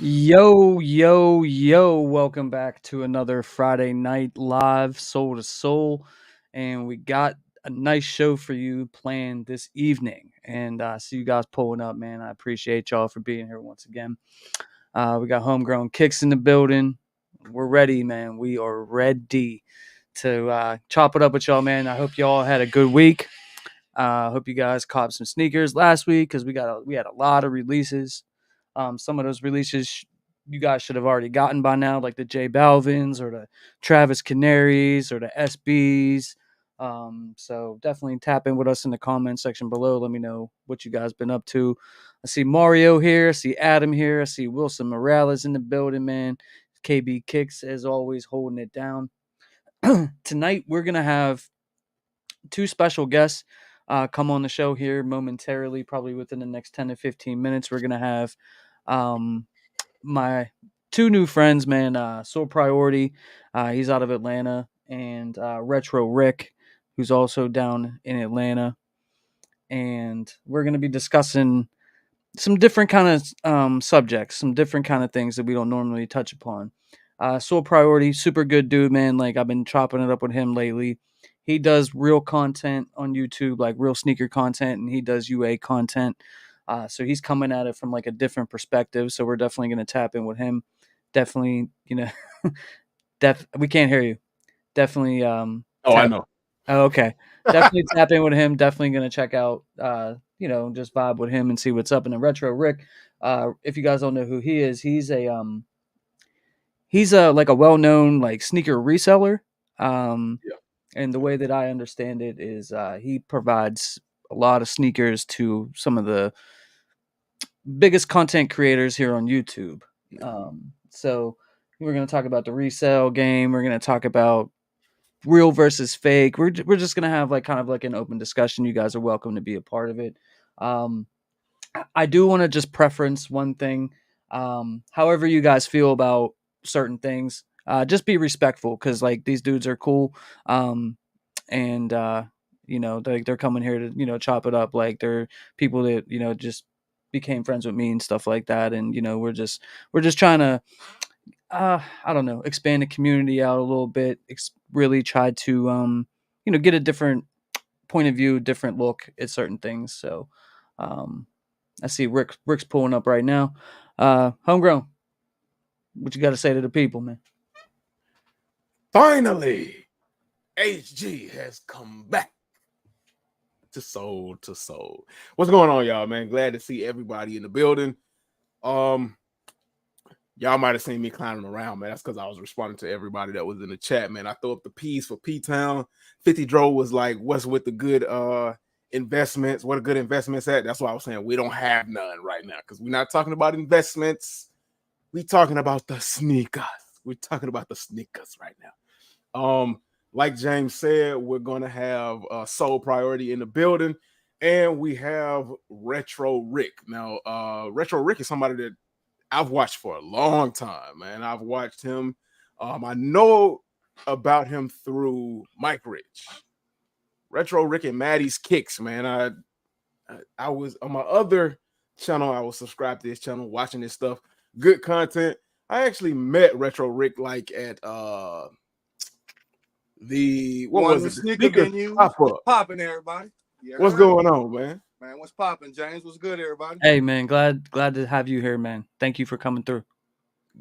Yo, yo, yo, welcome back to another Friday night live soul to soul. And we got a nice show for you planned this evening. And I see you guys pulling up, man. I appreciate y'all for being here once again. We got homegrown kicks in the building. We're ready, man. We are ready to chop it up with y'all, man. I hope y'all had a good week. I hope you guys caught some sneakers last week because we had a lot of releases. Some of those releases you guys should have already gotten by now, like the J Balvins or the Travis Canaries or the SBs. So definitely tap in with us in the comment section below. Let me know what you guys been up to. I see Mario here. I see Adam here. I see Wilson Morales in the building, man. KB Kicks, as always, holding it down. Tonight, we're going to have two special guests come on the show here momentarily, probably within the next 10 to 15 minutes. We're going to have my two new friends, man. Soul Priority, he's out of Atlanta, and Retro Rick, who's also down in Atlanta. And we're going to be discussing some different kind of subjects, some different kind of things that we don't normally touch upon. Soul Priority, super good dude, man. Like I've been chopping it up with him lately. He does real content on YouTube, like real sneaker content, and he does UA content. So he's coming at it from like a different perspective. So we're definitely going to tap in with him. Definitely, we can't hear you. Definitely Oh, I tap. know. Oh, okay. Definitely tap in with him. Definitely going to check out, just vibe with him and see what's up. And then Retro Rick, if you guys don't know who he is, he's a like a well-known like sneaker reseller. Um, Yeah. and the way that I understand it is he provides a lot of sneakers to some of the biggest content creators here on YouTube. So we're going to talk about the resale game. We're going to talk about real versus fake. We're just gonna have like kind of like an open discussion. You guys are welcome to be a part of it. Um, I do want to just preference one thing. However you guys feel about certain things, just be respectful because like these dudes are cool. And they're coming here to chop it up. Like they're people that just became friends with me and stuff like that. And we're just trying to I don't know, expand the community out a little bit. Really try to get a different point of view, different look at certain things. So um, I see Rick's pulling up right now. Homegrown, what you got to say to the people, man? Finally, HG has come back to Soul to Soul. What's going on, y'all, man? Glad to see everybody in the building. Y'all might have seen me clowning around, man. That's because I was responding to everybody that was in the chat, man. I threw up the P's for P-Town. 50 Dro was like, what's with the good investments? What are good investments at? That's why I was saying we don't have none right now because we're not talking about investments. We're talking about the sneakers. We're talking about the sneakers right now. Like James said, we're gonna have Soul Priority in the building, and we have Retro Rick. Now, Retro Rick is somebody that I've watched for a long time, man. I've watched him. I know about him through Mike Rich, Retro Rick, and Maddie's Kicks, man. I was on my other channel. I was subscribed to this channel, watching this stuff. Good content. I actually met Retro Rick like at the what One was of it? the The sneaker sneaker venues. pop What's up. popping, everybody? What's going on, man? Man, what's popping, James? What's good, everybody? Hey, man, glad to have you here, man. Thank you for coming through.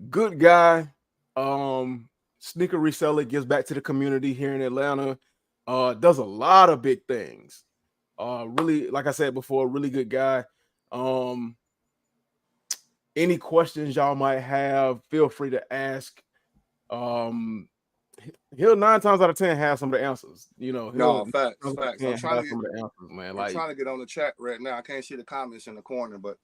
Good guy. Sneaker reseller, gives back to the community here in Atlanta. Does a lot of big things. Really, like I said before, really good guy. Any questions y'all might have, feel free to ask. He'll 9 times out of 10 have some of the answers. No, facts. Have I'm some of the answers, man. I'm trying to get on the chat right now. I can't see the comments in the corner, but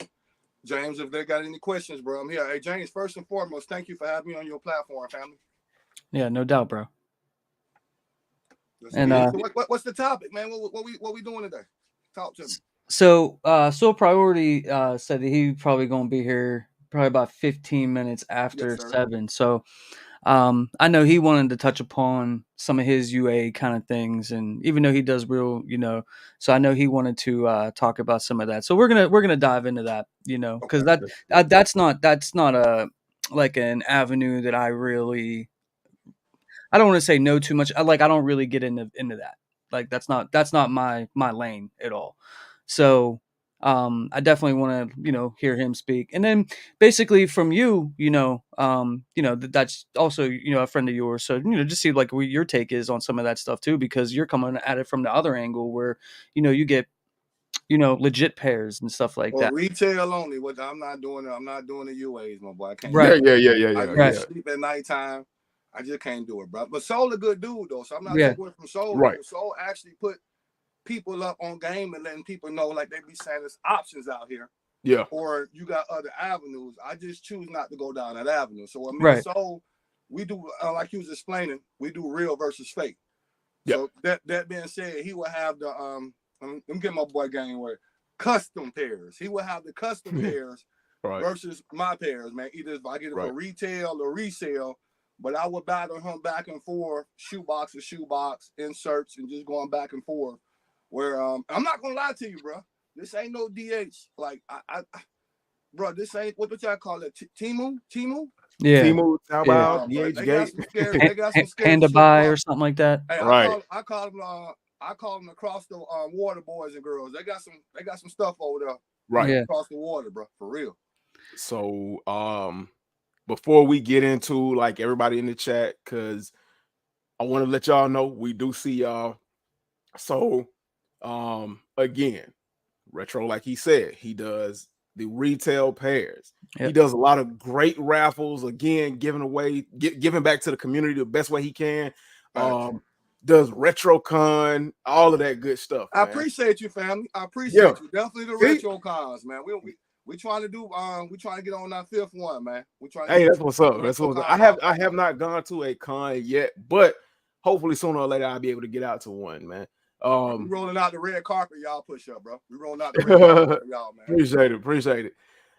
James, if they got any questions, bro, I'm here. Hey, James, first and foremost, thank you for having me on your platform, family. Yeah, no doubt, bro. And so what's the topic, man? What we doing today? Talk to me. So Soul Priority said that he probably gonna be here probably about 15 minutes after 7. So I know he wanted to touch upon some of his UA kind of things, and even though he does real, so I know he wanted to talk about some of that. So we're gonna dive into that, because Okay. that's not a like an avenue that I don't want to say no too much. I don't really get into that. Like that's not my lane at all. So I definitely want to hear him speak, and then basically from you, that's also a friend of yours. So just see like what your take is on some of that stuff too, because you're coming at it from the other angle where you get legit pairs and stuff like Or that. retail only. What I'm not doing the UAs, my boy. I can't. Right. I Right. just sleep at nighttime. I just can't do it, bro. But Soul a good dude though, so I'm not Yeah. taking away from Soul. Right. Soul actually put people up on game and letting people know like they be saying there's options out here. Yeah. Or you got other avenues. I just choose not to go down that avenue. So with me Right. and Soul, we do like you was explaining, we do real versus fake. Yeah. So that being said, he will have the I'm getting my boy game where custom pairs. He will have the custom pairs versus my pairs, man. Either if I get it for retail or resale, but I would battle him back and forth, shoebox to shoebox, inserts, and just going back and forth. Where I'm not gonna lie to you, bro. This ain't no DH. Like bro, this ain't what y'all call it? Timu? Yeah. Timu, Taobao, They DH got Gate. some scary. They got some scary Panda shit, buy bro. or something like that. Hey, Right. I call them across the water, boys and girls. They got some stuff over there. Right. Yeah. Across the water, bro. For real. So before we get into like everybody in the chat, because I want to let y'all know we do see y'all. So again, Retro, like he said, he does the retail pairs. Yep. He does a lot of great raffles, again, giving back to the community the best way he can. Does RetroCon, all of that good stuff. I man. appreciate you, family. I appreciate you. Definitely the RetroCons, man. We trying to do we trying to get on our 5th one, man. We trying to Hey, that's what's up. That's what's up. I have not gone to a con yet, but hopefully sooner or later I'll be able to get out to one, man. We rolling out the red carpet, y'all push up, bro. We rolling out the red carpet for y'all, man. Appreciate it.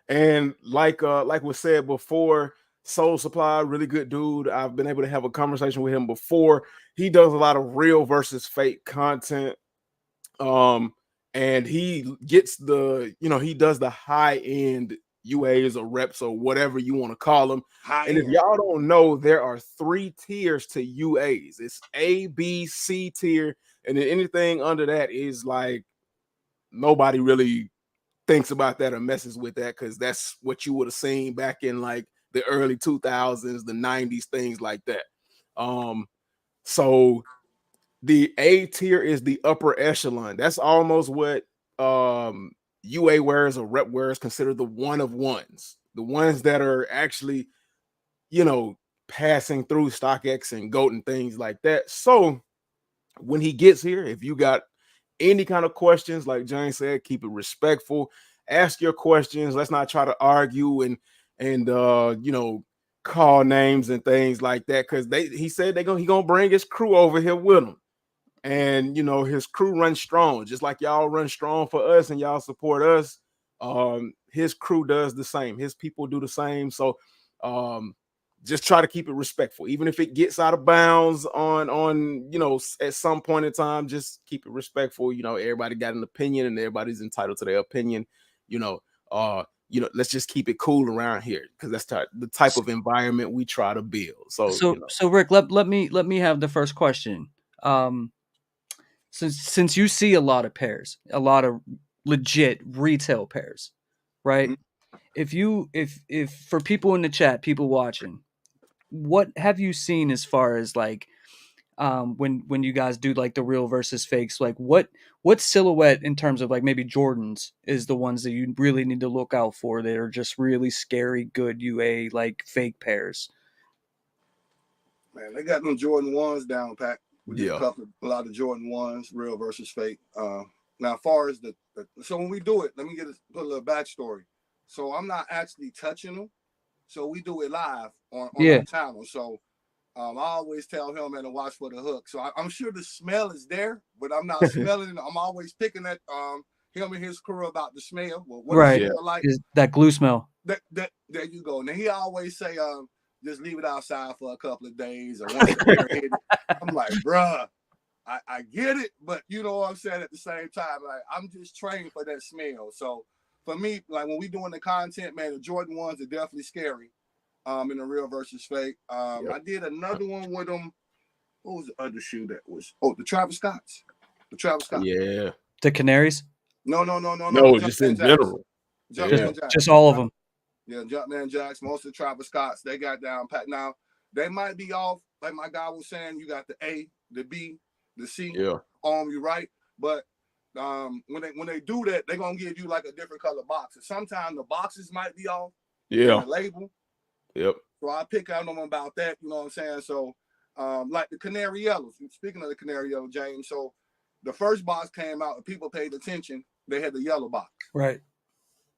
And like was said before, Soul Supply, really good dude. I've been able to have a conversation with him before. He does a lot of real versus fake content. And he gets he does the high end UAs or reps or whatever you want to call them. And if y'all don't know, there are 3 tiers to UAs. It's A, B, C tier, and then anything under that is like nobody really thinks about that or messes with that, because that's what you would have seen back in like the early 2000s, the 90s, things like that. So the A tier is the upper echelon. That's almost what UA wearers or rep wearers consider the one of ones, the ones that are actually, passing through StockX and GOAT and things like that. So when he gets here, if you got any kind of questions, like James said, keep it respectful. Ask your questions. Let's not try to argue and call names and things like that, because he said he gonna bring his crew over here with him. And his crew runs strong, just like y'all run strong for us and y'all support us. His crew does the same. His people do the same. So just try to keep it respectful, even if it gets out of bounds on at some point in time. Just keep it respectful. Everybody got an opinion and everybody's entitled to their opinion. Let's just keep it cool around here, because that's the type of environment we try to build. So Rick, let me have the first question. Since you see a lot of pairs, a lot of legit retail pairs, right? Mm-hmm. If for people in the chat, people watching, what have you seen as far as like when you guys do like the real versus fakes, like what silhouette in terms of like maybe Jordans is the ones that you really need to look out for that are just really scary good UA like fake pairs? Man, they got them Jordan 1s down pat. We did a lot of Jordan 1s, real versus fake. Now, as far as so when we do it, let me put a little backstory. So I'm not actually touching them. So we do it live on our channel. So I always tell him, man, to watch for the hook. So I'm sure the smell is there, but I'm not smelling it. I'm always picking at him and his crew about the smell. Well, what right. Like is that glue smell. That there you go. Now he always say, just leave it outside for a couple of days, or once the air hit it. I'm like, bruh, I get it, but you know what I'm saying, at the same time, like, I'm just trained for that smell. So for me, like, when we doing the content, man, the Jordan ones are definitely scary. In the real versus fake. I did another one with them. What was the other shoe that was? Oh, the Travis Scotts. The Travis Scott. Yeah. The Canaries? No, just in general. Just all of them. Yeah, Jumpman Jacks, most of the Travis Scotts, they got down pat. Now, they might be off, like my guy was saying, you got the A, the B, the C on you, right? But when they do that, they're gonna give you like a different color box. And sometimes the boxes might be off. The label. So I pick out on them about that, you know what I'm saying? So like the Canary Yellows. Speaking of the Canary Yellow, James, so the first box came out and people paid attention. They had the yellow box. Right.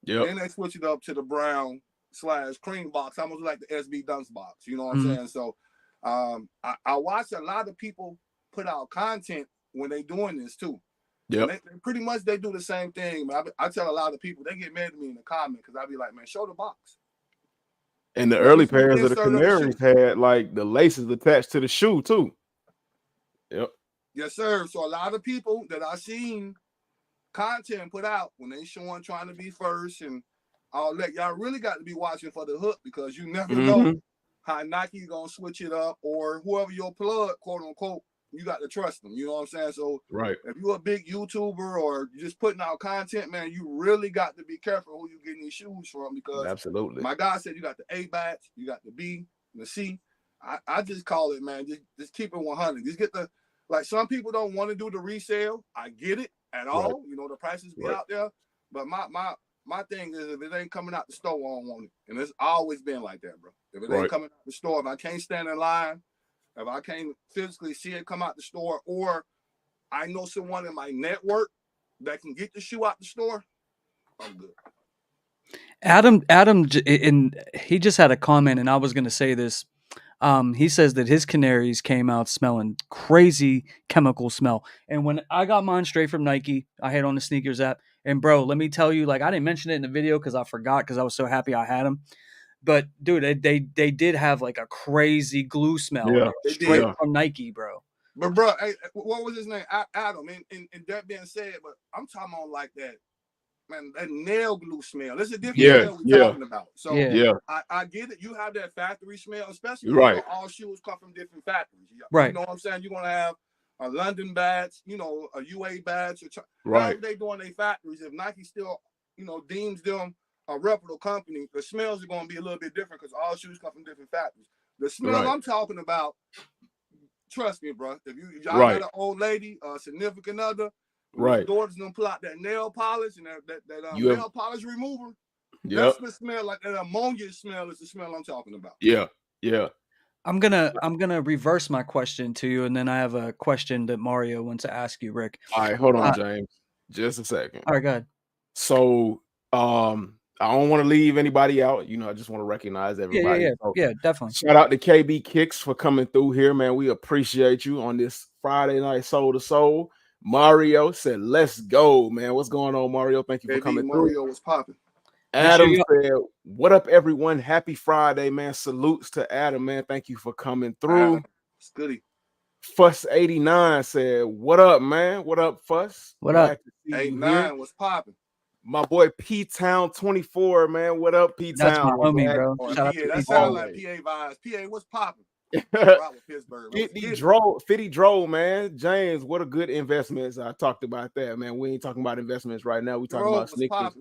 Then they switched it up to the brown/cream box, almost like the SB Dunks box. You know what I'm saying? So I watch a lot of people put out content when they doing this too. They pretty much they do the same thing. I tell a lot of people, they get mad at me in the comment because I be like, man, show the box. And the early pairs of the Canaries had like the laces attached to the shoe too. Yes, sir. So a lot of people that I seen content put out when they showing trying to be first and all that, y'all really got to be watching for the hook, because you never know how Nike gonna switch it up, or whoever your plug, quote unquote, you got to trust them. You know what I'm saying? So if you're a big YouTuber or you're just putting out content, man, you really got to be careful who you getting these shoes from, because my guy said you got the A batch, you got the B, the C. I just call it, man, just keep it 100. Just get the, like, some people don't want to do the resale. I get it at all. You know, the prices be out there. But my thing is, if it ain't coming out the store, I don't want it. And it's always been like that, bro. If it ain't coming out the store, if I can't stand in line, if I can't physically see it come out the store, or I know someone in my network that can get the shoe out the store, I'm good. Adam, and he just had a comment, and I was going to say this. He says that his Canaries came out smelling crazy chemical smell. And when I got mine straight from Nike, I had on the sneakers app. And bro, let me tell you, like, I didn't mention it in the video because I forgot, because I was so happy I had them. But dude, they did have like a crazy glue smell straight from Nike, bro. But bro, hey, what was his name? Adam. And that being said, but I'm talking about like that, man, that nail glue smell. It's a different smell we're talking about. So I get it. You have that factory smell, especially when all shoes come from different factories. You know what I'm saying? You're gonna have a London batch, you know, a UA batch, whatever they do in their factories. If Nike still, you know, deems them a reputable company, the smells are going to be a little bit different because all shoes come from different factories. The smell I'm talking about, trust me, bro. If y'all got an old lady, a significant other, your daughter's gonna pull out that nail polish and that nail polish remover. That's the smell, like that ammonia smell is the smell I'm talking about. I'm gonna reverse my question to you, and then I have a question that Mario wants to ask you, Rick. All right, hold on, James. Just a second. All right, go ahead. So I don't want to leave anybody out. You know, I just want to recognize everybody. Yeah, definitely. Shout out to KB Kicks for coming through here, man. We appreciate you on this Friday night Soul to Soul. Mario said, "Let's go, man." What's going on, Mario? Thank you for coming through. Mario was popping. Adam said, "What up, everyone? Happy Friday, man." Salutes to Adam, man. Thank you for coming through. It's goody. Fuss89 said, "What up, man? What up, Fuss? What up?" 89 was popping. My boy P Town 24, man. What up, P Town? That's my homie, bro. That sounds like PA vibes. PA, what's popping? Pittsburgh. 50 Droll, man. James, what a good investments. I talked about that, man. We ain't talking about investments right now. We talking about sneakers.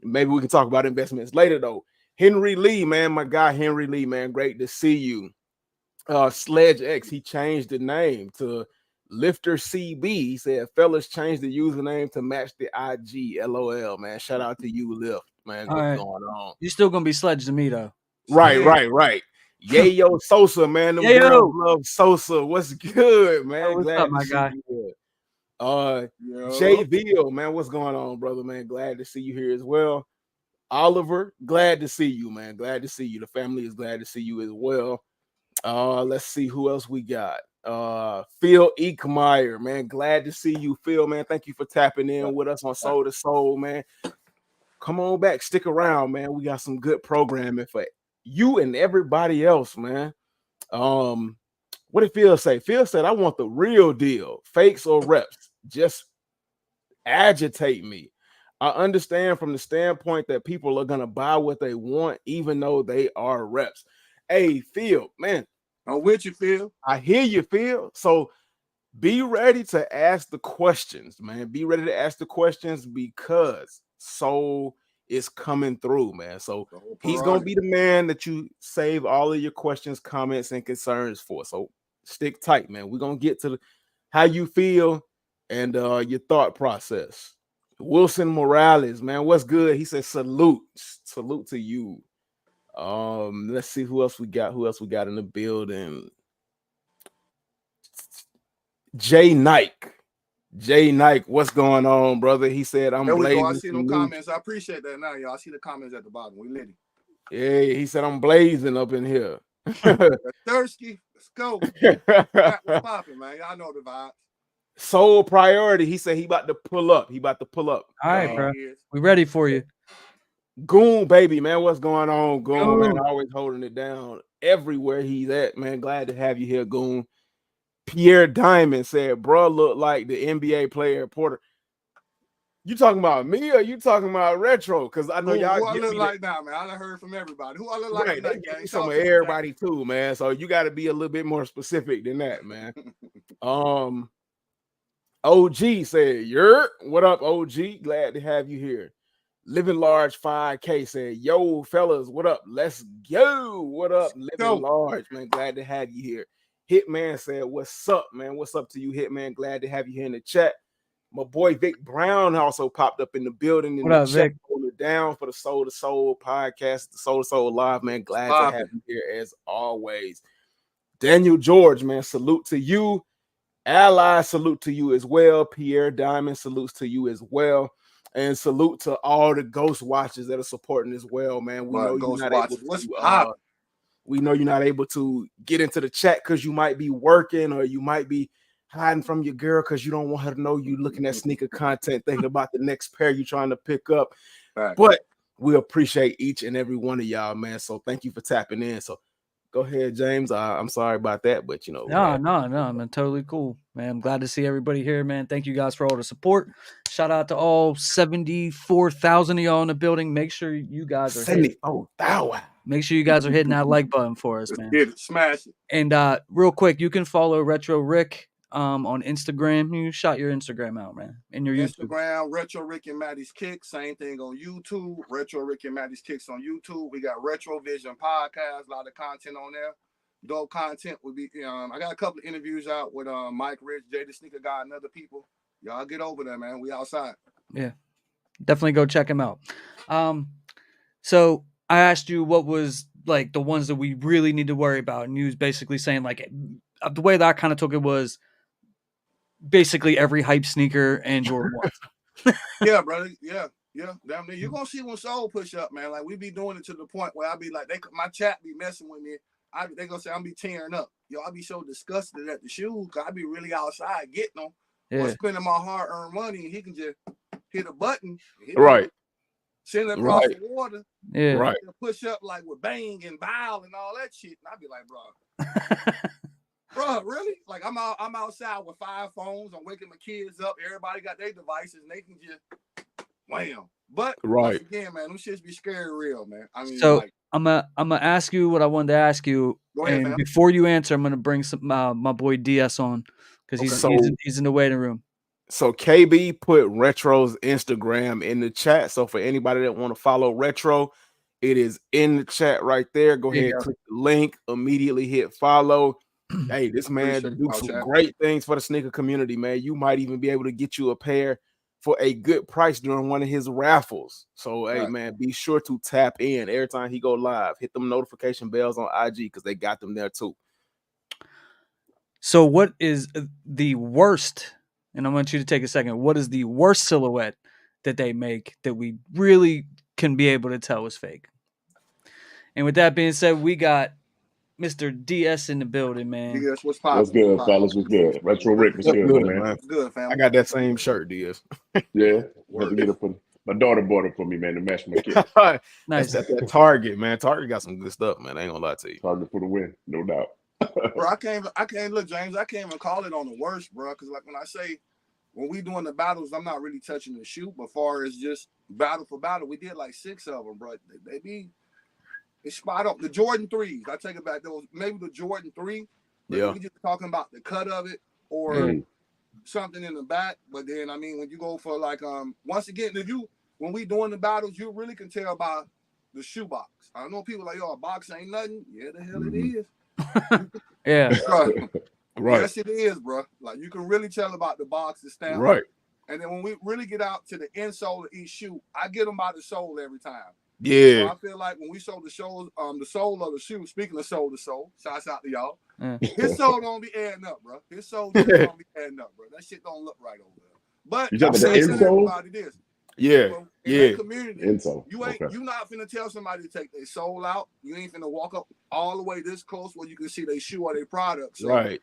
Maybe we can talk about investments later, though. Henry Lee, man. My guy Henry Lee, man. Great to see you. Sledge X, he changed the name to Lifter CB. He said, fellas, change the username to match the IG. LOL, man. Shout out to you, Lift, man. What's going on? You're still gonna be Sledge to me, though. Right. Yayo Sosa, man. Them girls love Sosa. What's good, man? What's up, my guy? JVL, man. What's going on, brother, man? Glad to see you here as well. Oliver, glad to see you, man. Glad to see you. The family is glad to see you as well. Let's see who else we got. Phil Eekmeyer, man. Glad to see you, Phil, man. Thank you for tapping in with us on Soul to Soul, man. Come on back, stick around, man. We got some good programming for you and everybody else, man. What did Phil say? Phil said, I want the real deal, fakes or reps. Just agitate me. I understand from the standpoint that people are gonna buy what they want, even though they are reps. Hey, Phil, man, I'm with you, Phil. I hear you, Phil. So be ready to ask the questions, man. Be ready to ask the questions because Soul is coming through, man. So he's gonna be the man that you save all of your questions, comments, and concerns for. So stick tight, man. We're gonna get to how you feel and your thought process. Wilson Morales, man, what's good? He says salute to you. Let's see who else we got in the building. Jay Nike, what's going on, brother? He said, I'm blazing. I see no comments. I appreciate that now, y'all. I see the comments at the bottom. We lit. Yeah, he said, I'm blazing up in here. Thirsty. Let's go. What's popping, man? Y'all know the vibes. Soul priority. He said he about to pull up. All right, bro. We ready for you. Goon, baby, man. What's going on, Goon? Man, always holding it down everywhere he's at, man. Glad to have you here, Goon. Pierre Diamond said, bro, look like the NBA player Porter. You talking about me or you talking about Retro? Because I know y'all. Who I look like now, man? I done heard from everybody. Who I look like tonight, gang? Some of everybody too, man. So you got to be a little bit more specific than that, man. OG said, what up, OG? Glad to have you here. Living Large 5K said, yo, fellas, what up? Let's go. What up, Living Large, man? Glad to have you here. Hitman said, what's up, man? What's up to you, Hitman? Glad to have you here in the chat. My boy Vic Brown also popped up in the building. In what the up, chat, Vic? holding it down for the Soul to Soul podcast, the Soul to Soul Live, man. Glad to have you here as always. Daniel George, man, salute to you. Ally, salute to you as well. Pierre Diamond, salutes to you as well. And salute to all the Ghost Watchers that are supporting as well, man. We know you're not able to, we know you're not able to get into the chat because you might be working or you might be hiding from your girl because you don't want her to know you looking at sneaker content, thinking about the next pair you're trying to pick up. Right. But we appreciate each and every one of y'all, man. So thank you for tapping in. So go ahead, James. I'm sorry about that, but you know. No, man. Totally cool, man. I'm glad to see everybody here, man. Thank you guys for all the support. Shout out to all 74,000 of y'all in the building. Make sure you guys are 74,000. Make sure you guys are hitting that like button for us, man. Hit it, smash it. And real quick, you can follow Retro Rick on Instagram. You shot your Instagram out, man. And your Instagram, Retro Rick and Maddie's Kicks. Same thing on YouTube. Retro Rick and Maddie's Kicks on YouTube. We got Retro Vision Podcast. A lot of content on there. Dope content would be. I got a couple of interviews out with Mike Rich, Jay the Sneaker Guy, and other people. Y'all get over there, man. We outside. Yeah, definitely go check him out. So I asked you what was like the ones that we really need to worry about, and you was basically saying like the way that I kind of took it was basically every hype sneaker and Jordan wants. Yeah, brother. Yeah. Damn, you're gonna see when Soul push up, man. Like we be doing it to the point where I be like, my chat be messing with me. They gonna say I'm be tearing up. Yo, I be so disgusted at the shoes because I be really outside getting them or spending my hard-earned money, and he can just hit a button, send it across the water, push up like with bang and bow and all that shit. And I be like, bro, really? Like I'm outside with 5 phones. I'm waking my kids up. Everybody got their devices, and they can just wham. But once again, man, them shits be scary real, man. I mean, so I'm gonna ask you what I wanted to ask you. Go ahead, and man. Before you answer, I'm gonna bring some my boy DS on because he's in the waiting room. So KB put Retro's Instagram in the chat. So for anybody that want to follow Retro, it is in the chat right there. Go ahead, click the link, immediately hit follow. Hey, this man do some great things for the sneaker community, man. You might even be able to get you a pair for a good price during one of his raffles. So, hey, man, be sure to tap in every time he go live. Hit them notification bells on IG because they got them there too. So what is the worst, and I want you to take a second, what is the worst silhouette that they make that we really can be able to tell is fake? And with that being said, we got Mr. DS in the building, man. DS, what's poppin'? What's good, fellas? What's good? Retro Rick, what's good, man? Good, fam. I got that same shirt, DS. Yeah, had to get it for My daughter bought it for me, man, to match my kit. Nice. That's that Target, man. Target got some good stuff, man. I ain't gonna lie to you. Target for the win, no doubt. Bro, I can't look, James. I can't even call it on the worst, bro. Because like when I say when we doing the battles, I'm not really touching the shoe. But far as just battle for battle, we did like 6 of them, bro. It's spot up. The Jordan 3s, I take it back. There was maybe the Jordan 3. Yeah. We just talking about the cut of it or something in the back. But then I mean, when you go for like once again, when we doing the battles, you really can tell by the shoe box. I know people like, yo, a box ain't nothing. Yeah, the hell it is. Yeah. Right. Yes, it is, bro. Like you can really tell about the box, the stamp. Right. And then when we really get out to the insole of each shoe, I get them by the sole every time. Yeah. So I feel like when we sold the sole of the shoe, speaking of sole to sole, shouts out to y'all. His sole don't be adding up, bro. His sole just don't be adding up, bro. That shit don't look right over there. But you talking about the insole? This. Yeah. So in that community, insole. You not finna tell somebody to take their sole out. You ain't finna walk up all the way this close where you can see their shoe or their product. So, right.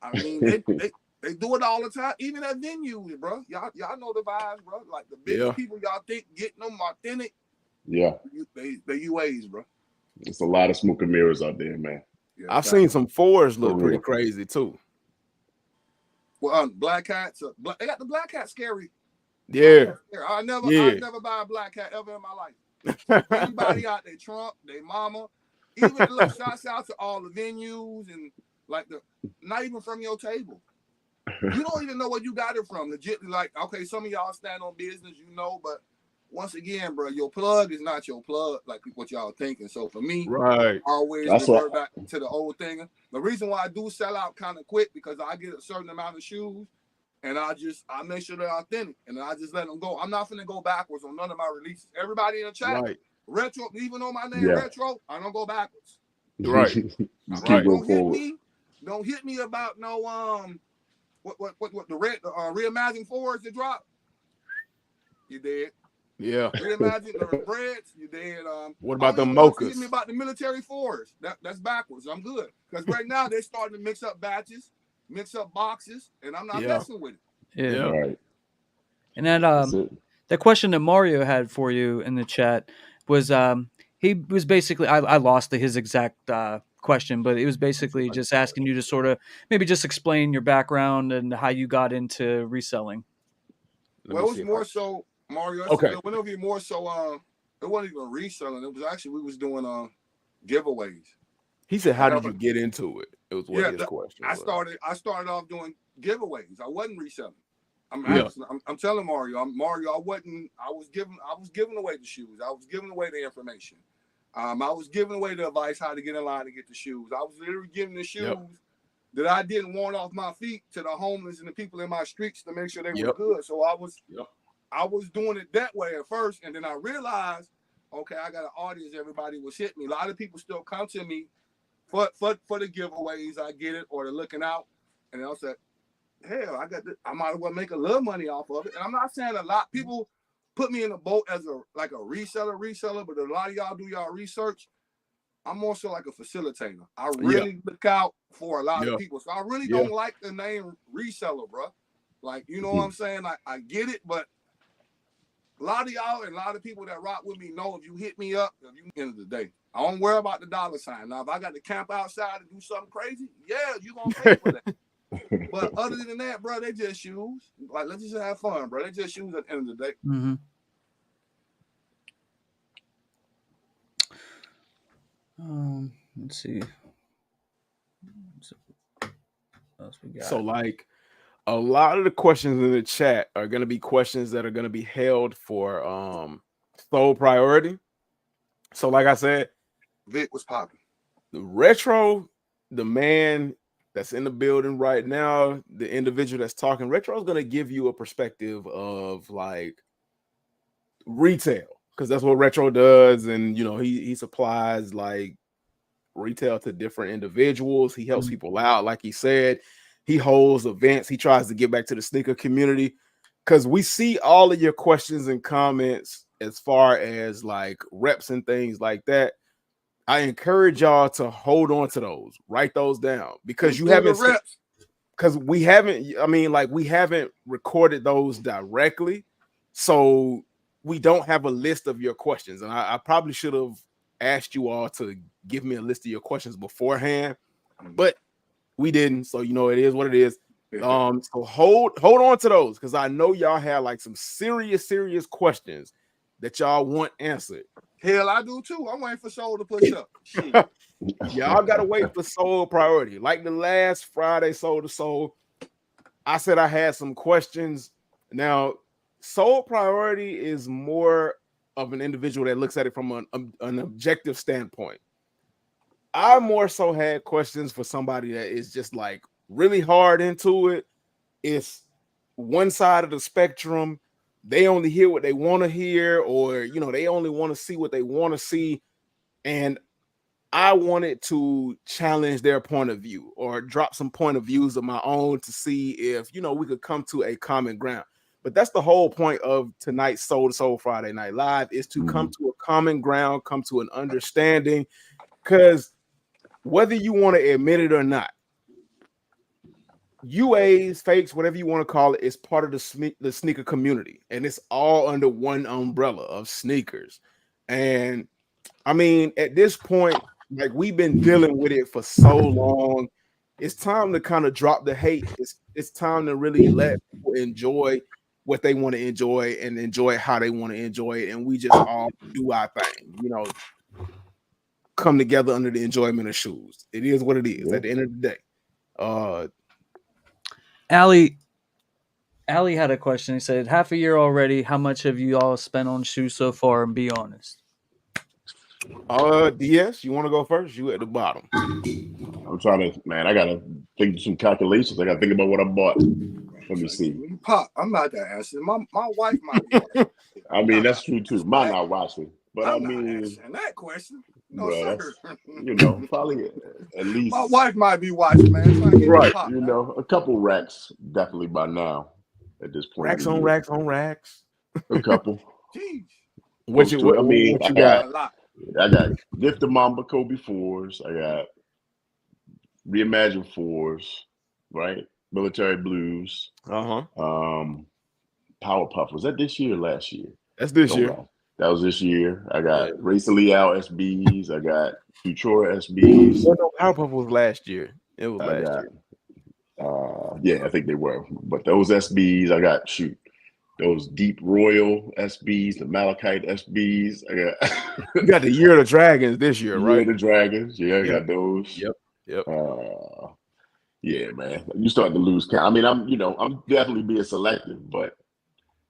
I mean, they do it all the time, even at venues, bro. Y'all know the vibes, bro. Like the biggest people y'all think getting them authentic. Yeah. They UAs, bro. There's a lot of smoke and mirrors out there, man. Yeah, I've seen some 4s look pretty crazy too. Well, black cats, they got the black cat scary. Yeah. I never buy a black cat ever in my life. Anybody out there, Trump, they mama, even look, shouts out to all the venues and like not even from your table. You don't even know where you got it from. Legitly, like, okay, some of y'all stand on business, but once again, bro, your plug is not your plug, like what y'all thinking. So for me, I always revert back to the old thing. The reason why I do sell out kind of quick because I get a certain amount of shoes, and I make sure they're authentic, and I just let them go. I'm not finna go backwards on none of my releases. Everybody in the chat, retro, even on my name, retro, I don't go backwards. Right. Don't hit me about no what the reimagined 4s that drop. You did. Yeah. Reimagine the breads. You did. What about the mochas? Hit me about the military 4s. That's backwards. I'm good because right now they're starting to mix up batches, mix up boxes, and I'm not messing with it. Yeah. Right. And that question that Mario had for you in the chat was he was basically I lost his exact question, but it was basically just asking you to sort of maybe just explain your background and how you got into reselling. Well, it was more so, Mario. Okay. Whenever you more so, it wasn't even reselling. It was actually we was doing giveaways. He said, "How did you get into it?" It was what his question was. I started off doing giveaways. I wasn't reselling. I'm telling Mario. I was giving away the shoes. I was giving away the information. I was giving away the advice how to get in line to get the shoes. I was literally giving the shoes that I didn't want off my feet to the homeless and the people in my streets to make sure they were good. So I was doing it that way at first, and then I realized, okay, I got an audience. Everybody was hitting me. A lot of people still come to me for the giveaways. I get it, or they're looking out, and I said, hell, I might as well make a little money off of it. And I'm not saying a lot people put me in the boat as a reseller, but a lot of y'all do y'all research. I'm more so like a facilitator. I really look out for a lot of people. So I really don't like the name reseller, bro. Like, you know what I'm saying? I get it, but a lot of y'all and a lot of people that rock with me know if you hit me up, at the end of the day, I don't worry about the dollar sign. Now, if I got to camp outside and do something crazy, you gonna pay for that. But other than that, bro, they just shoes. Like, let's just have fun, bro. They just shoes at the end of the day. Mm-hmm. Let's see. What else we got? So, like, a lot of the questions in the chat are going to be questions that are going to be held for sole priority. So, like I said, Vic was popping. The retro, the man that's in the building right now, the individual that's talking, retro is going to give you a perspective of like retail, because that's what retro does. And, you know, he supplies like retail to different individuals. He helps people out. Like he said, he holds events. He tries to get back to the sneaker community, because we see all of your questions and comments as far as like reps and things like that. I encourage y'all to hold on to those, write those down, because we haven't recorded those directly. So we don't have a list of your questions, and I probably should have asked you all to give me a list of your questions beforehand, but we didn't. So it is what it is. So hold on to those, because I know y'all have like some serious questions that y'all want answered. Hell, I do too. I'm waiting for Soul to push up. Shit. Y'all gotta wait for Soul Priority. Like the last Friday, Soul to Soul, I said I had some questions. Now, Soul Priority is more of an individual that looks at it from an objective standpoint. I more so had questions for somebody that is just like really hard into it. It's one side of the spectrum. They only hear what they want to hear, or they only want to see what they want to see. And I wanted to challenge their point of view or drop some point of views of my own to see if we could come to a common ground. But that's the whole point of tonight's Soul to Soul Friday Night Live, is to come to a common ground, come to an understanding, because whether you want to admit it or not, UAs, fakes, whatever you want to call it, is part of the sneaker community, and it's all under one umbrella of sneakers. And I mean, at this point, like, we've been dealing with it for so long. It's time to kind of drop the hate. It's time to really let people enjoy what they want to enjoy and enjoy it how they want to enjoy it, and we just all do our thing. Come together under the enjoyment of shoes. It is what it is. At the end of the day. Allie had a question. He said, half a year already. How much have you all spent on shoes so far? And be honest. DS, you want to go first? You at the bottom. I'm trying to, man, I got to think of some calculations. I got to think about what I bought. Let me see. Pop, I'm not that answer. My wife might be watching. I mean, that's true too. Mine not watching. But I'm I mean, not answering that question. No, bro, sir. Probably at least. My wife might be watching, man. Right. Pop, a couple racks definitely by now at this point. Racks on racks on racks. A couple. Jeez. What you got? I got Gift of Mamba Kobe 4s. I got Reimagined 4s, right? Military Blues. Powerpuff. Was that this year or last year? That's this year. That was this year. I got Race Leal SBs. I got Futura SBs. No, Powerpuff was last year. It was last year. Yeah, I think they were. But those SBs, I got those Deep Royal SBs, the Malachite SBs. I got you got the Year of the Dragons this year, right? Year of the Dragons. Yeah, I got those. Yep. Yeah, man. You starting to lose count. I mean, I'm definitely being selective, but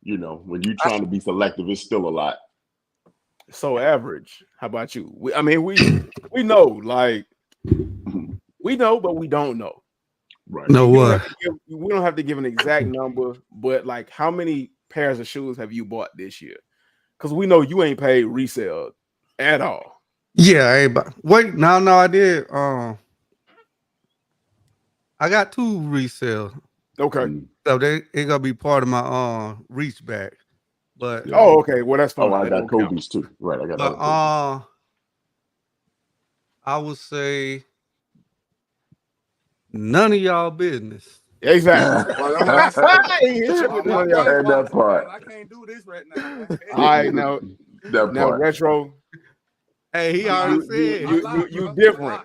when you're trying to be selective, it's still a lot. So average. How about you? We know, like, we know, but we don't know. Right. No what? We don't have to give an exact number, but like, how many pairs of shoes have you bought this year? Because we know you ain't paid resale at all. Yeah, wait, no, I did. I got 2 resale. Okay. So they gonna be part of my reach back. But okay, well that's fine. I got Kobe's too. Right, I got Kobe's. I would say none of y'all business. Exactly. That part. I can't do this right now. All right, now Retro. Hey, he already said you different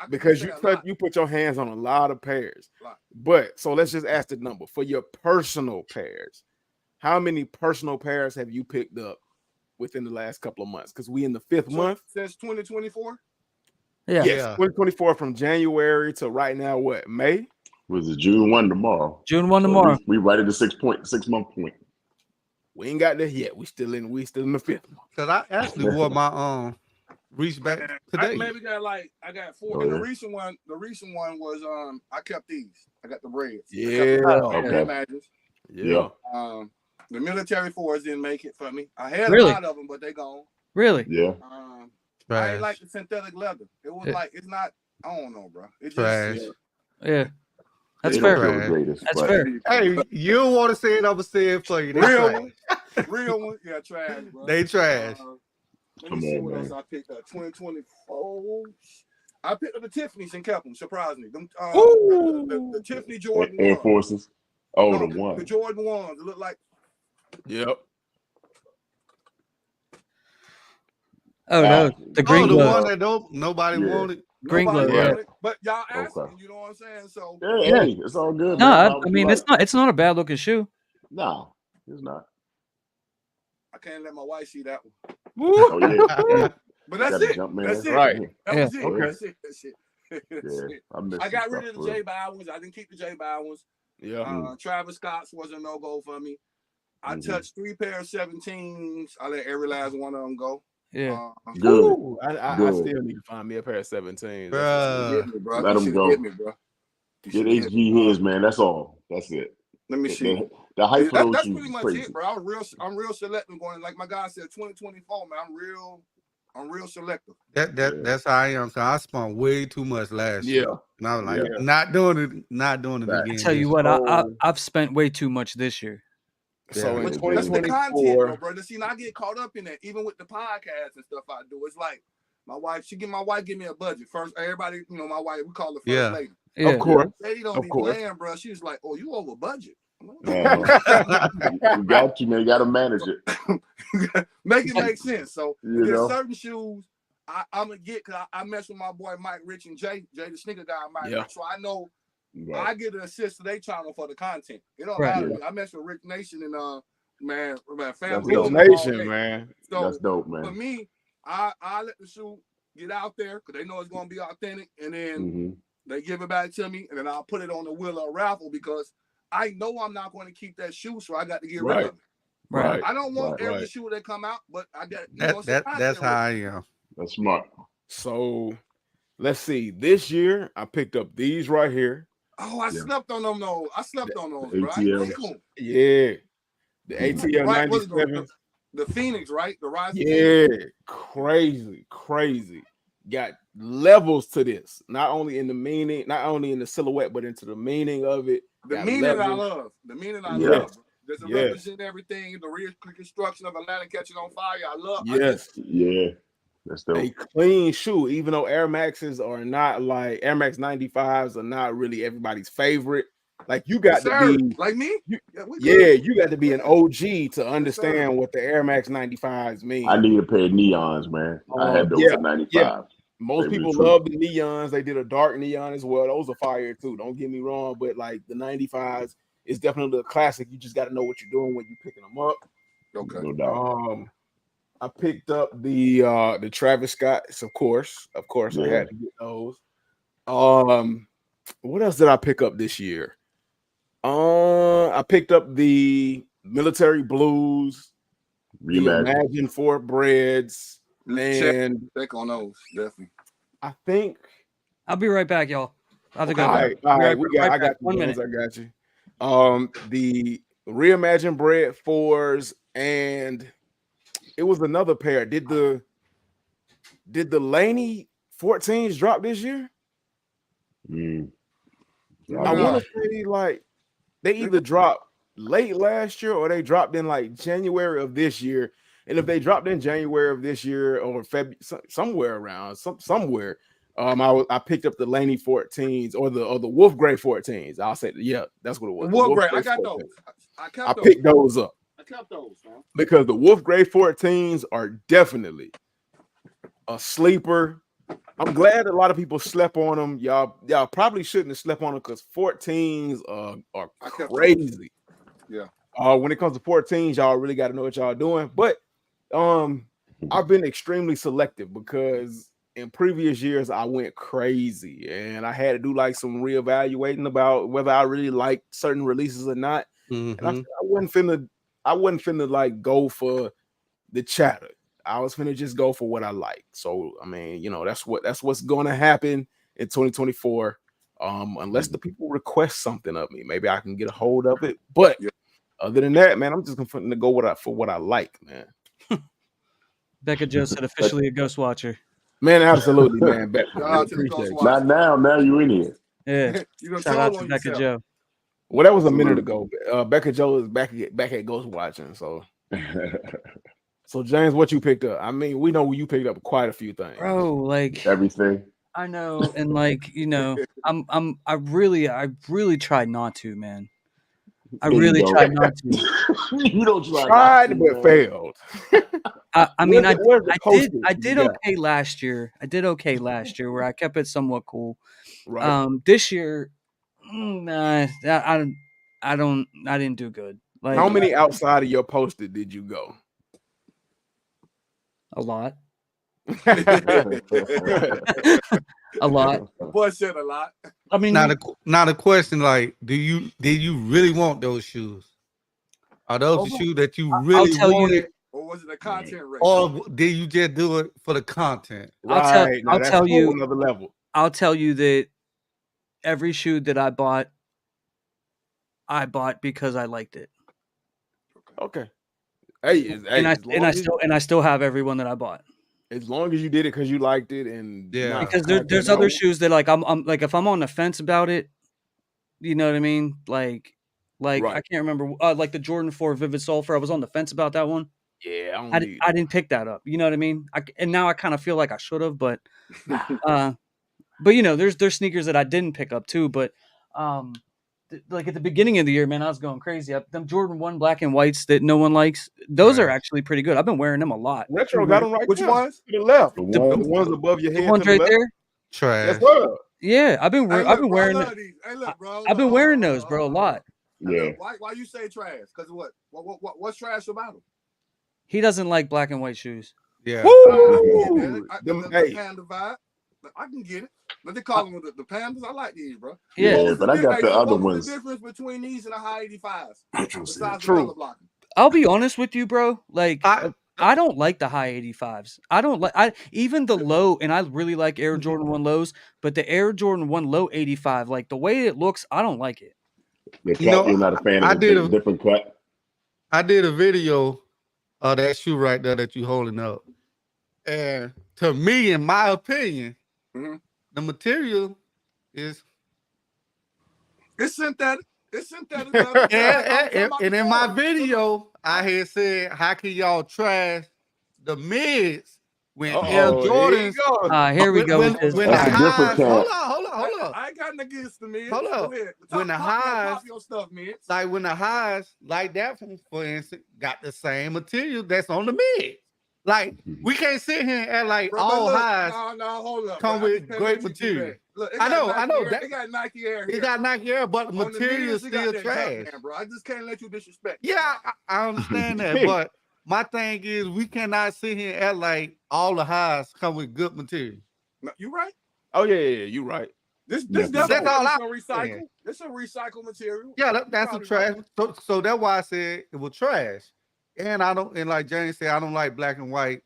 because you put your hands on a lot of pairs. But so let's just ask the number for your personal pairs. How many personal pairs have you picked up within the last couple of months? Because we in the 5th month since 2024. Yes, 2024 from January to right now. What, May? Was it June 1 tomorrow? June 1 tomorrow. We right at the 6 month point. We ain't got there yet. We still in the 5th month. Because I actually wore my reach back today. I got 4. And the recent one was I kept these. I got the braids. Yeah. Okay. Yeah. The military 4s didn't make it for me. I had a lot of them, but they gone. Really? Yeah. I ain't like the synthetic leather. It was like, it's not. I don't know, bro. It just yeah. That's fair. That's fair. Hey, you don't want to say it, I'm gonna say it for you. Real one, yeah, trash, bro. They trash. Let me see what else I picked up. 2024. I picked up the Tiffany's and kept them. Surprised me. Them, the Tiffany Jordan Air Forces. Oh, no, the one. The Jordan ones. It look like. Yep. Oh no, the green the glow. one that nobody wanted. Green glow, yeah. But y'all asking, you know what I'm saying? So hey, it's all good. No, man. I mean it's not a bad looking shoe. No, it's not. I can't let my wife see that one. Oh yeah. But that's it. That's it. Right. That was it. Okay. That's it. I got rid of the J Bowers. I didn't keep the J Bowers. Yeah. Travis Scott's was a no-go for me. I touched 3 pair of 17s. I let every last one of them go. Yeah. Good. I still need to find me a pair of 17s. Bro. Let them go. Get HG his, man. That's all. That's it. Let me see. The hype for those that's shoes pretty is much crazy. it, bro. I'm real selective going. Like my guy said, 2024, man. I'm real selective. That's how I am. So I spent way too much last year. And I was like, not doing it again. I tell you what, I've spent way too much this year. So in that's 2024, the content, though, brother. See, I get caught up in that, even with the podcast and stuff I do. It's like my wife give me a budget. First, everybody, my wife, we call her first lady. Yeah. Of course. Lady don't be playing, bro. She was like, "Oh, you over budget." You got you, man. You got to manage it. Make it make sense. So there's certain shoes I'm gonna get because I mess with my boy Mike Rich and Jay the sneaker guy, Mike Rich. So I know I get an assist to their channel for the content. It don't matter. I mess with Rick Nation and man, family. Rick Nation, man. So that's dope, man. For me, I let the shoe get out there because they know it's gonna be authentic, and then they give it back to me, and then I'll put it on the wheel of raffle because I know I'm not going to keep that shoe, so I got to get rid of it. Right. I don't want every shoe that come out, but I got that's how I am. That's smart. So let's see. This year I picked up these right here. Oh, I slept on them though. I slept on those, bro. ATL. Yeah. The ATL 97. The Phoenix, right? The Rising Phoenix. Crazy. Got levels to this. Not only in the meaning, not only in the silhouette, but into the meaning of it. The meaning I love. The meaning I love. Does it represent everything? The reconstruction of Atlanta catching on fire. I love. That's dope. A clean shoe, even though Air Maxes are not like Air Max 95s are not really everybody's favorite. Like you got to be like me. You got to be an OG to understand what the Air Max 95s mean. I need a pair of neons, man. I had those at 95. Yeah. Most people love the neons. They did a dark neon as well. Those are fire too. Don't get me wrong, but like the 95s is definitely a classic. You just got to know what you're doing when you're picking them up. Okay. No doubt. I picked up the Travis Scott's, of course. I had to get those. What else did I pick up this year? I picked up the Military Blues, Imagine Fort Breads, and check on those definitely. I think I'll be right back, y'all. I think all right. I got 1 minute. I got you. The Reimagine Bread 4s, and it was another pair. Did the Laney 14s drop this year? I want to say like they either dropped late last year or they dropped in like January of this year. And if they dropped in January of this year or February, somewhere around somewhere, I picked up the Laney 14s or the Wolf Gray 14s. I'll say, that's what it was. Wolf Gray, I got 14s. Those. I picked those up. I kept those, man. Because the Wolf Gray 14s are definitely a sleeper. I'm glad a lot of people slept on them. Y'all probably shouldn't have slept on them because 14s are crazy. Yeah. When it comes to 14s, y'all really got to know what y'all doing. But I've been extremely selective because in previous years I went crazy and I had to do like some reevaluating about whether I really liked certain releases or not. And I wasn't finna like go for the chatter. I was finna just go for what I like. So I mean, that's what's gonna happen in 2024. Unless the people request something of me, maybe I can get a hold of it. But other than that, man, I'm just gonna go for what I like, man. Becca Joe said officially a ghost watcher. Man, absolutely, man. Not now. Now you in here. Yeah. Shout out to Becca Joe. Well, that was a minute ago. Becca Joe is back at ghost watching. So, James, what you picked up? I mean, we know you picked up quite a few things, bro. Like everything. I know, and like I really tried not to, man. I really tried not to. You don't tried but failed. I mean, I did Yeah. okay last year. I did okay last year, where I kept it somewhat cool. Right. This year, nah, I didn't do good. Like, how many outside of your posted did you go? A lot. A A lot. boy said a lot. I mean, now the question, like, did you really want those shoes? Are those the shoes that you really I'll tell wanted? you, Or was it a content rate? Or did you just do it for the content? Right. I'll tell you another level. I'll tell you that every shoe that I bought because I liked it. Okay. Hey, and I still have every one that I bought. As long as you did it because you liked it, and because there's other shoes that like I'm like, if I'm on the fence about it, you know what I mean? Like right. I can't remember like the Jordan 4 Vivid Sulfur. I was on the fence about that one. Yeah, I didn't pick that up. You know what I mean? And now I kind of feel like I should have, but you know, there's sneakers that I didn't pick up too. But like at the beginning of the year, man, I was going crazy. Them Jordan 1 black and whites that no one likes, those are actually pretty good. I've been wearing them a lot. Retro got them right. Which ones? To the left. The ones above your head. The ones right there. Trash. Yeah, I've been wearing. Hey, look, bro. I've been wearing those, bro, a lot. Yeah. Why you say trash? Because what's trash about them? He doesn't like black and white shoes. Yeah. The panda vibe. I can get it. But they call them the pandas. I like these, bro. Yeah, but I got the other ones. What's the difference between these and the high 85s? Besides the color blocking? I'll be honest with you, bro. Like, I don't like the high 85s. I don't like even the low, and I really like Air Jordan 1 lows, but the Air Jordan 1 low 85, like the way it looks, I don't like it. The cut, you're not a fan of the different cut. I did a video of that shoe right there that you holding up. And to me, in my opinion, the material is synthetic. It's synthetic. and in my video, I had said, how can y'all trash the mids when Air Jordans? Here we go. When the highs, hold on. I ain't got nothing against the mids. Hold up. When the highs, like when the highs, like that one, for instance, got the same material that's on the mid. Like, we can't sit here and act like all highs hold up, come with great material. Look, I know. It got Nike Air here. It got Nike Air, but the material is still trash. Bro. I just can't let you disrespect. Yeah, I understand that, but my thing is we cannot sit here and act like all the highs come with good material. No, you right. Oh yeah, you right. That's all I recycle. This a recycled material. Yeah, that's a trash. So that's why I said it was trash. And like James said, I don't like black and white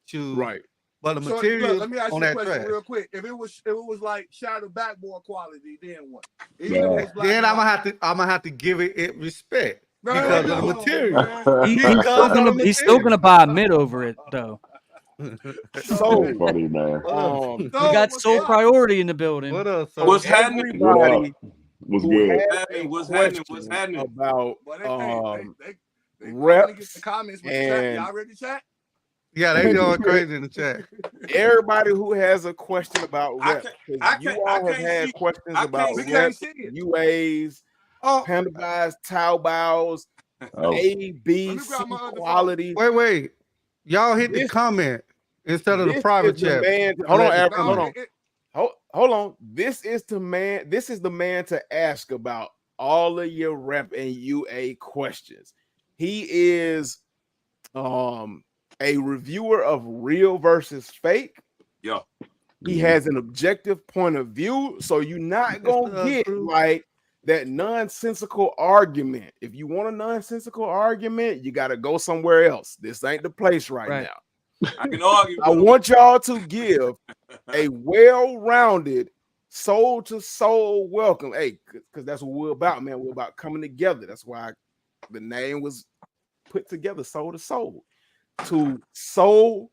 shoes. Right. But the material. Let me ask you a question real quick. If it was like shadow backboard quality, then what? Then I'm gonna have to give it respect because of the material. He's still gonna buy a mid over it though. So funny, man. We got sole priority in the building. What else? What's happening? What's good? What's happening? About reps the comments with the chat. Y'all ready to chat? Yeah, they going crazy in the chat. Everybody who has a question about reps, you all have had questions about reps, UAs, panda buys, tau bows, A, B, C quality. Wait. Y'all hit the comment instead of the private chat. Hold on. This is the man to ask about all of your rep and UA questions. He is a reviewer of real versus fake. Yeah. He has an objective point of view, so you're not gonna get like that nonsensical argument. If you want a nonsensical argument, you gotta go somewhere else. This ain't the place right now. I can argue. I want y'all to give a well-rounded, soul-to-soul welcome. Hey, because that's what we're about, man. We're about coming together. That's why the name was put together, soul to soul. To soul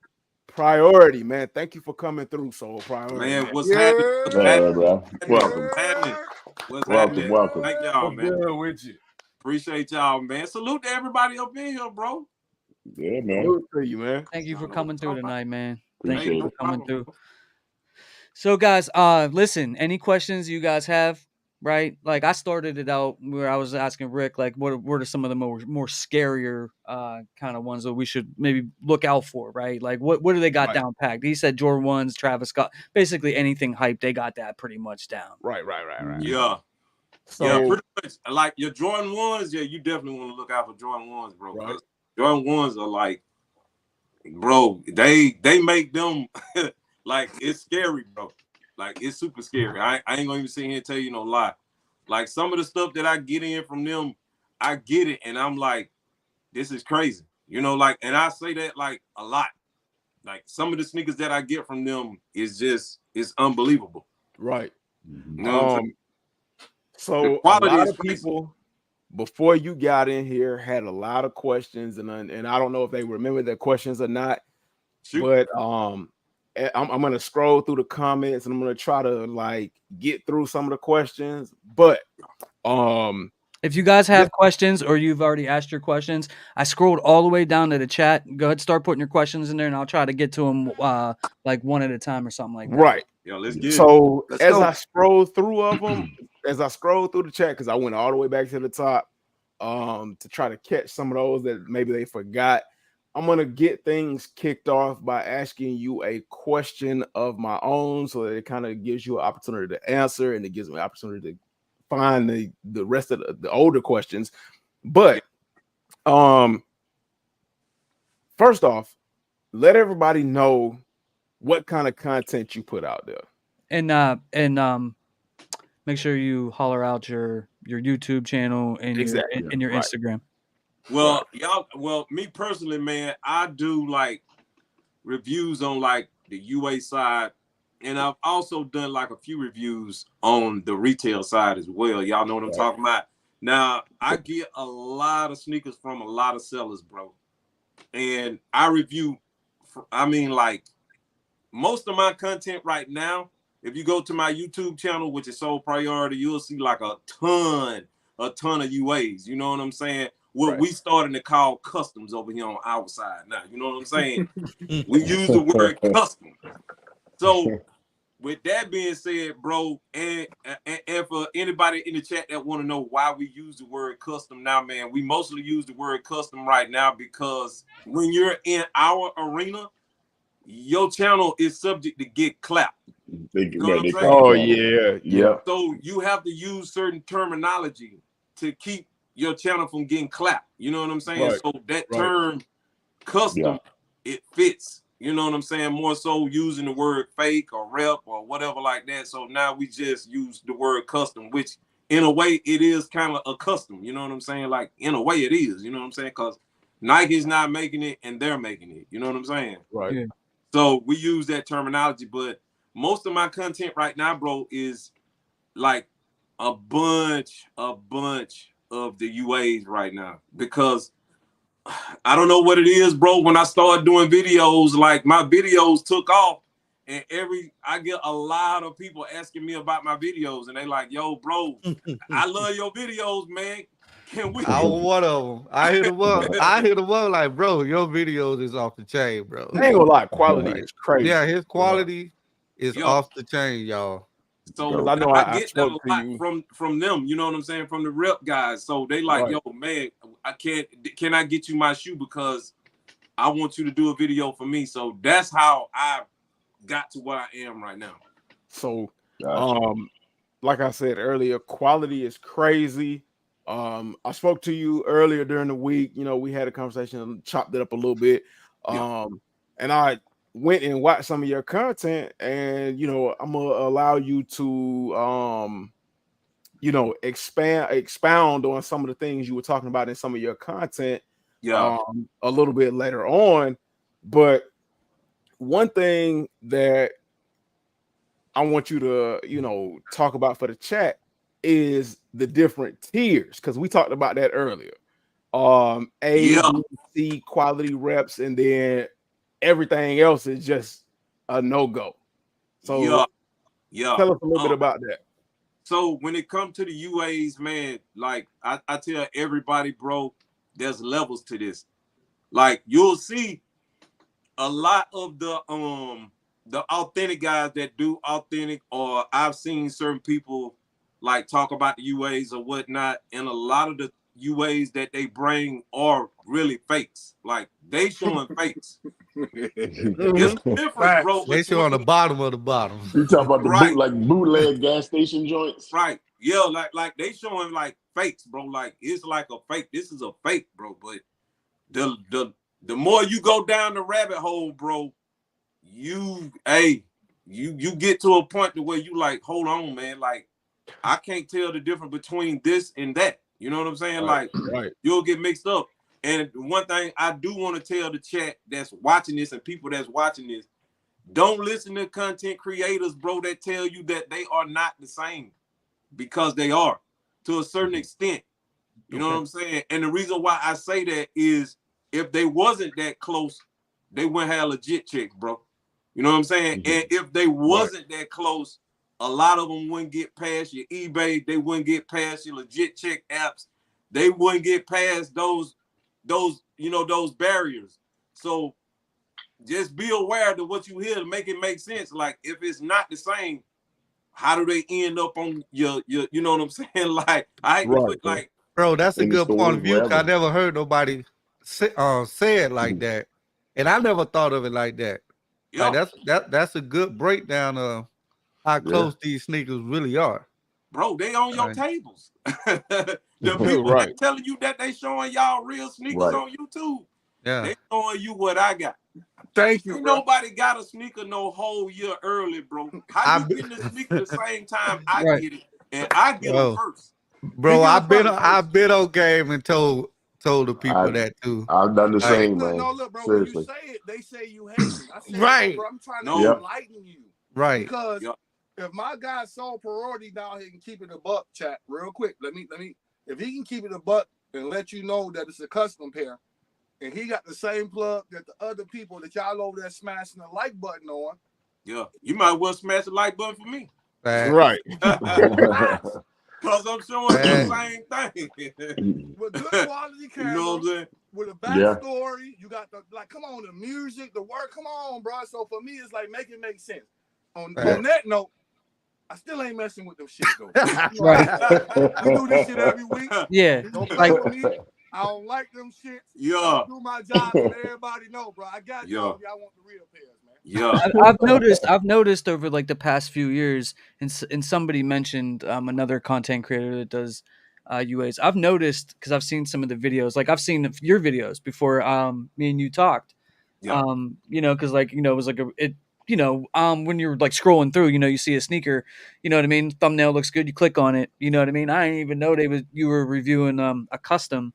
priority, man. Thank you for coming through, soul priority. Man, what's happening? Bro. Welcome. Welcome. Thank y'all, man. Good with you. Appreciate y'all, man. Salute to everybody up in here, bro. Yeah, man. Good for you, man. Thank you for coming through tonight, man. Appreciate Thank you for coming through. So, guys, listen. Any questions you guys have? right? Like I started it out where I was asking Rick, like, what are some of the more scarier kind of ones that we should maybe look out for, right? Like what do they got down packed? He said Jordan 1s, Travis Scott, basically anything hype, they got that pretty much down. Right. Yeah. So yeah, pretty much like your Jordan 1s, yeah, you definitely want to look out for Jordan 1s, bro. Right. Jordan 1s are like, bro, they make them like it's scary, bro. Like it's super scary. I ain't gonna even sit here and tell you no lie. Like some of the stuff that I get in from them, I get it, and I'm like, this is crazy. You know, like, and I say that like a lot. Like some of the sneakers that I get from them is just it's unbelievable. Right. You know what I'm saying? So a lot of people before you got in here had a lot of questions, and I don't know if they remember their questions or not. Shoot. But I'm gonna scroll through the comments and I'm gonna try to like get through some of the questions. But if you guys have questions or you've already asked your questions, I scrolled all the way down to the chat. Go ahead, start putting your questions in there, and I'll try to get to them like one at a time or something like that. Right. Yo, let's get so it. I scroll through as I scroll through the chat, because I went all the way back to the top to try to catch some of those that maybe they forgot. I'm gonna get things kicked off by asking you a question of my own, so that it kind of gives you an opportunity to answer, and it gives me an opportunity to find the rest of the older questions. But first off, let everybody know what kind of content you put out there, and make sure you holler out your YouTube channel and your Instagram. Well, y'all, me personally, man, I do like reviews on like the UA side, and I've also done like a few reviews on the retail side as well. Y'all know what I'm talking about. Now, I get a lot of sneakers from a lot of sellers, bro. And I review, I mean, like most of my content right now, if you go to my YouTube channel, which is Sole Priority, you'll see like a ton of UAs. You know what I'm saying? What we starting to call customs over here on our side now. You know what I'm saying? We use the word custom. So with that being said, bro, and for anybody in the chat that want to know why we use the word custom now, man, we mostly use the word custom right now because when you're in our arena, your channel is subject to get clapped. You know what I'm saying? Oh yeah. So you have to use certain terminology to keep your channel from getting clapped. You know what I'm saying? So that term custom, it fits. You know what I'm saying? More so using the word fake or rep or whatever like that. So now we just use the word custom, which in a way it is kind of a custom. You know what I'm saying? Like in a way it is. You know what I'm saying? Because Nike's not making it and they're making it. You know what I'm saying? Right. Yeah. So we use that terminology, but most of my content right now, bro, is like a bunch of the UAs right now, because I don't know what it is, bro. When I started doing videos, like my videos took off, and I get a lot of people asking me about my videos, and they like, yo, bro, I love your videos, man. Can we? I was one of them. I hit him up. Like, bro, your videos is off the chain, bro. I ain't gonna lie, quality is crazy. Yeah, his quality is off the chain, y'all. So I know I get that a lot from them, you know what I'm saying, from the rep guys. So they like, yo, man, can I get you my shoe because I want you to do a video for me. So that's how I got to where I am right now. So like I said earlier, quality is crazy. I spoke to you earlier during the week. You know, we had a conversation and chopped it up a little bit. And I went and watched some of your content, and you know, I'm gonna allow you to you know, expound on some of the things you were talking about in some of your content a little bit later on. But one thing that I want you to, you know, talk about for the chat is the different tiers, because we talked about that earlier. B, C quality reps, and then everything else is just a no-go. So tell us a little bit about that. So when it comes to the UAs, man, like I tell everybody, bro, there's levels to this. Like you'll see a lot of the authentic guys that do authentic, or I've seen certain people like talk about the UAs or whatnot, and a lot of the UAs that they bring are really fakes. Like they showing fakes. It's different, bro. They show on the bottom of the bottom. You talk about the bootleg gas station joints, right? Yeah, like they showing like fakes, bro. Like it's like a fake. This is a fake, bro. But the more you go down the rabbit hole, bro, you get to a point to where you like, hold on, man. Like I can't tell the difference between this and that. You know what I'm saying? Right, like you'll get mixed up. And one thing I do want to tell the chat that's watching this and people that's watching this, don't listen to content creators, bro, that tell you that they are not the same, because they are to a certain extent. You know what I'm saying? And the reason why I say that is if they wasn't that close, they wouldn't have legit checks, bro. You know what I'm saying? And if they wasn't that close, a lot of them wouldn't get past your eBay. They wouldn't get past your legit check apps. They wouldn't get past those barriers. So just be aware of what you hear to make it make sense. Like if it's not the same, how do they end up on your you know what I'm saying? Like I hate to put like, bro, that's a good point of view. I never heard nobody say it like that, and I never thought of it like that. Yeah. Like that's a good breakdown of how close these sneakers really are. Bro, they on your tables. The people that telling you that they showing y'all real sneakers on YouTube, they showing you what I got. Thank you. Ain't nobody got a sneaker no whole year early, bro. How you getting the sneaker the same time I get it, and I get them first. Bro, I've been on game and told the people that too. I've done the same, man. No, look, bro. Seriously. When you say it, they say you hate me. I say, bro, I'm trying to enlighten you, because if my guy's sole priority down here can keep it a buck, chat real quick. Let me. If he can keep it a buck and let you know that it's a custom pair, and he got the same plug that the other people that y'all over there smashing the like button on. Yeah, you might well smash the like button for me. Right. Because I'm showing the same thing. With good quality camera, you know what I'm saying? With a backstory, you got the come on, the music, the work, come on, bro. So for me, it's like make it make sense. On that note, I still ain't messing with them shit though. We do this shit every week. Yeah. Don't play with me. I don't like them shit. Yeah. I do my job and everybody know, bro. I got y'all. Y'all want the real pairs, man. Yeah. I've noticed over like the past few years, and somebody mentioned another content creator that does UAs. I've noticed, because I've seen some of the videos, like I've seen your videos before me and you talked. Yeah. You know, because like, you know, it was like when you're like scrolling through, you know, you see a sneaker, you know what I mean? Thumbnail looks good, you click on it, you know what I mean? I didn't even know you were reviewing a custom,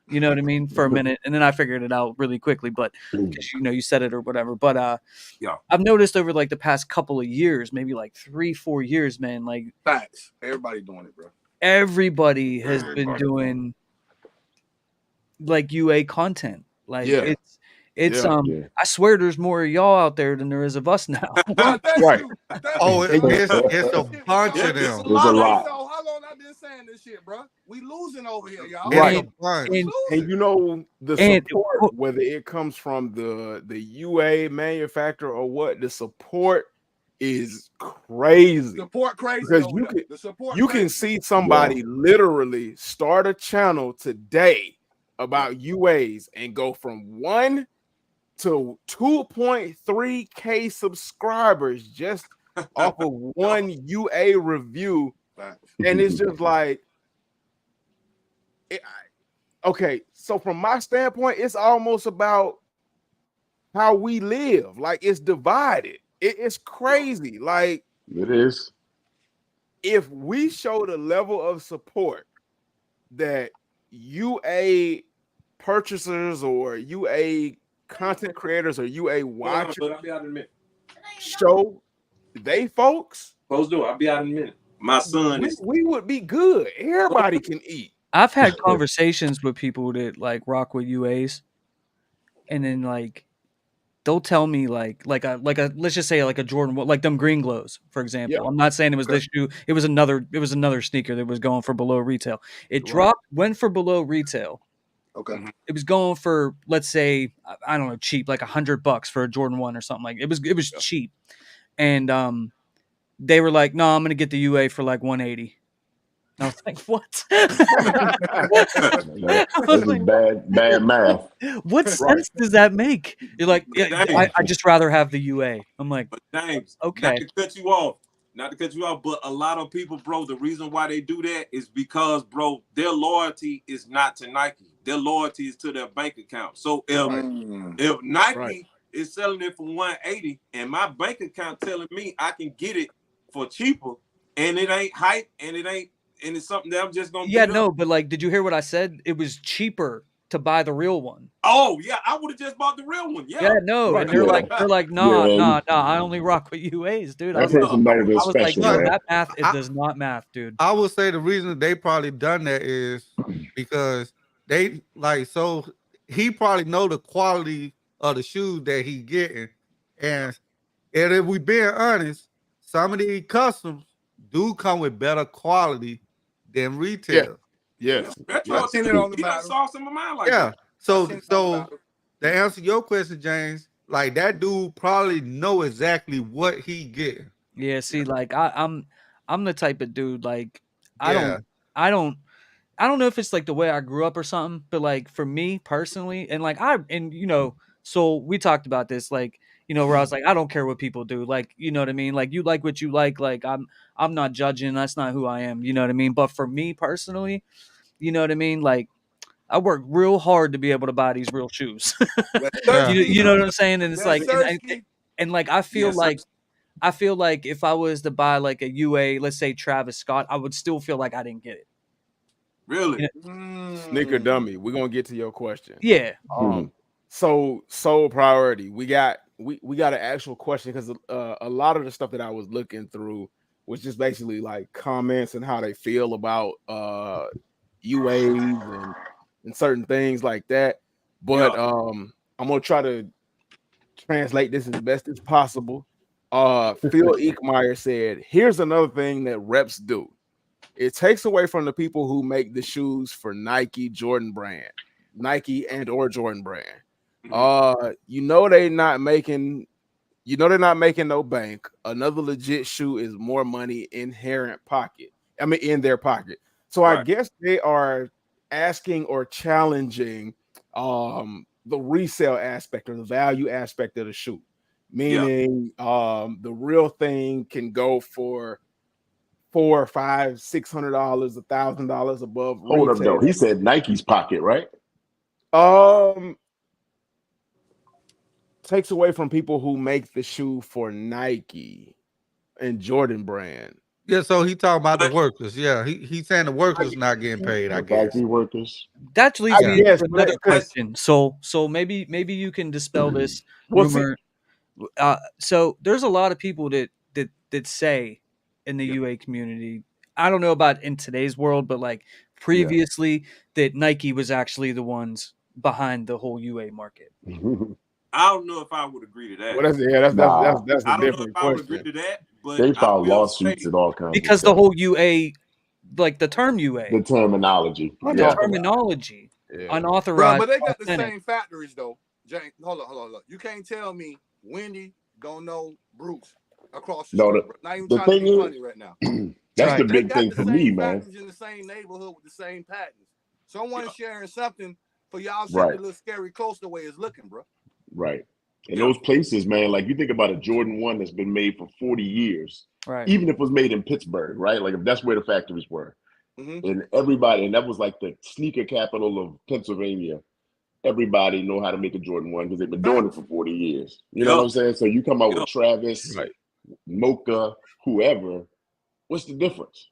you know what I mean, for a minute, and then I figured it out really quickly, but because you know you said it or whatever. But I've noticed over like the past couple of years, maybe like 3-4 years, man, like facts. Everybody doing it, bro. Everybody has been doing like UA content. Like it's I swear there's more of y'all out there than there is of us now. Right. It's a bunch of them. There's a lot. So how long I've been saying this shit, bro? We losing over here, y'all. Right. And you know the support, whether it comes from the UA manufacturer or what, the support is crazy. Support crazy because you can see somebody literally start a channel today about UAs and go from 1 to 2.3K subscribers just off of one UA review. And it's just like, okay, so from my standpoint, it's almost about how we live. Like, it's divided. It's crazy. Like, it is. If we show the level of support that UA purchasers or UA content creators or UA watchers show they folks, I'll be out in a minute. My son we would be good. Everybody can eat. I've had conversations with people that like rock with UAs, and then like they'll tell me like a let's just say like a Jordan, like them green glows, for example. Yeah. I'm not saying it was this shoe. It was another sneaker that was going for below retail. It went for below retail. Okay. It was going for, let's say, I don't know, cheap, like $100 for a Jordan 1 or something. Like it was cheap. And they were like, no, I'm gonna get the UA for like 180. I was like, what? This is bad math. What sense does that make? You're like, yeah, I just rather have the UA. I'm like, but James, okay. Not to cut you off, but a lot of people, bro, the reason why they do that is because, bro, their loyalty is not to Nike. Their loyalty is to their bank account. So if Nike is selling it for $180 and my bank account telling me I can get it for cheaper, and it ain't hype, and it's something that I'm just gonna but like, did you hear what I said? It was cheaper to buy the real one. Oh yeah, I would have just bought the real one. Yeah, no, and they're like, nah, I only rock with UAs, dude. I was like, no, that math, it does not math, dude. I would say the reason they probably done that is because they so he probably know the quality of the shoes that he getting, and if we being honest, some of these customs do come with better quality than retail. Yes. I've seen it on the map. Saw some of mine like that. So to answer your question, James, like that dude probably know exactly what he getting. Yeah, see, like I'm the type of dude, like I don't know if it's like the way I grew up or something, but like for me personally, and like so we talked about this, like, where I was like, I don't care what people do, like, you know what I mean? Like, you like what you like I'm not judging, that's not who I am, you know what I mean? But for me personally, you know what I mean? Like, I work real hard to be able to buy these real shoes. You know what I'm saying? And it's like, and like, I feel like if I was to buy like a UA, let's say Travis Scott, I would still feel like I didn't get it. Really? Sneaker dummy. We're gonna get to your question. Yeah. So sole priority. We got an actual question because a lot of the stuff that I was looking through was just basically like comments and how they feel about UAs and certain things like that. But I'm gonna try to translate this as best as possible. Phil Eekmeyer said, "Here's another thing that reps do. It takes away from the people who make the shoes for Nike, Jordan brand, Nike and or Jordan brand. They're not making no bank. Another legit shoe is more money in their pocket. So I guess they are asking or challenging the resale aspect or the value aspect of the shoe, meaning the real thing can go for $400, $500, $600, $1,000 above retail." Hold up, though. He said Nike's pocket, right? Takes away from people who make the shoe for Nike and Jordan brand. Yeah, so he talking about the workers. Yeah, he's saying the workers not getting paid. I guess Nike workers. That leads me to another question. So maybe you can dispel this rumor. So there's a lot of people that say in the UA community, I don't know about in today's world, but like previously, that Nike was actually the ones behind the whole UA market. I don't know if I would agree to that. Well, that's a different question. I would agree to that, but they filed lawsuits and all kinds because the whole UA, like the term UA, the terminology, unauthorized. But they got the same factories though. James, hold on. You can't tell me Wendy don't know Bruce across the street. Not even trying to be funny right now. That's the big thing for me, man. In the same neighborhood with the same patents. Someone sharing something for y'all to look scary close the way it's looking, bro. Right. And those places, man, like you think about a Jordan 1 that's been made for 40 years, right? Even if it was made in Pittsburgh, right? Like if that's where the factories were. And everybody, and that was like the sneaker capital of Pennsylvania. Everybody know how to make a Jordan 1 because they've been doing it for 40 years. You know what I'm saying? So you come out with Travis, Mocha, whoever, what's the difference?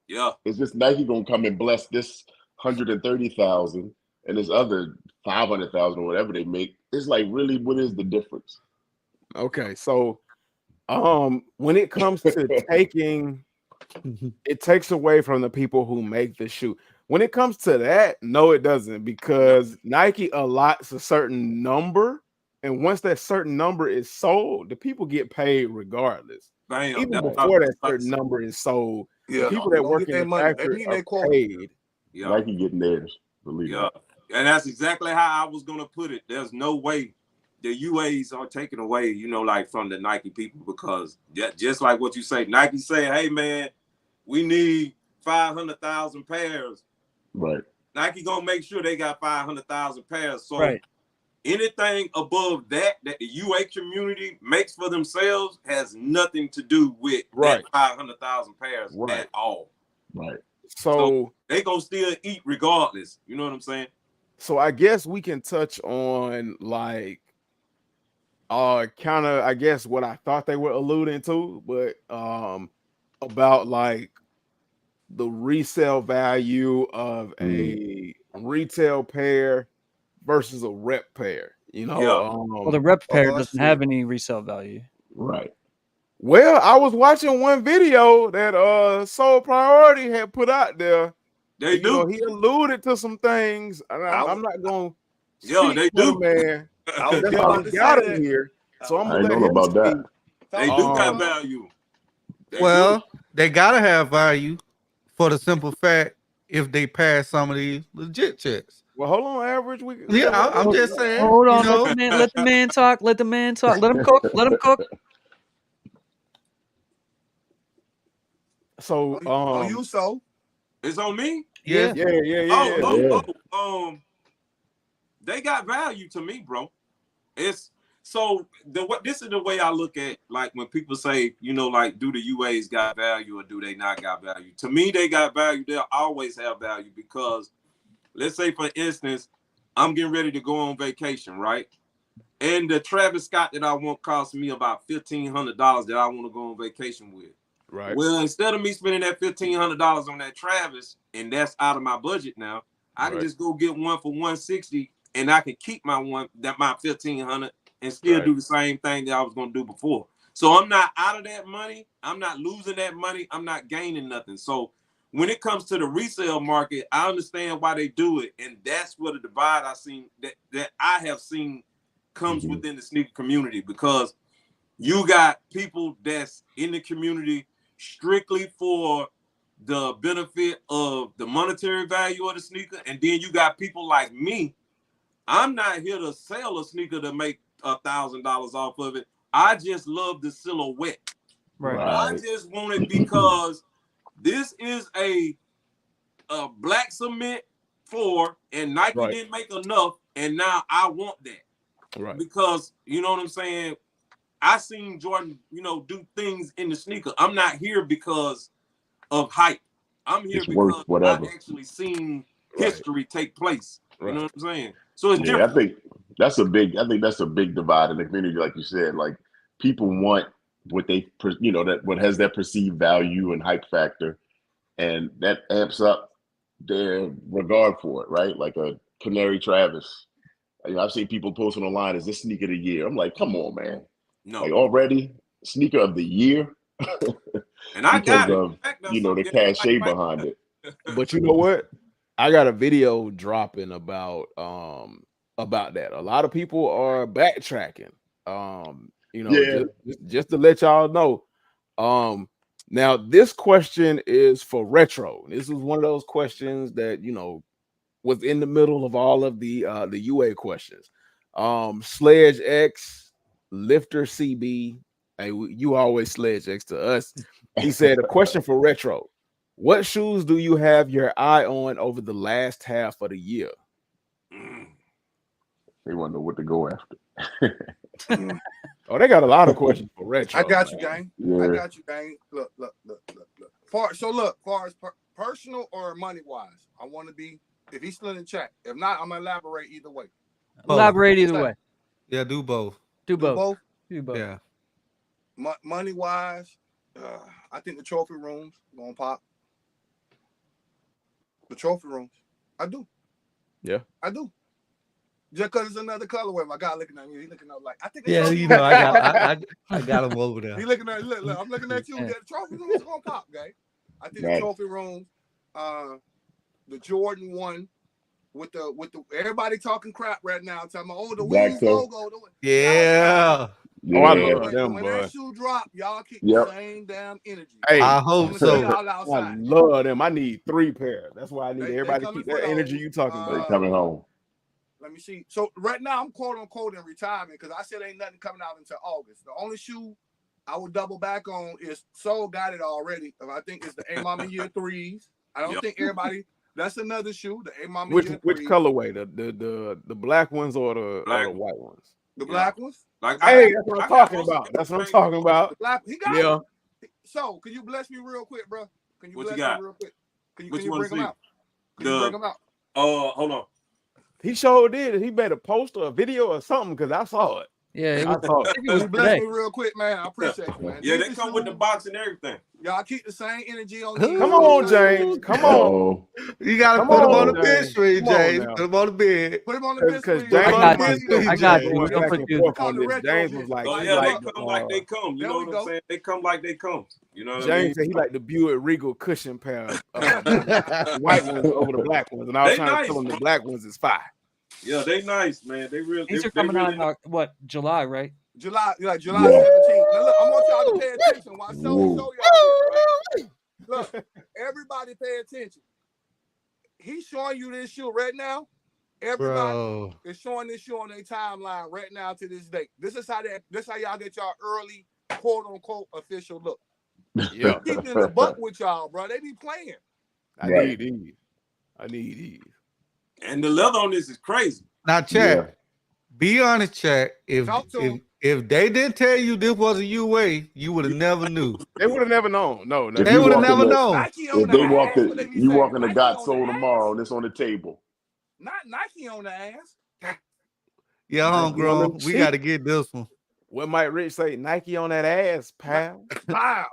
Yeah. It's just Nike gonna come and bless this 130,000 and this other 500,000 or whatever they make. It's like, really, what is the difference? Okay, so when it comes to taking, it takes away from the people who make the shoe. When it comes to that, no, it doesn't, because Nike allots a certain number, and once that certain number is sold, the people get paid regardless. Even before that certain number is sold, the people that work in the factory are paid. Nike getting theirs, believe it. And that's exactly how I was gonna put it. There's no way the UAs are taken away, like from the Nike people, because just like what you say, Nike say, hey man, we need 500,000 pairs. Right. Nike gonna make sure they got 500,000 pairs. So right. anything above that the UA community makes for themselves has nothing to do with that 500,000 pairs at all. Right. So they gonna still eat regardless. You know what I'm saying? So I guess we can touch on like kind of I guess what I thought they were alluding to, but about like the resale value of a retail pair versus a rep pair. You know, well, the rep pair doesn't have any resale value. Right. Well, I was watching one video that Soul Priority had put out there. They do. Know, he alluded to some things, and I'm not going to speak they for do. the man. I was definitely got him here, so I'm gonna let him about speak. that. They do got value. They gotta have value for the simple fact if they pass some of these legit checks. Well, hold on, average. I'm just saying. Hold on, let the man talk. Let the man talk. Let him cook. Let him cook. So, on you, so it's on me. Yeah. They got value to me, bro. It's so this is the way I look at like when people say, you know, like do the UAs got value or do they not got value? To me, they got value. They'll always have value because let's say, for instance, I'm getting ready to go on vacation, right? And the Travis Scott that I want costs me about $1,500 that I want to go on vacation with. Right. Well, instead of me spending that $1,500 on that Travis, and that's out of my budget now, I can just go get one for $160, and I can keep my $1,500 and still do the same thing that I was going to do before. So I'm not out of that money. I'm not losing that money. I'm not gaining nothing. So when it comes to the resale market, I understand why they do it, and that's where the divide that I have seen comes within the sneaker community, because you got people that's in the community strictly for the benefit of the monetary value of the sneaker, and then you got people like me. I'm not here to sell a sneaker to make $1,000 off of it. I just love the silhouette. Right. I just want it because this is a black cement floor, and Nike didn't make enough, and now I want that. Right. Because you know what I'm saying? I seen Jordan, do things in the sneaker. I'm not here because of hype. I'm here because I actually seen history take place. You know what I'm saying? So it's different. I think that's a big divide in the community, like you said. Like people want what they, what has that perceived value and hype factor, and that amps up their regard for it, right? Like a Canary Travis. I've seen people posting online, "Is this sneaker of the year?" I'm like, come on, man. No. Like already sneaker of the year. And I got it. The cachet behind it. But you know what? I got a video dropping about that. A lot of people are backtracking. Just to let y'all know. Now this question is for retro. This is one of those questions that was in the middle of all of the UA questions. Sledge X, Lifter CB. Hey, you always Sledge X to us. He said, a question for retro. What shoes do you have your eye on over the last half of the year? They want to know what to go after. Oh, they got a lot of questions for retro. I got you, gang. Yeah. I got you, gang. Look. Far as personal or money wise, I want to be. If he's still in the chat, if not, I'm gonna elaborate either way. Elaborate either way. Yeah, do both. Do both. Yeah. Money wise, I think the trophy rooms gonna pop. The trophy rooms, I do. Yeah, I do. Just because it's another colorway, my guy looking at me, he looking up like I think. Yeah, I got him over there. He looking at look, I'm looking at you. The trophy rooms gonna pop, guy. I think the trophy rooms, the Jordan 1 with the everybody talking crap right now, talking about the Wings logo. Yeah. Oh, I love them, when boy. that shoe drop, y'all keep the same damn energy. Hey, I hope so. I love them. I need 3 pairs. That's why I need everybody to keep that energy you talking about. They're coming home. Let me see. So right now I'm quote unquote in retirement because I said ain't nothing coming out until August. The only shoe I would double back on is Soul got it already. I think it's the A Mama Year 3s. I don't think everybody. That's another shoe. The A-Mama Which Year 3. colorway? The black ones or the white ones? The black ones. Like, hey, that's what I'm talking about. That's what I'm talking about. The black. He got yeah. It. So, can you bless me real quick, bro? Can you what bless you got? me real quick? Can you want bring them out? Can you bring them out? Hold on. He sure did. He made a poster, a video, or something because I saw it. Yeah, I saw it. Can you bless me real quick, man? I appreciate you, man. Yeah, they come with the box and everything. Y'all keep the same energy on these. Come on, James. Come on. You gotta put him on the bed screen, James. Put him on the bed. Put him on the bed screen. I got you. James was like, they come like they come. You know what I'm saying? They come like they come. You know what I mean? James said he like the Buick Regal cushion pair, white ones over the black ones, and I was trying to tell him the black ones is fire. Yeah, they nice, man. They really. These are coming out in what, July, right? July 17th. Now look, I want y'all to pay attention while I show y'all this, right? Look, everybody pay attention. He's showing you this shoe right now. Everybody is showing this shoe on their timeline right now to this day. This is how y'all get y'all early quote unquote official look. Yeah. Keeping the buck with y'all, bro. They be playing. I need these. And the leather on this is crazy. Now, Chad, be honest, Chad. If they didn't tell you this was a UA, you would have never knew. They would have never known. No, they would have never known. If they walk in, you walk in the Got Soul tomorrow, and it's on the table. Not Nike on the ass. Yeah, homegrown. We got to get this one. What might Rich say? Nike on that ass, pal. Wow.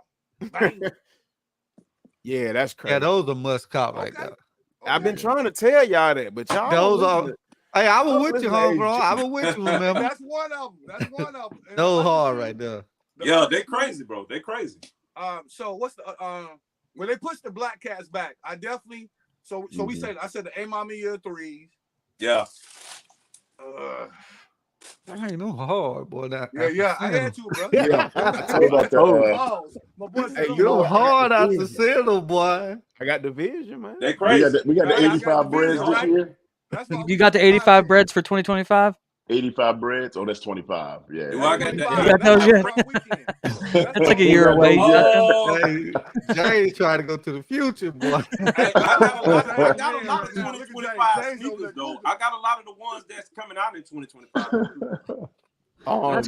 Yeah, that's crazy. Yeah, those are must cop right there. I've been trying to tell y'all that, but y'all those are. Hey, I was with you, homegrown. I was with you, remember? That's one of them. Those hard right there. Yeah, they crazy, bro. They crazy. So what's the when they push the black cats back? I definitely. So we said I said the A-Mama Year 3s. Yeah. I ain't no hard, boy. Yeah, I had to, bro. Yeah. My boy said, you're hard out the center, boy. I got the vision, man. They crazy. We got the 85 breads this year. You got the 85 breads for 2025? 85 breads? Oh, that's 25. Yeah. Well, I got that. You got those yet? That's like a year away. Jay trying to go to the future, boy. Hey, I got a lot of 2025 sneakers, though. I got a lot of the ones that's coming out in 2025. Y'all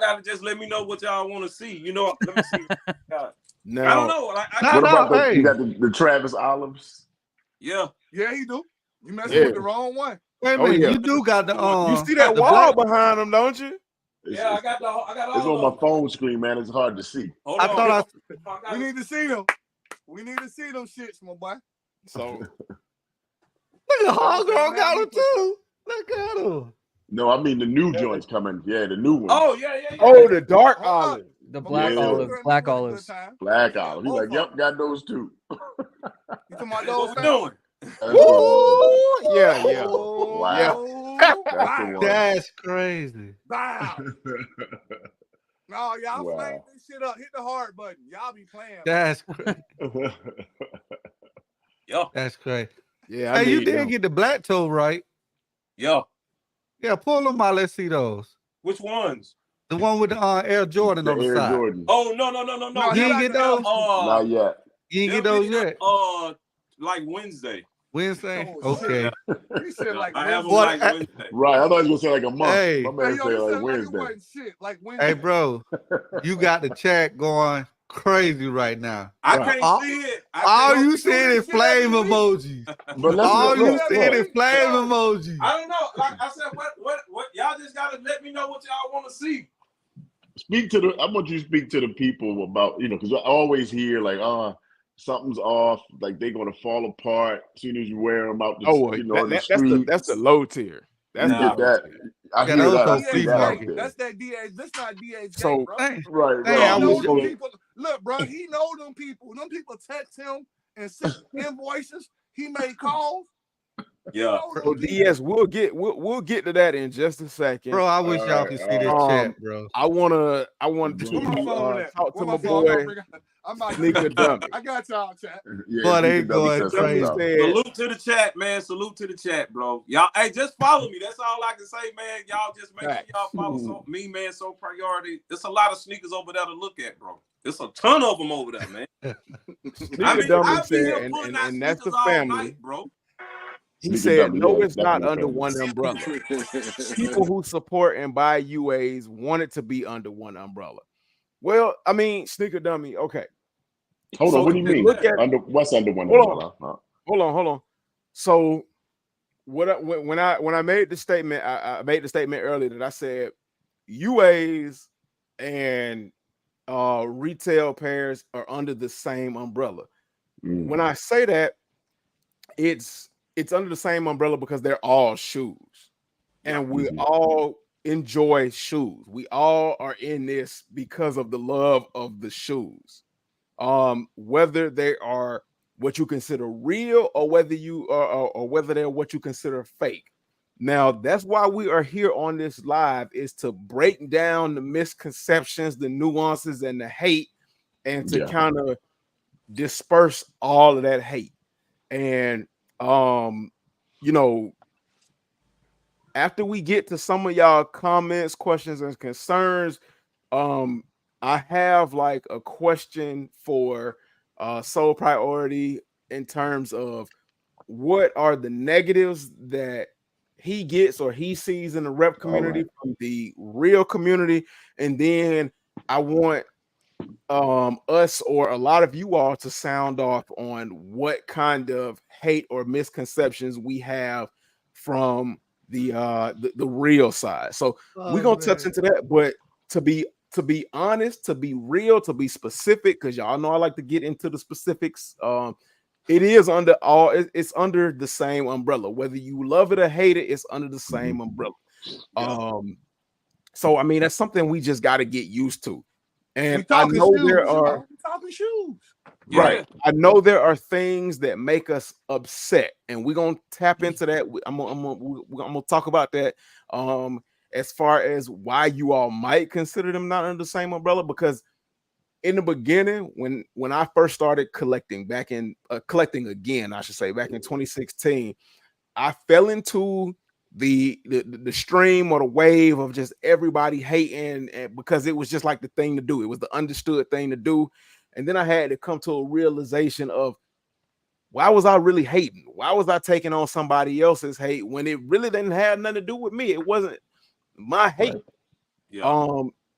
gotta just let me know what y'all want to see. You know, let me see. No. I don't know. What about you got the Travis Olives? Yeah, he do. You messing with the wrong one. Wait a minute, you do got the you see that wall behind them, don't you? Yeah, I got all. It's on my phone screen, man. It's hard to see. I thought we need to see them. We need to see them shits, my boy. So look at Homegrown got them too. Look at them. No, I mean the new joints coming. Yeah, the new one. Oh yeah. Oh, the dark olive. The black olive. Black olives. Black olive. He's like, yep, got those too. You talking about those? What we doing? Yeah. Wow. That's crazy. Wow. No, y'all flame this shit up. Hit the hard button. Y'all be playing. That's crazy. Yo. That's crazy. Yeah. Hey, you did get the black toe right. Yo. Yeah, pull them out. Let's see those. Which ones? The one with the Air Jordan on the Air side. Jordan. Oh no. You didn't get those? Not yet. You didn't get those yet? Like Wednesday. Wednesday? Okay. You said like I have them like Wednesday. Right. I thought you were gonna say like a month. Hey. My man said like Wednesday. Like Wednesday. Hey, bro, you got the chat going crazy right now. I can't see it. All you seeing is flame emojis. All you seeing is flame emojis. I don't know. Like I said, what? Y'all just gotta let me know what y'all want to see. I want you to speak to the people about, because I always hear like, something's off, like they're gonna fall apart as soon as you wear them out. The street. That's the low tier. That's that. I hear that. That's that DA. That's not DA's so game, bro. Right. Look, bro, he know them people. Them people text him and send invoices. He made calls. Yeah. So DS, we'll get to that in just a second. Bro, I wish y'all could see this chat, bro. I wanna talk to my boy. Sneaker Dummy. I got y'all, chat. Boy, they going crazy. Salute to the chat, man. Salute to the chat, bro. Y'all, hey, just follow me. That's all I can say, man. Y'all just make sure y'all follow me, man. So priority. There's a lot of sneakers over there to look at, bro. There's a ton of them over there, man. Dummy said, and that's the family, night, bro. He said, no, it's not under one umbrella. People who support and buy UAs want it to be under one umbrella. Well, I mean, Sneaker Dummy, okay. Hold on, what do you mean? What's under one umbrella? Hold on. So when I made the statement, I made the statement earlier that I said UAs and retail pairs are under the same umbrella. When I say that, it's under the same umbrella because they're all shoes, and we all enjoy shoes. We all are in this because of the love of the shoes. Whether they are what you consider real or whether they're what you consider fake. Now, that's why we are here on this live, is to break down the misconceptions, the nuances, and the hate, and to kind of disperse all of that hate. And after we get to some of y'all comments, questions, and concerns, I have like a question for Soul Priority in terms of what are the negatives that he gets or he sees in the rep community from the real community, and then I want us or a lot of you all to sound off on what kind of hate or misconceptions we have from the real side. So we're gonna touch into that, but to be honest, to be real, to be specific, because y'all know I like to get into the specifics. It is under it's under the same umbrella. Whether you love it or hate it, it's under the same umbrella. So I mean, that's something we just got to get used to. And I know there are talking shoes. Right. I know there are things that make us upset, and we're gonna tap into that. I'm gonna talk about that. As far as why you all might consider them not under the same umbrella, because in the beginning, when I first started collecting collecting again, I should say, back in 2016, I fell into the stream or the wave of just everybody hating, and because it was just like the thing to do. It was the understood thing to do. And then I had to come to a realization of, why was I really hating? Why was I taking on somebody else's hate when it really didn't have nothing to do with me? It wasn't my hate.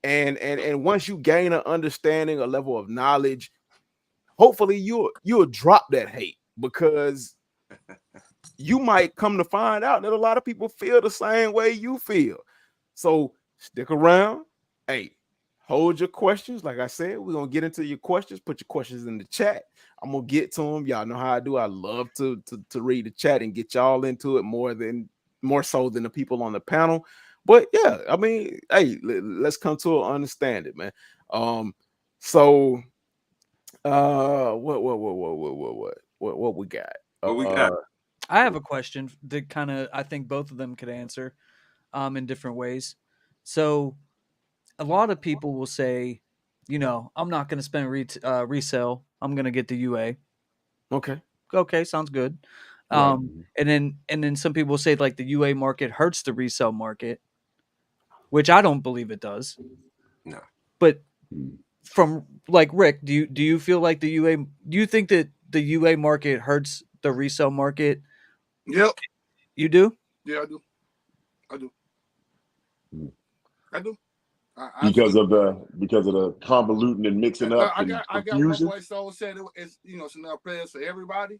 And once you gain an understanding, a level of knowledge, hopefully you'll drop that hate, because you might come to find out that a lot of people feel the same way you feel. So stick around. Hey, hold your questions. Like I said, we're gonna get into your questions. Put your questions in the chat. I'm gonna get to them. Y'all know how I do. I love to read the chat and get y'all into it more so than the people on the panel. But yeah, I mean, hey, let's come to an understanding, man. So what we got? What we got? I have a question that kind of, I think both of them could answer in different ways. So a lot of people will say, I'm not going to spend resell. I'm going to get the UA. Okay, sounds good. And then some people say like the UA market hurts the resell market, which I don't believe it does. No. But from like Rick, do you feel like do you think that the UA market hurts the resell market? Yep. You do? Yeah, I do. Because of the convoluting and mixing up and I confusion. Got my boy Soul said it's it's enough players for everybody.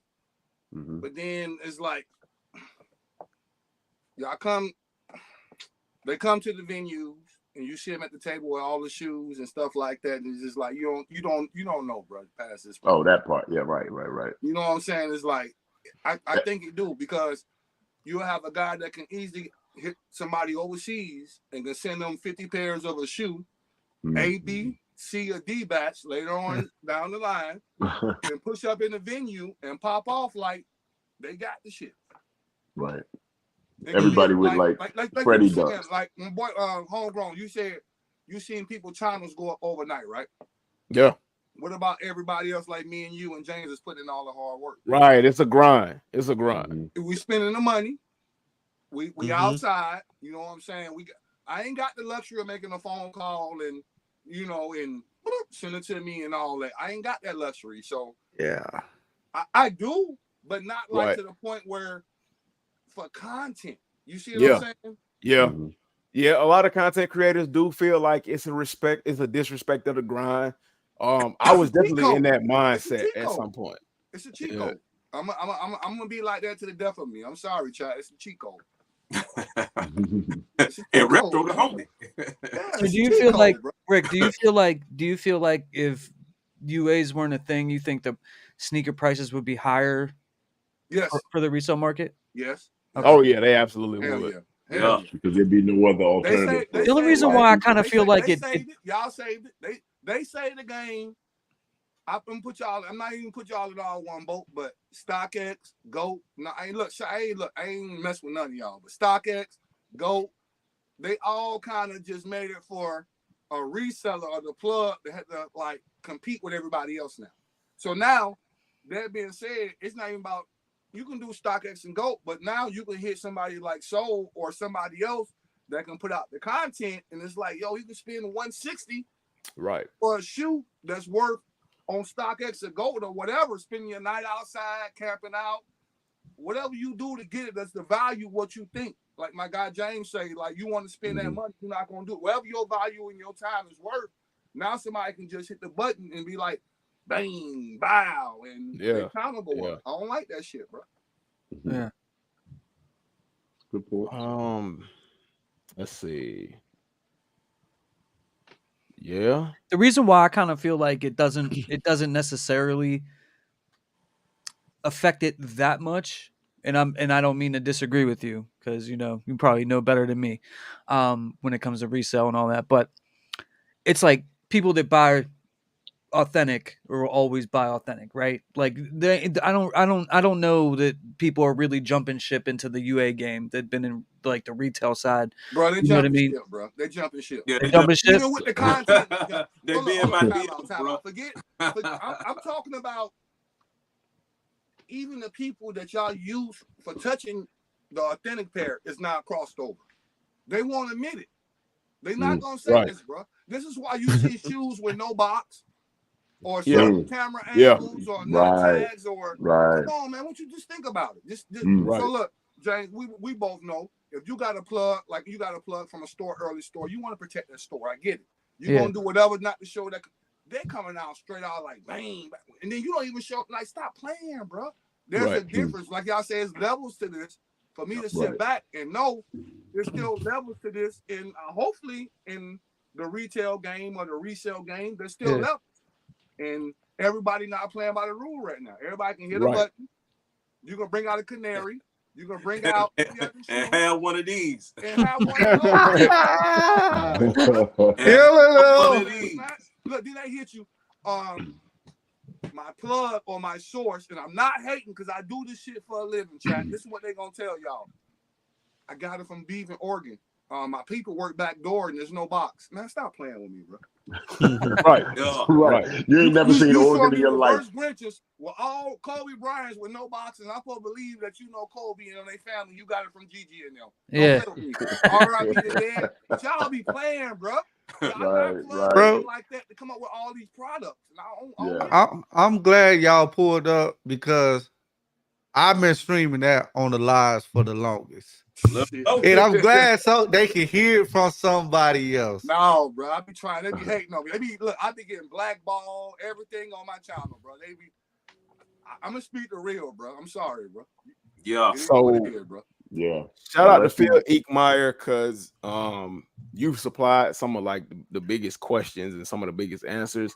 But then it's like they come to the venues and you see them at the table with all the shoes and stuff like that, and it's just like you don't know, bro, past this point. Oh, that part. Yeah, right. You know what I'm saying? It's like I think you do, because you'll have a guy that can easily hit somebody overseas and can send them 50 pairs of a shoe, A, B, C, or D batch later on down the line, and push up in the venue and pop off like they got the shit. Right. Everybody would like Freddie does. Like my boy, homegrown, you said you seen people channels go up overnight, right? Yeah. What about everybody else like me and you and James is putting in all the hard work? Right. It's a grind. If we spending the money, we outside, you know what I'm saying? I ain't got the luxury of making a phone call and you know, and send it to me and all that. I ain't got that luxury. So yeah, I do, but not like to the point where for content. You see what I'm saying? Yeah. Mm-hmm. Yeah, a lot of content creators do feel like it's a disrespect of the grind. I was definitely in that mindset at some point. It's a cheat code. I'm gonna be like that to the death of me. I'm sorry, Chad. It's a cheat code. And retro the homie. So do you feel like, Rick? Do you feel like if UAs weren't a thing, you think the sneaker prices would be higher? Yes. For the resale market. Yes. Okay. Oh yeah, they absolutely would. Yeah, because there'd be no other alternative. The only reason why I kind of feel like y'all saved it. They saved the game. I'm not even put y'all in all one boat, but StockX, GOAT. No, I ain't mess with none of y'all. But StockX, GOAT, they all kind of just made it for a reseller or the plug that had to like compete with everybody else now. So now, that being said, it's not even about you can do StockX and GOAT, but now you can hit somebody like Soul or somebody else that can put out the content, and it's like, yo, you can spend $160 for a shoe that's worth on StockX or GOAT or whatever, spending your night outside, camping out, whatever you do to get it, that's the value what you think. Like my guy James say, like you want to spend that money, you're not gonna do it. Whatever your value and your time is worth, now somebody can just hit the button and be like, bang, bow, and they're accountable. Yeah. I don't like that shit, bro. Yeah. Good point. Let's see. Yeah. The reason why I kind of feel like it doesn't necessarily affect it that much, and I don't mean to disagree with you because you probably know better than me when it comes to resale and all that, but it's like people that buy authentic or will always buy authentic, right? Like I don't know that people are really jumping ship into the UA game that've been in like the retail side. Bro, they jumping ship, bro. They jumping ship. Yeah, they jumping ship. Even with the content, they being my time out. Forget. I'm talking about even the people that y'all use for touching the authentic pair is not crossed over. They won't admit it. They're not gonna say this, bro. This is why you see shoes with no box. Or certain camera angles or nut tags or come on, man. Won't you just think about it? So look, James, we both know if you got a plug, like you got a plug from a early store, you want to protect that store. I get it. You're gonna do whatever not to show that they're coming out straight out like bang, and then you don't even show like stop playing, bro. There's a difference. Like y'all say, there's levels to this. For me to sit back and know there's still levels to this, and hopefully in the retail game or the resale game, there's still levels. And everybody not playing by the rule right now. Everybody can hit a button. You can bring out a canary. You can bring out and have one of these. And have one of these. Look, did I hit you? My plug or my source, and I'm not hating because I do this shit for a living, chat. This is what they gonna tell y'all. I got it from Beaver, Oregon. My people work back door and there's no box. Man, stop playing with me, bro. Right. You ain't never seen Oregon in your life. Grinches with all Kobe Bryants with no boxes. I'm supposed to believe that you know Kobe and their family. You got it from Gigi and them. All right, but y'all be playing, bro. Bro, like that to come up with all these products. I'm glad y'all pulled up because I've been streaming that on the lives for the longest. And I'm glad so they can hear it from somebody else. No, bro. I be trying. They be hating on me. I be getting blackballed, everything on my channel, bro. I'm gonna speak the real, bro. I'm sorry, bro. Yeah. So, bro. Yeah. Shout out to Phil Eekmeyer because you've supplied some of like the biggest questions and some of the biggest answers.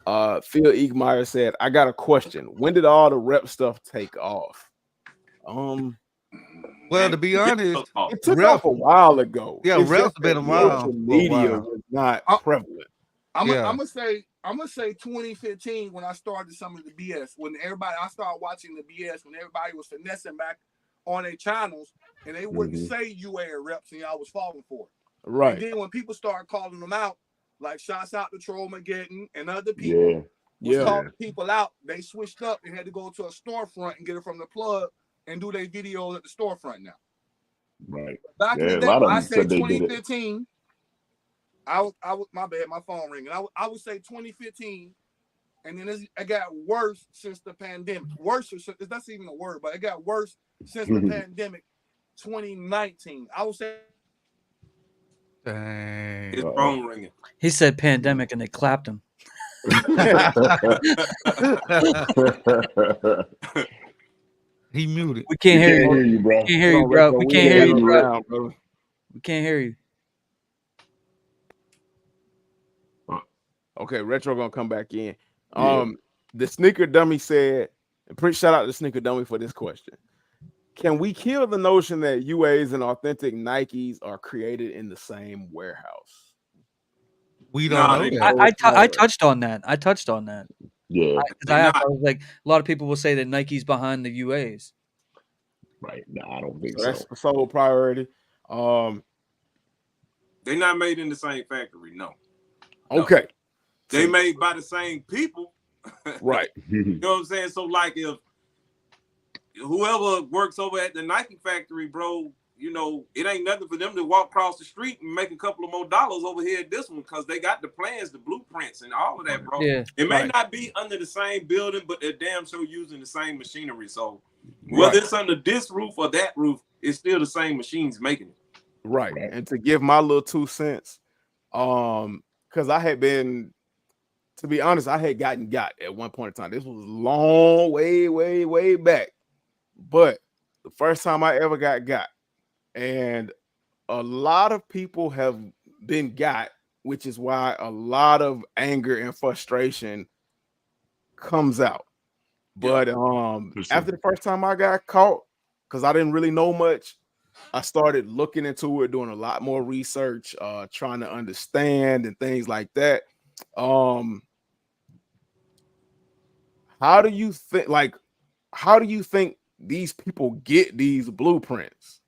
Phil Eekmeyer said, I got a question. When did all the rep stuff take off? Well, to be honest, it took off a while ago. Yeah, rep's been around. Social media was not prevalent. I'm gonna say 2015 when I started some of the BS. When I started watching the BS when everybody was finessing back on their channels and they wouldn't say UA reps and y'all was falling for it. Right. And then when people started calling them out, like shouts out to Troll Mageddon and other people calling people out, they switched up and had to go to a storefront and get it from the plug and do their videos at the storefront now. Right. Back in the day, I say 2015. my bad, my phone ringing. I would say 2015, and then it got worse since the pandemic. Worse, that's even a word, but it got worse since the pandemic. 2019, I would say. Dang. His phone ringing. He said pandemic, and they clapped him. He muted. We can't hear hear you. you, bro. Can't hear you, bro. We can't hear you, bro. We can't hear you. Okay, Retro gonna come back in. The Sneaker Dummy said, and shout out to Sneaker Dummy for this question. Can we kill the notion that UAs and authentic Nikes are created in the same warehouse? We don't know that. I touched on that. Yeah. I was like, a lot of people will say that Nike's behind the UAs. Right. No, I don't think so. That's the sole priority. They're not made in the same factory. No. Okay. They made by the same people. Right. You know what I'm saying? So like if whoever works over at the Nike factory, bro, you know, it ain't nothing for them to walk across the street and make a couple of more dollars over here at this one because they got the plans, the blueprints, and all of that, bro. Yeah. It may not be under the same building, but they're damn sure using the same machinery. So whether it's under this roof or that roof, it's still the same machines making it. Right. And to give my little 2 cents, because I had been, to be honest, I had gotten got at one point in time. This was long, way back. But the first time I ever got, and a lot of people have been got, which is why a lot of anger and frustration comes out. But after the first time I got caught, because I didn't really know much, I started looking into it, doing a lot more research, trying to understand and things like that. How do you think these people get these blueprints?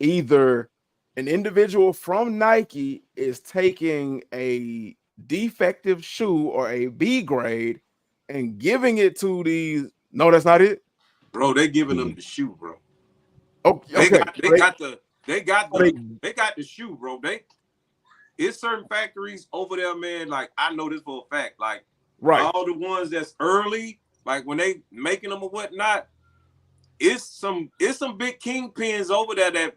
Either an individual from Nike is taking a defective shoe or a B grade and giving it to these. No, that's not it, bro. They giving them the shoe, bro. Okay, they got the shoe, bro. It's certain factories over there, man. Like I know this for a fact. Like all the ones that's early, like when they making them or whatnot, it's some big kingpins over there that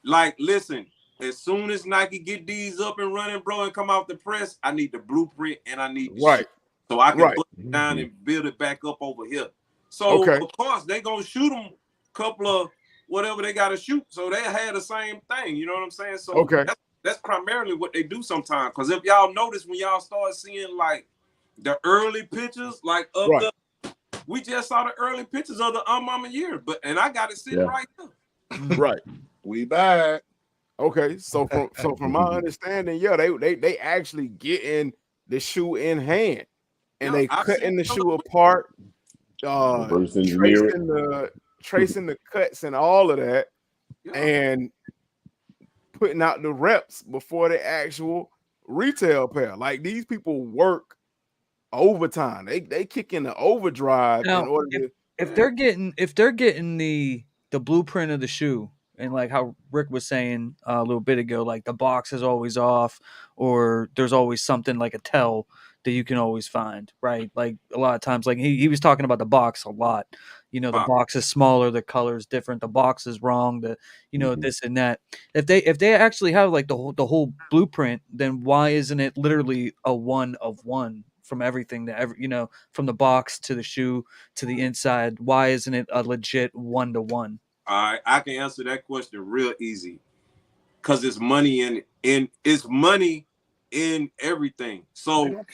like listen. As soon as Nike get these up and running, bro, and come off the press, I need the blueprint and I need the shoe, so I can put it down and build it back up over here. So of course they gonna shoot them. Couple of whatever they got to shoot, so they had the same thing. You know what I'm saying? So that's primarily what they do sometimes. Because if y'all notice when y'all start seeing like the early pictures, like of we just saw the early pictures of the Mama year, and I got it sitting right there. Right, we back. Okay, so from my understanding, they actually getting the shoe in hand and they cutting the shoe apart, tracing the cuts and all of that, and putting out the reps before the actual retail pair. Like these people work overtime. They kick in the overdrive in order to. If they're getting the blueprint of the shoe, and like how Rick was saying a little bit ago, like the box is always off, or there's always something like a tell that you can always find, right? Like a lot of times, like he was talking about the box a lot. You know, the box is smaller, the color is different, the box is wrong, this and that. If they actually have like the whole blueprint, then why isn't it literally a one of one from everything to from the box to the shoe to the inside? Why isn't it a legit 1-to-1? All right, I can answer that question real easy. Because it's money it's money in everything. So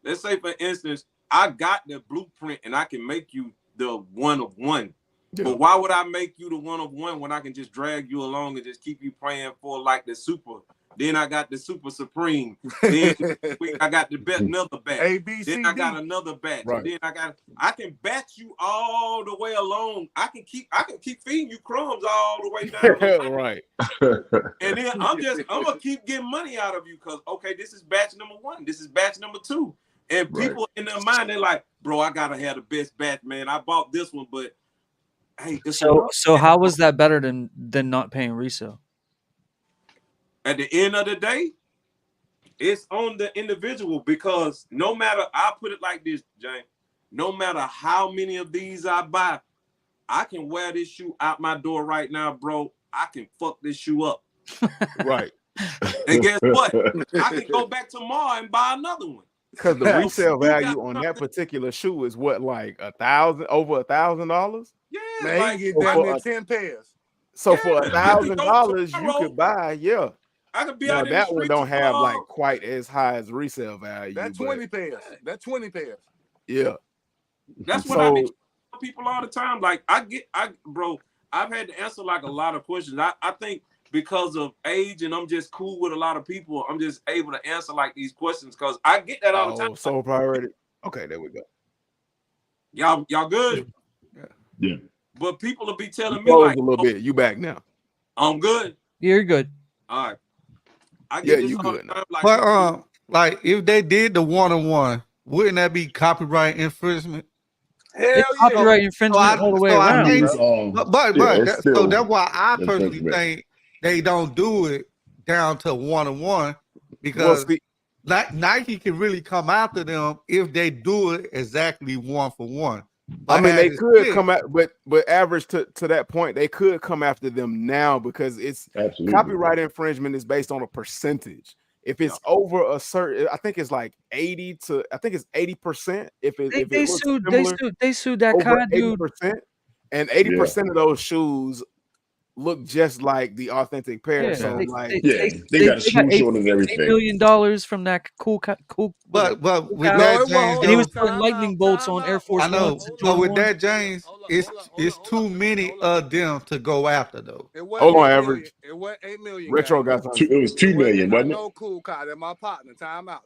let's say for instance, I got the blueprint and I can make you the 1-of-1. Yeah. But why would I make you the 1-of-1 when I can just drag you along and just keep you playing for like the super? Then I got the super supreme. Then I got the best another batch. Then I got another batch. Right. Then I can batch you all the way along. I can keep feeding you crumbs all the way down. Right. And then I'm gonna keep getting money out of you because this is batch number 1. This is batch number 2. And people in their mind, they're like, bro, I gotta have the best batch, man. I bought this one, but hey, so how was that better than not paying resale? at the end of the day, it's on the individual, because no matter, I put it like this, James, no matter how many of these I buy, I can wear this shoe out my door right now, bro. I can fuck this shoe up. Right. And guess what? I can go back tomorrow and buy another one. Because the resale value on that particular shoe is what, like $1,000, over $1,000? Yeah, man, like, he get down there 10 pairs. So for $1,000, you could buy, I could be now out in that the one streets don't have like quite as high as resale value. That 20 pairs. That 20 pairs. Yeah. That's what I be telling people all the time. Like, bro, I've had to answer like a lot of questions. I think because of age and I'm just cool with a lot of people, I'm just able to answer like these questions because I get that all the time. So priority. Okay, there we go. Y'all good? Yeah. But people will be telling me like a little bit. You back now? I'm good. You're good. All right. I get this you all good the time, now. But like if they did the one-on-one, wouldn't that be copyright infringement? Hell yeah. Copyright infringement all the way around. So that's why I personally think they don't do it down to one-on-one, because Nike can really come after them if they do it exactly one for one. I mean, they could come out, but average to that point, they could come after them now because it's copyright infringement is based on a percentage. If it's over a certain, I think it's like 80 to, I think it's 80%. They sued that over dude. 80%, and 80% of those shoes look just like the authentic pair. Yeah, so they got a screenshot and everything. $8 million from that cool. But with that, James, and he was putting lightning bolts on Air Force Ones. But with that, James, it's too many of them to go after though. Hold on, average. It wasn't 8 million. Retro got it was 2 million, wasn't it? I know Cool Kai, they're my partner. Time out,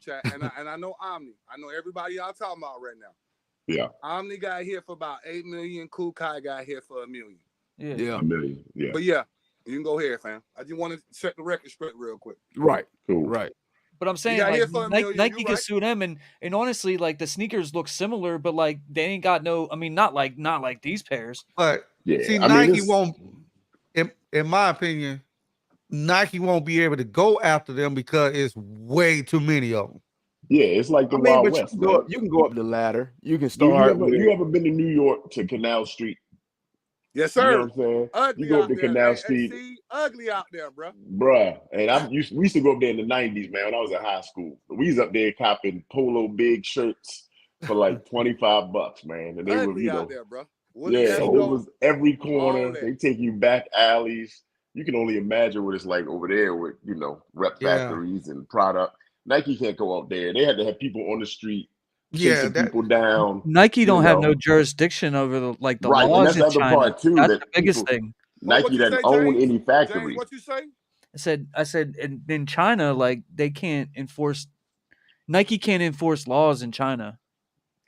chat. And I know Omni. I know everybody y'all talking about right now. Yeah. Omni got here for about 8 million. Cool Kai got here for $1 million. Yeah. $1 million. Yeah. But yeah, you can go ahead, fam. I just want to set the record straight real quick. Right. Cool. Right. But I'm saying like, Nike can sue them, and honestly, like the sneakers look similar, but like they ain't got no. I mean, not like these pairs. But see, Nike won't. In my opinion, Nike won't be able to go after them because it's way too many of them. Yeah, it's like the Wild West. You can go up the ladder. You can start. You ever been to New York to Canal Street? Yes, sir. You know what I'm saying? Ugly you go up out to there, Canal Street. Ugly out there, bro. Bruh. And we used to go up there in the 90s, man, when I was in high school. We was up there copping polo big shirts for like $25, man. And they were, out there, bro. So it was every corner. They take you back alleys. You can only imagine what it's like over there with, rep factories and product. Nike can't go out there. They had to have people on the street. People down. Nike don't have no jurisdiction over the laws in China. That's the biggest thing. Nike doesn't own any factory. James, what you say? I said in China, like they can't enforce. Nike can't enforce laws in China.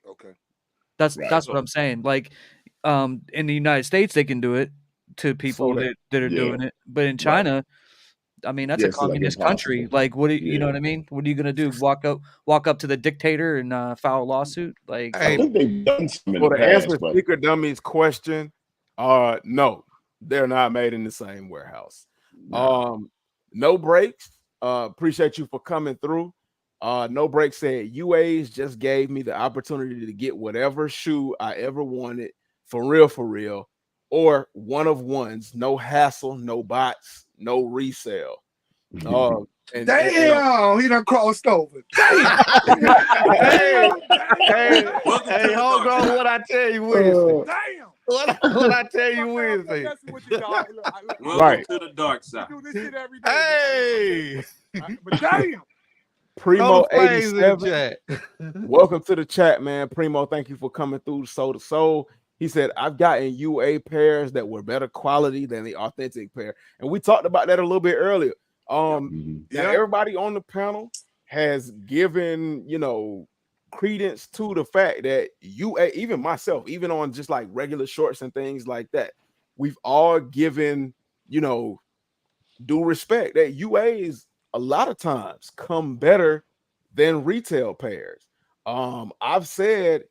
Okay. That's what I'm saying. Like, in the United States, they can do it to people that are doing it, but in China. I mean, that's a communist country. Like, what do you know what I mean? What are you gonna do? Walk up to the dictator and file a lawsuit? Like, I think they've done something. To answer Speaker Dummy's question, no, they're not made in the same warehouse. No Breaks. Appreciate you for coming through. No Break said UAs just gave me the opportunity to get whatever shoe I ever wanted for real, or one of ones. No hassle, no bots. No resale. He done crossed over. Hey, hold on. What I tell you, Wednesday. Damn. What I tell you, Wednesday. Welcome to the dark side. You do this shit every day. Hey. But damn. Primo 87. Welcome to the chat, man. Primo, thank you for coming through Soul to Soul. He said, I've gotten UA pairs that were better quality than the authentic pair. And we talked about that a little bit earlier. Everybody on the panel has given, credence to the fact that UA, even myself, even on just like regular shorts and things like that, we've all given, due respect that UAs a lot of times come better than retail pairs. I've said,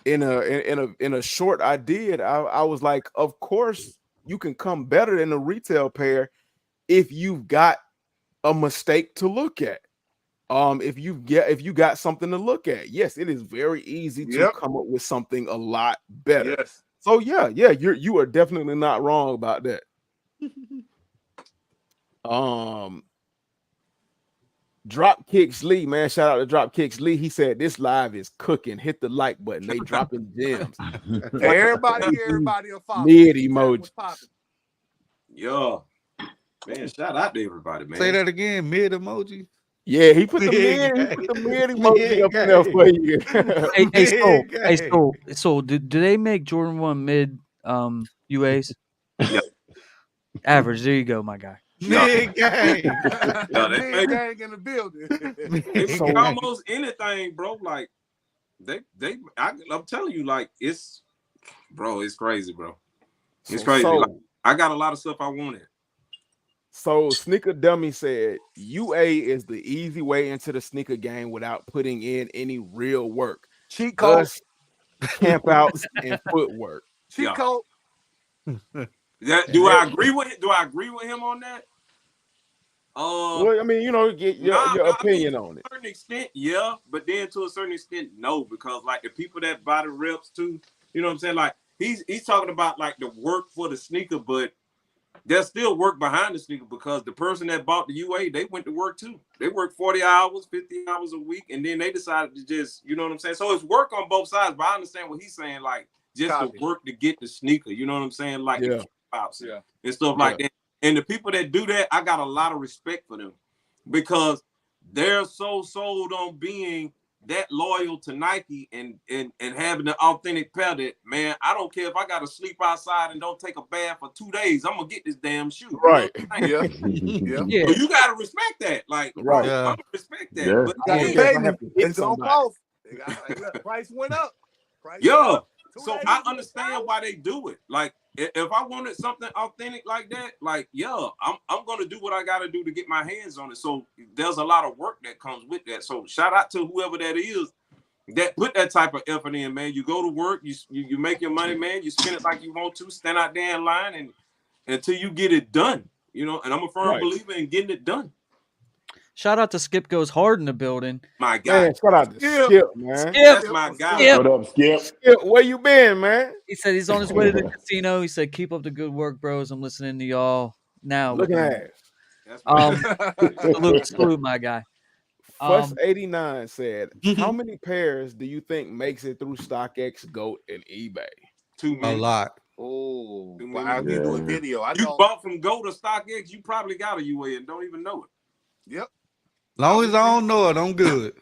in a short I did, I was like, of course come better than a retail pair if you've got a mistake to look at. If you got something to look at, yes, it is very easy to come up with something a lot better. Yes. So yeah, you are definitely not wrong about that. Dropkicks Lee, man, shout out to Dropkicks Lee. He said this live is cooking. Hit the like button. They dropping gems. everybody will follow. Mid emoji. Yeah, man, shout out to everybody, man. Say that again, mid emoji. Yeah, he put the mid emoji up in there for you. So do they make Jordan 1 mid UAs? Yeah. Average. There you go, my guy. Mid gang. Mid gang in the building. It's almost anything, bro. Like I'm telling you, like it's crazy, bro. It's crazy. So, like, I got a lot of stuff I wanted. So Sneaker Dummy said UA is the easy way into the sneaker game without putting in any real work. Cheat code, camp outs, and footwork. Cheat code. Do I agree with him on that? Well, I mean, get your opinion on it. To a certain extent, yeah, but then to a certain extent, no, because like the people that buy the reps too, you know what I'm saying? Like he's talking about like the work for the sneaker, but there's still work behind the sneaker because the person that bought the UA, they went to work too. They worked 40 hours, 50 hours a week, and then they decided to just, you know what I'm saying? So it's work on both sides, but I understand what he's saying, like just the work to get the sneaker, you know what I'm saying? Like and stuff like that. And the people that do that, I got a lot of respect for them because they're so sold on being that loyal to Nike and having the authentic pair that, man, I don't care if I got to sleep outside and don't take a bath for 2 days, I'm gonna get this damn shoe. Right. Yeah. So you gotta respect that. Like, right. I respect that. Yeah. But it's gonna cost. Price went up. So I understand why they do it. Like, if I wanted something authentic like that, like, I'm gonna do what I gotta do to get my hands on it. So there's a lot of work that comes with that. So shout out to whoever that is that put that type of effort in, man. You go to work, you make your money, man. You spend it like you want to, stand out there in line and until you get it done, And I'm a firm believer in getting it done. Shout out to Skip Goes Hard in the building. My guy. Man, shout out to Skip, man. Skip. That's my guy. What up, Skip? Skip, where you been, man? He said he's on his way to the casino. He said, keep up the good work, bros. I'm listening to y'all now. Looking at salute, my guy. Fuss89 said, how many pairs do you think makes it through StockX, GOAT, and eBay? Too many. A lot. Oh, wow. You do a video. You bought from GOAT to StockX, you probably got a UA and don't even know it. Yep. Long as I don't know it, I'm good.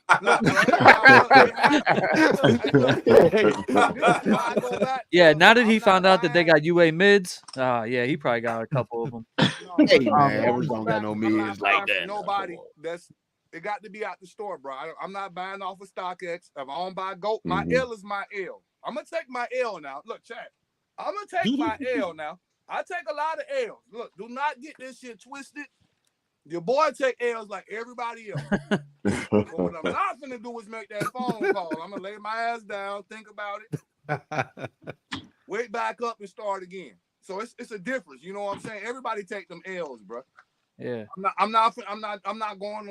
Yeah, now that he found out that they got UA mids, he probably got a couple of them. Hey, man, we don't got no mids like that. Nobody. It got to be out the store, bro. I'm not buying off of StockX. If I don't buy GOAT, my L is my L. I'm gonna take my L now. Look, chat. I'm gonna take my L now. I take a lot of L's. Look, do not get this shit twisted. Your boy take L's like everybody else. What I'm not gonna do is make that phone call. I'm gonna lay my ass down, think about it, wait back up, and start again. So it's a difference. You know what I'm saying? Everybody take them L's, bro. Yeah. I'm not going on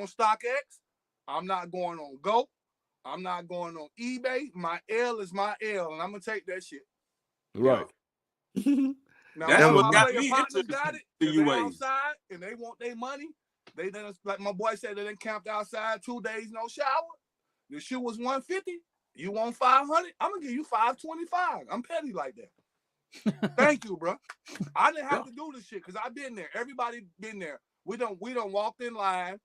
StockX. I'm not going on GOAT. I'm not going on eBay. My L is my L, and I'm gonna take that shit. Right. Now, that's what got me into the outside and they want their money. They then, like my boy said, they done camped outside 2 days, no shower. The shoe was $150. You want $500? I'm gonna give you $525. I'm petty like that. Thank you, bro. I didn't have to do this shit because I've been there. Everybody been there. We done walked in line,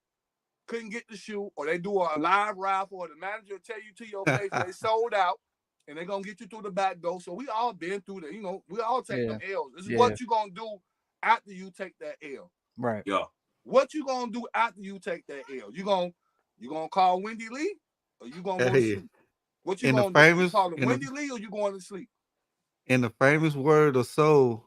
couldn't get the shoe, or they do a live raffle, or the manager will tell you to your face they sold out. And they're gonna get you through the back door. So we all been through that, we all take them L's. This is what you gonna do after you take that L. Right. Yeah. What you gonna do after you take that L? You gonna call Wendy Lee, or you gonna go to sleep? What you gonna do? You calling Wendy Lee, or you going to sleep? In the famous word of soul,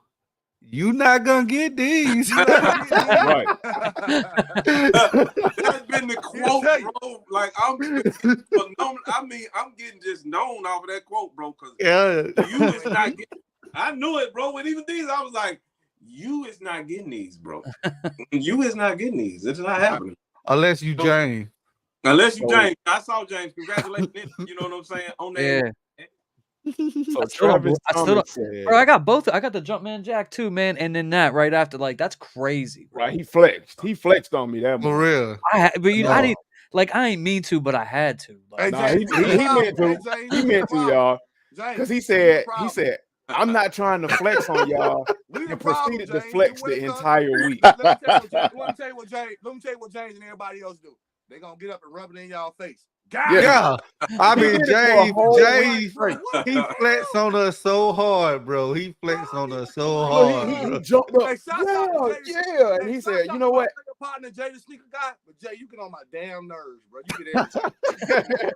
you not gonna get these. Right. That's been the quote, bro. Like I'm getting just known off of that quote, bro. Because you is not getting. I knew it, bro. And even these, I was like, you is not getting these, bro. You is not getting these. It's not happening. Unless you James. Unless you James. I saw James. Congratulations. You know what I'm saying? On that. Yeah. So Travis Thomas said, bro, I got both. I got the Jumpman Jack too, man, and then that right after. Like, that's crazy. Bro. Right, he flexed. He flexed on me that For much. real. But you know, I didn't like. I ain't mean to, but I had to. Like, Nah, he meant to. He meant to, y'all. Because he said, I'm not trying to flex on y'all, and proceeded to flex the entire week. Let me tell you what James and everybody else do. They gonna get up and rub it in y'all face. Yeah. I mean, James, he flexed on us so hard, bro. He flexed on us so hard. He jumped up. Yeah. And he said, you know what? Your partner, Jay, the sneaker guy, but Jay, you get on my damn nerves, bro. You get everything.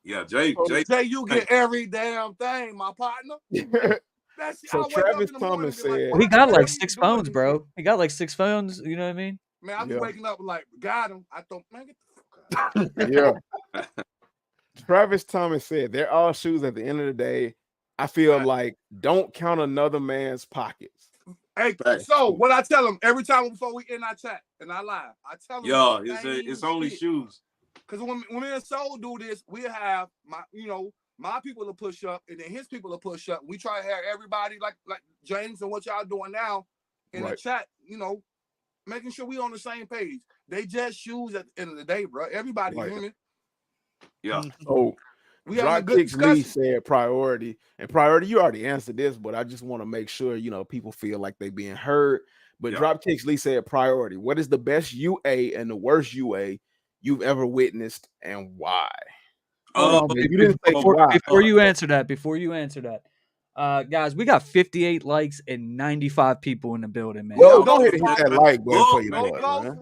Yeah, Jay, you get every damn thing, my partner. So Travis Thomas said, he got like 6 phones, bro. He got like 6 phones. You know what I mean? Man, I'm waking up like, got him. I thought, man, get the fuck out. Yeah. Travis Thomas said, they're all shoes at the end of the day. I feel like don't count another man's pockets. Hey, so what I tell them every time before we in our chat and I live, I tell them, it's only shoes. Because when me and Soul do this, we have my people to push up, and then his people to push up. We try to have everybody like James and what y'all doing now in the chat, making sure we on the same page. They just shoes at the end of the day, bro. Everybody human. Yeah. So Dropkicks Lee said priority. And priority, you already answered this, but I just want to make sure, people feel like they being heard. But Dropkicks Lee said priority. What is the best UA and the worst UA you've ever witnessed, and why? You didn't say why. Before you answer that, guys, we got 58 likes and 95 people in the building, man. Yo, go ahead and hit that like button for your boy, man.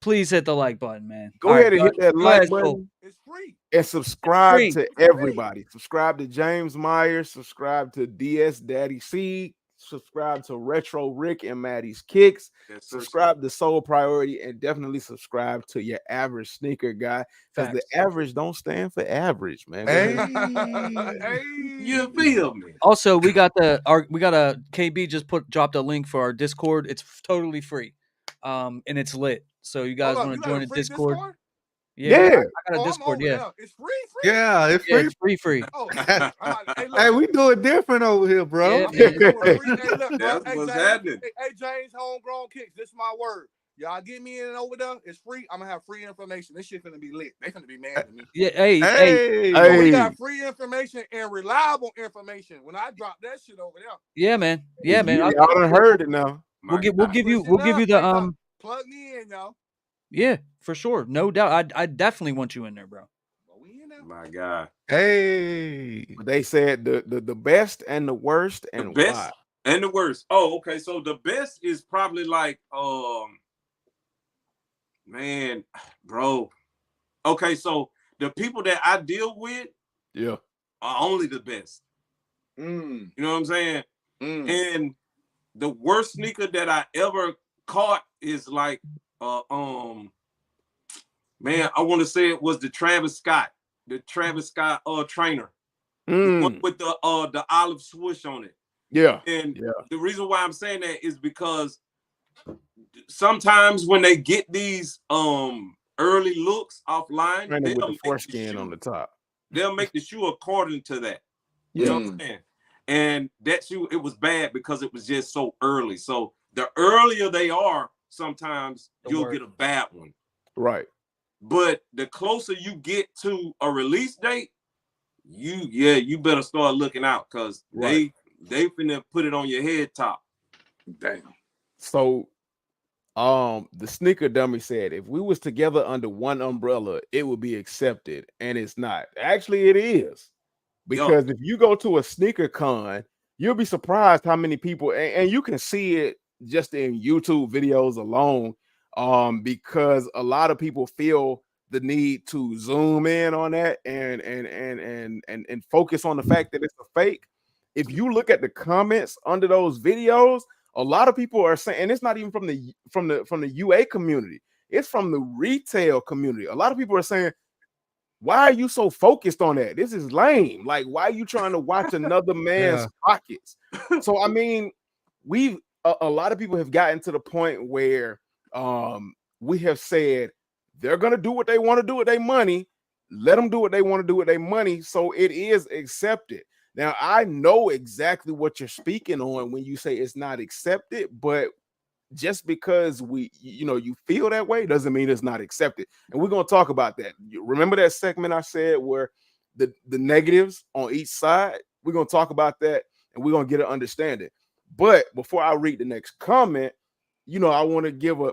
Please hit the like button, man. Go ahead and hit that like button. It's free. And subscribe to everybody. Subscribe to James Myers. Subscribe to DS Daddy C. Subscribe to Retro Rick and Maddie's Kicks. Subscribe to Soul Priority, and definitely subscribe to your average sneaker guy, because the average don't stand for average, man. Hey, you feel me? Also, we got a KB just dropped a link for our Discord. It's totally free, and it's lit. So you guys want to join the Discord? Yeah, I got a Discord. Yeah, it's free. Yeah, it's free. It's free. Oh, hey, we do it different over here, bro. Hey, James, homegrown kicks. This is my word. Y'all get me in over there. It's free. I'm gonna have free information. This shit finna be lit. They finna be mad at me. Yeah, hey. We got free information and reliable information. When I drop that shit over there. Yeah, man. Yeah, man. Y'all done heard it now. We'll give you the plug me in, y'all. Yeah, for sure. No doubt. I definitely want you in there, bro. My God. Hey. They said the best and the worst, and the best why? And the worst. Oh, okay. So the best is probably like man, bro. Okay, so the people that I deal with are only the best. You know what I'm saying? And the worst sneaker that I ever caught is like man, I want to say it was the Travis Scott trainer. The one with the olive swoosh on it. Yeah. And the reason why I'm saying that is because sometimes when they get these early looks offline, with the foreskin on the top, they'll make the shoe according to that. You know what I'm saying? And that shoe, it was bad because it was just so early. So the earlier they are, sometimes you'll get a bad one. Right. But the closer you get to a release date, you better start looking out, because they finna put it on your head top. Damn. So the sneaker dummy said if we was together under one umbrella, it would be accepted, and it's not. Actually, it is. Because if you go to a sneaker con, you'll be surprised how many people, and you can see it just in YouTube videos alone, because a lot of people feel the need to zoom in on that and focus on the fact that it's a fake. If you look at the comments under those videos, a lot of people are saying, and it's not even from the UA community, it's from the retail community. A lot of people are saying, why are you so focused on that? This is lame. Like, why are you trying to watch another man's pockets? So, I mean, a lot of people have gotten to the point where we have said they're gonna do what they want to do with their money. Let them do what they want to do with their money, so it is accepted. Now, I know exactly what you're speaking on when you say it's not accepted, but just because you feel that way doesn't mean it's not accepted. And we're going to talk about that. Remember that segment I said where the negatives on each side? We're going to talk about that, and we're going to get an understanding. But before I read the next comment, I want to give a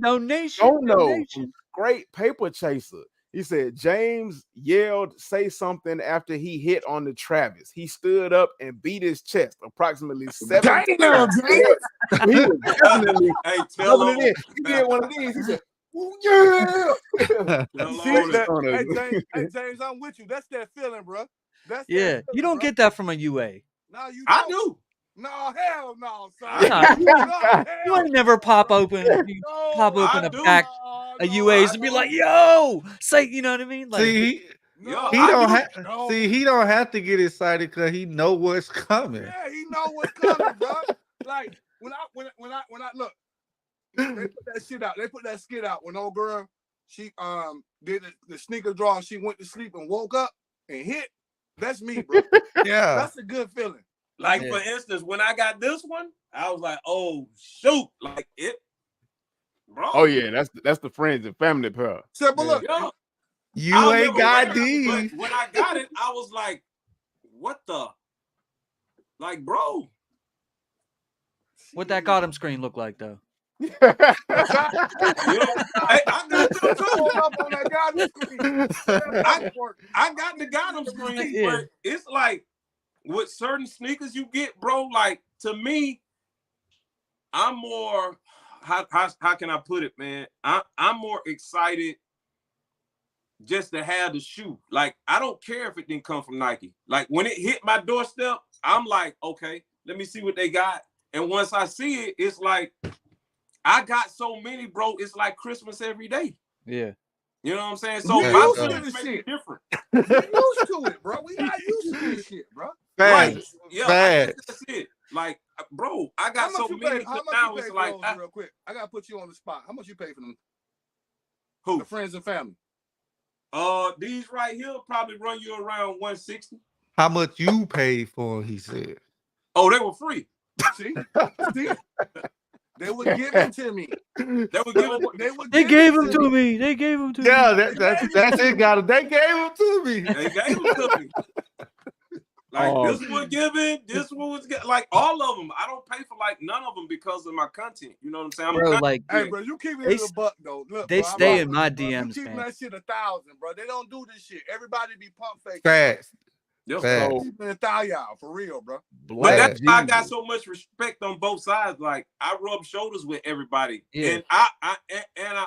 donation. Great paper chaser. He said James yelled, "Say something" after he hit on the Travis. He stood up and beat his chest approximately 7 times. He was definitely tell him. He did one of these. He said, "Ooh, yeah." Hey, James, I'm with you. That's that feeling, bro. That's feeling, you don't get that from a UA. No, you don't. I do. No, hell no, son. You ain't never pop open a pack of UAs and be like, "Yo, say," you know what I mean? Like, he don't have to get excited because he know what's coming. Yeah, he know what's coming, bro. Like when I look, they put that shit out. They put that skit out when old girl she did the sneaker draw. She went to sleep and woke up and hit. That's me, bro. Yeah, that's a good feeling. Like, for instance, when I got this one, I was like, "Oh shoot!" Like it, bro. Oh yeah, that's the friends and family pair. So, but look, you ain't got these. But when I got it, I was like, "What the?" Like, bro. What that got him screen look like, though? I got them too. Up on that goddamn screen. I got the goddamn screen, but it's like with certain sneakers you get, bro. Like, to me, I'm more. How can I put it, man? I'm more excited just to have the shoe. Like, I don't care if it didn't come from Nike. Like, when it hit my doorstep, I'm like, okay, let me see what they got. And once I see it, it's like, I got so many, bro. It's like Christmas every day. Yeah. You know what I'm saying? So my feelings make it different. We're used to it, bro. We not used to this shit, bro. Right. Yeah, that's it. Like, bro, I got so many. How much now you pay it's like, for those real quick. I gotta put you on the spot. How much you pay for them? Who? The friends and family. These right here probably run you around 160. How much you paid for? He said. Oh, they were free. See? They were given to me. They gave them to me. They gave them to me. Yeah, that's it. Got it. They gave them to me. They gave them to me. Like, this one given, this one was like all of them. I don't pay for like none of them because of my content. You know what I'm saying? Bro, like, hey, bro, you keep it in a buck though. Look, they bro, stay in my DMs, you keep man. that shit 1,000, bro. They don't do this shit. Everybody be pump fake. Fast. Keeping it y'all for real, bro. But that's why I got so much respect on both sides. Like, I rub shoulders with everybody, and I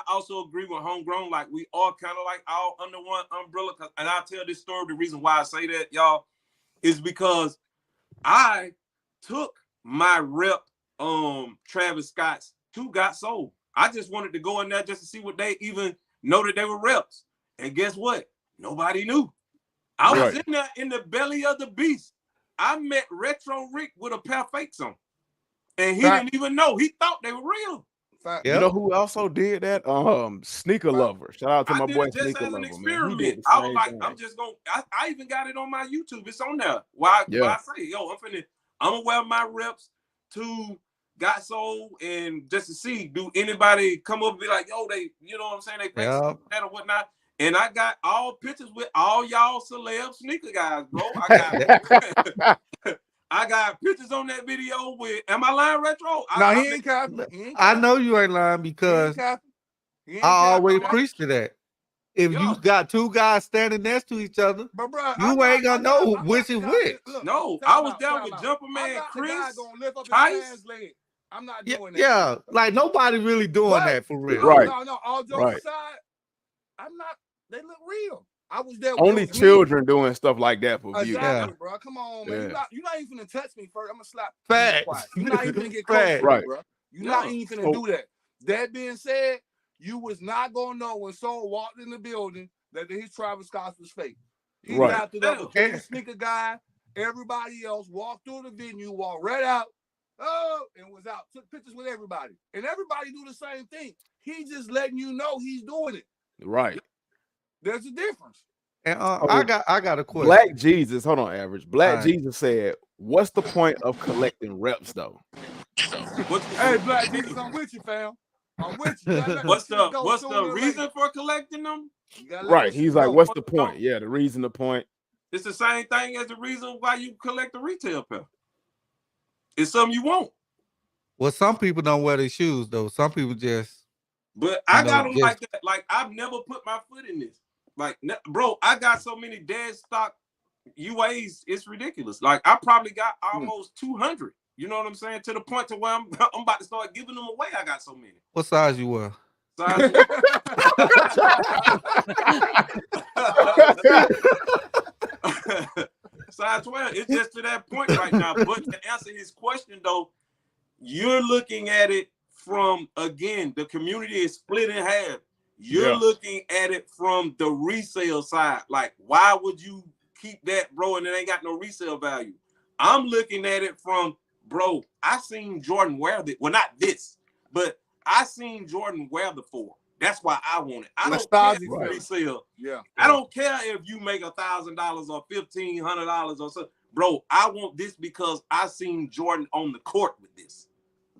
also agree with Homegrown. Like, we all kind of like all under one umbrella. And I'll tell this story. The reason why I say that, y'all, is because I took my rep, Travis Scott's to Got Sold. I just wanted to go in there just to see what they even know that they were reps. And guess what? Nobody knew. I was in there in the belly of the beast. I met Retro Rick with a pair of fakes on. And he didn't even know. He thought they were real. You know who also did that? Sneaker Lover. Shout out to my boy Sneaker Lover. Experiment. I was like, I'm just going to, I even got it on my YouTube. It's on there. Why I say, yo, I'm going to wear my reps to Got Sold, and just to see, do anybody come up and be like, yo, they, you know what I'm saying? They fake that or whatnot. And I got all pictures with all y'all celeb sneaker guys, bro. I got pictures on that video with. Am I lying, Retro? He ain't copying. I know you ain't lying because I always preach to that. If you got two guys standing next to each other, you ain't gonna know which is which. No, I was down with Jumper Man, Chris. I'm not doing that. Yeah, like nobody really doing that for real. No. All jokes aside, I'm not. They look real. I was there. Only children doing stuff like that for views. Exactly, bro. Come on, man. You're not even gonna touch me first. I'm gonna slap. Facts. You're not even gonna get close, bro. You're not even gonna do that. That being said, you was not gonna know when someone walked in the building that his Travis Scott was fake. He got to the sneaker guy. Everybody else walked through the venue, walked right out, and was out. Took pictures with everybody. And everybody do the same thing. He's just letting you know he's doing it. Right. There's a difference. And I got a question. Black Jesus, hold on, Average. Black Jesus said, "What's the point of collecting reps, though?" Hey, Black Jesus, I'm with you, fam. I'm with you. What's the reason for collecting them? Right. He's like, "What's the point?" Yeah, the reason, the point. It's the same thing as the reason why you collect a retail pair. It's something you want. Well, some people don't wear their shoes though. Some people just. But I got them like that. Like I've never put my foot in this. Like, bro, I got so many dead stock UAs. It's ridiculous. Like I probably got almost 200. You know what I'm saying? To the point to where I'm about to start giving them away. I got so many. What size you wear? Size. Size 12. It's just to that point right now. But to answer his question, though, you're looking at it from, again, the community is split in half. You're looking at it from the resale side. Like, why would you keep that, bro, and it ain't got no resale value? I'm looking at it from, bro, I seen Jordan wear this. Well, not this, but I seen Jordan wear the 4. That's why I want it. I don't care if you resell. Yeah. I don't care if you make $1,000 or $1,500 or something. Bro, I want this because I seen Jordan on the court with this.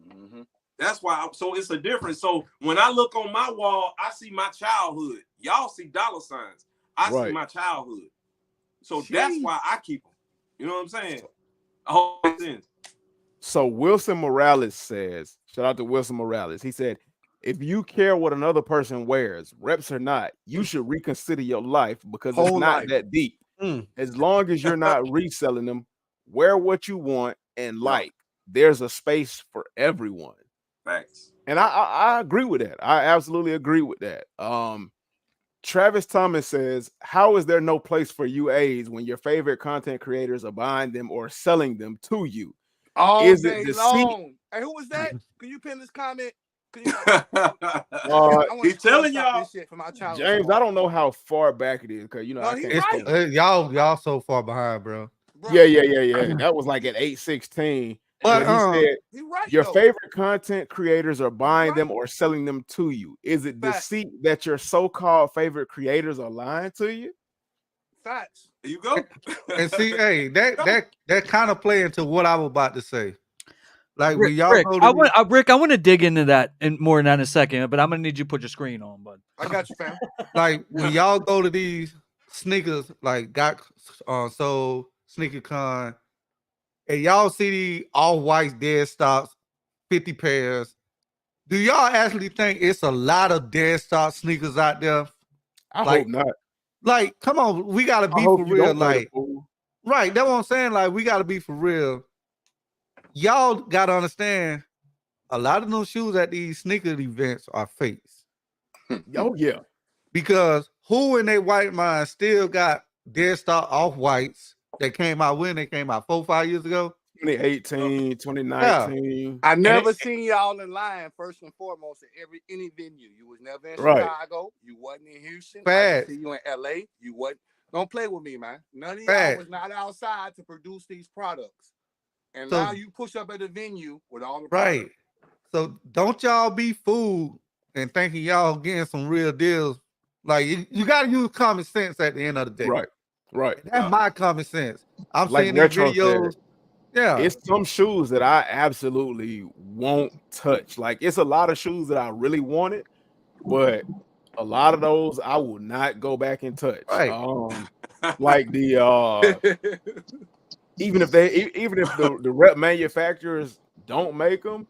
Mm-hmm. That's why. So it's a difference. So when I look on my wall, I see my childhood. Y'all see dollar signs. I see my childhood. So that's why I keep them. You know what I'm saying? I hope it makes sense. So Wilson Morales says, shout out to Wilson Morales. He said, if you care what another person wears, reps or not, you should reconsider your life because it's not that deep. As long as you're not reselling them, wear what you want and like. There's a space for everyone. Thanks. And I agree with that. I absolutely agree with that. Travis Thomas says, how is there no place for UAs when your favorite content creators are buying them or selling them to you? All day long. Hey, who was that? Can you pin this comment? He's telling y'all. This shit from my childhood. James, I don't know how far back it is because y'all so far behind, bro. Yeah. That was like at 8:16. But he said, your favorite content creators are buying them or selling them to you. Is it deceit that your so-called favorite creators are lying to you? Facts. There you go. And see, hey, that kind of play into what I was about to say. Like Rick, when y'all Rick, go to Rick, I want to dig into that and more in that in a second, but I'm gonna need you to put your screen on, bud. I got you, fam. Like when y'all go to these sneakers, like got so sneaker con, and y'all see the all white dead stocks, 50 pairs. Do y'all actually think it's a lot of dead stock sneakers out there? I hope not. Like, come on, we gotta be for real. Like, right, that's what I'm saying. Like, we gotta be for real. Y'all gotta understand, a lot of those shoes at these sneaker events are fakes. Oh yeah, because who in their white mind still got dead stock off whites that came out when they came out 4-5 years ago? 2018, 2019. Yeah. I never seen y'all in line first and foremost at any venue. You was never in Chicago. You wasn't in Houston. I see you in LA. You wasn't. Don't play with me, man. None of y'all was not outside to produce these products. And now you push up at the venue with all the products. Right. So don't y'all be fooled and thinking y'all getting some real deals. Like you got to use common sense at the end of the day. Right. That's my common sense. I'm like seeing these videos. Yeah. It's some shoes that I absolutely won't touch. Like it's a lot of shoes that I really wanted, but a lot of those I will not go back and touch. Right. Like the even if the rep manufacturers don't make them,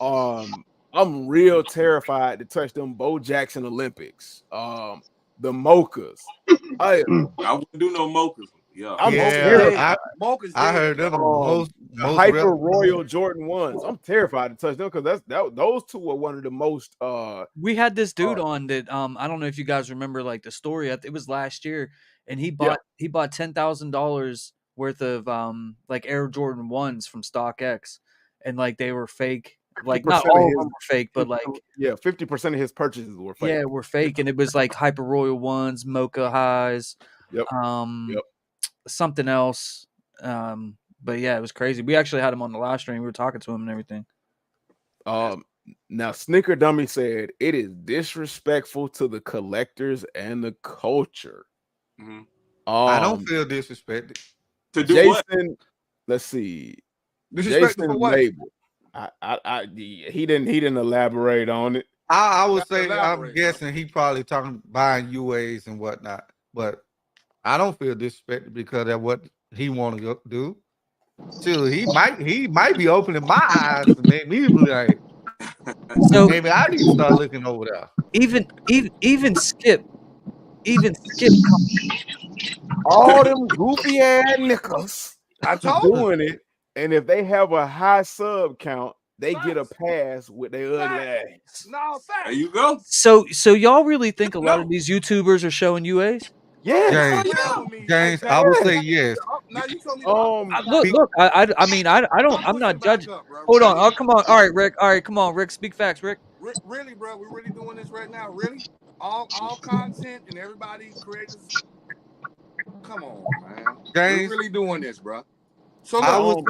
I'm real terrified to touch them Bo Jackson Olympics, the mochas. I wouldn't do no mochas. Yeah, I heard them most Hyper Royal Jordan 1s. I'm terrified to touch them because those two were one of the most. We had this dude on that. I don't know if you guys remember like the story. It was last year, and he bought $10,000 worth of like Air Jordan 1s from StockX, and like they were fake. Like not all of them were fake, but like 50% of his purchases were fake. Yeah, were fake, and it was like Hyper Royal 1s, Mocha Highs. something else. But yeah, it was crazy. We actually had him on the live stream. We were talking to him and everything. Now Snicker Dummy said it is disrespectful to the collectors and the culture. I don't feel disrespected. To do Jason, what? Let's see. Disrespectful for what? Label. He didn't elaborate on it. I would say I'm guessing he probably talking buying UAs and whatnot, but I don't feel disrespected because that's what he want to do. So he might be opening my eyes and make me be like, so maybe I need to start looking over there. Even Skip. All them goofy ass niggas I told doing it, and if they have a high sub count, they get a pass with their ugly ass. No, there you go. So y'all really think a lot of these YouTubers are showing UAs? Yes. James, I would say yes. Now you told me look. I mean, I'm not judging. Hold on. Oh, come on. All right, Rick. All right, come on, Rick. Speak facts, Rick. Really, bro? We're really doing this right now. Really? All content and everybody creators. Come on, man. James, we're really doing this, bro. So look,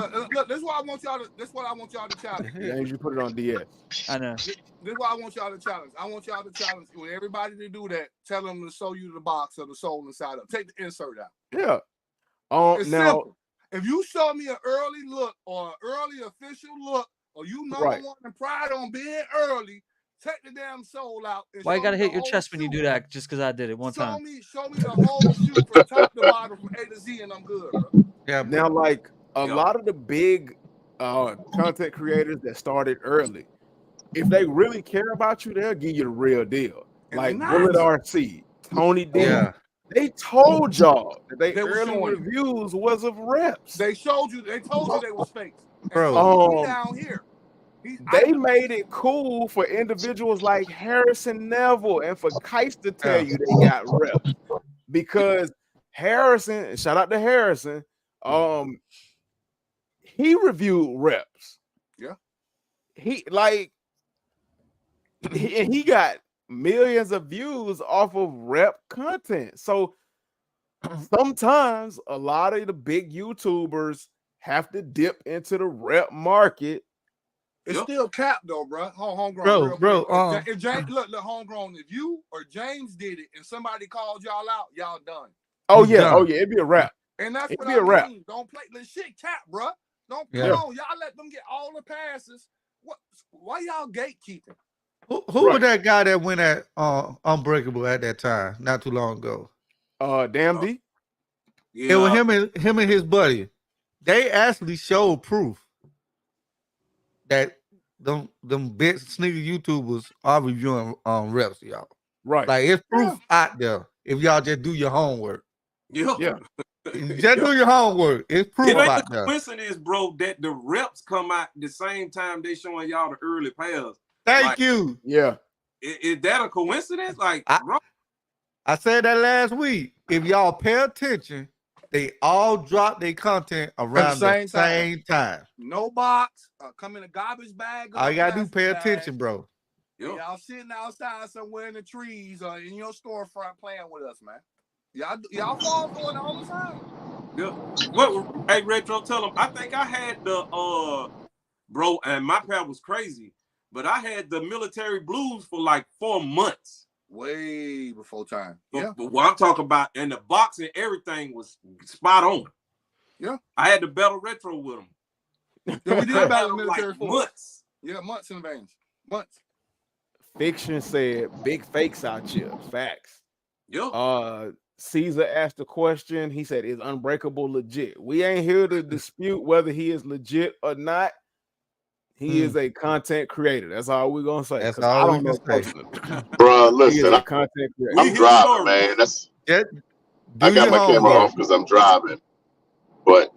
this is what I want y'all to. This is what I want y'all to challenge. James, you put it on DS. I know. This is what I want y'all to challenge. I want y'all to challenge with everybody to do that. Tell them to show you the box or the soul inside of. Take the insert out. Yeah. It's now, simple. If you show me an early look or an early official look, or you number one and pride on being early, take the damn soul out. Why you gotta hit your chest when you do that? Just because I did it one time. Show me the whole shoot from top to bottom, from A to Z, and I'm good, bro. Yeah. Now, like a lot of the big content creators that started early, if they really care about you, they'll give you the real deal. Like Bullet RC, Tony D. Yeah. They told y'all that they early reviews was of reps. They showed you. They told you they was fakes. Bro, down here. They made it cool for individuals like Harrison Neville and for Keist to tell you they got reps. Because Harrison, shout out to Harrison, he reviewed reps. Yeah. He got millions of views off of rep content. So sometimes a lot of the big YouTubers have to dip into the rep market. It's still capped though, bro. Homegrown, bro. If James, look, homegrown. If you or James did it and somebody called y'all out, y'all done. Oh yeah, it'd be a rap. And that's it'd what be I a rap. mean. Don't play the shit cap, bro. Don't come on. Y'all let them get all the passes. What? Why y'all gatekeeping? Who was that guy that went at Unbreakable at that time, not too long ago? Damn D. Yeah. It was him and his buddy. They actually showed proof that them big sneaker YouTubers are reviewing reps, y'all. Right. Like it's proof out there if y'all just do your homework. Yeah. Just do your homework. It's proof out there. The coincidence, bro, that the reps come out the same time they showing y'all the early pairs. Thank you. Yeah. Is that a coincidence? Like, I said that last week. If y'all pay attention, they all drop their content around the same time. No box. Come in a garbage bag. All you gotta do pay attention, bro. Y'all sitting outside somewhere in the trees or in your storefront playing with us, man. Y'all fall for it all the time. Yeah. What? Hey, Retro, tell them. I think I had the bro, and my pair was crazy, but I had the military blues for like 4 months. Way before time. But what I'm talking about, and the box and everything was spot on. Yeah. I had the Battle Retro with them. Yeah, we did battle military like for months. Yeah, months in advance. Months. Fiction said big fakes out here. Facts. Yeah. Caesar asked a question. He said, "Is Unbreakable legit?" We ain't here to dispute whether he is legit or not. He is a content creator. That's all we're gonna say. That's all I don't know personally. Bro, listen, content creator. I'm driving, man. I got my camera off because I'm driving. But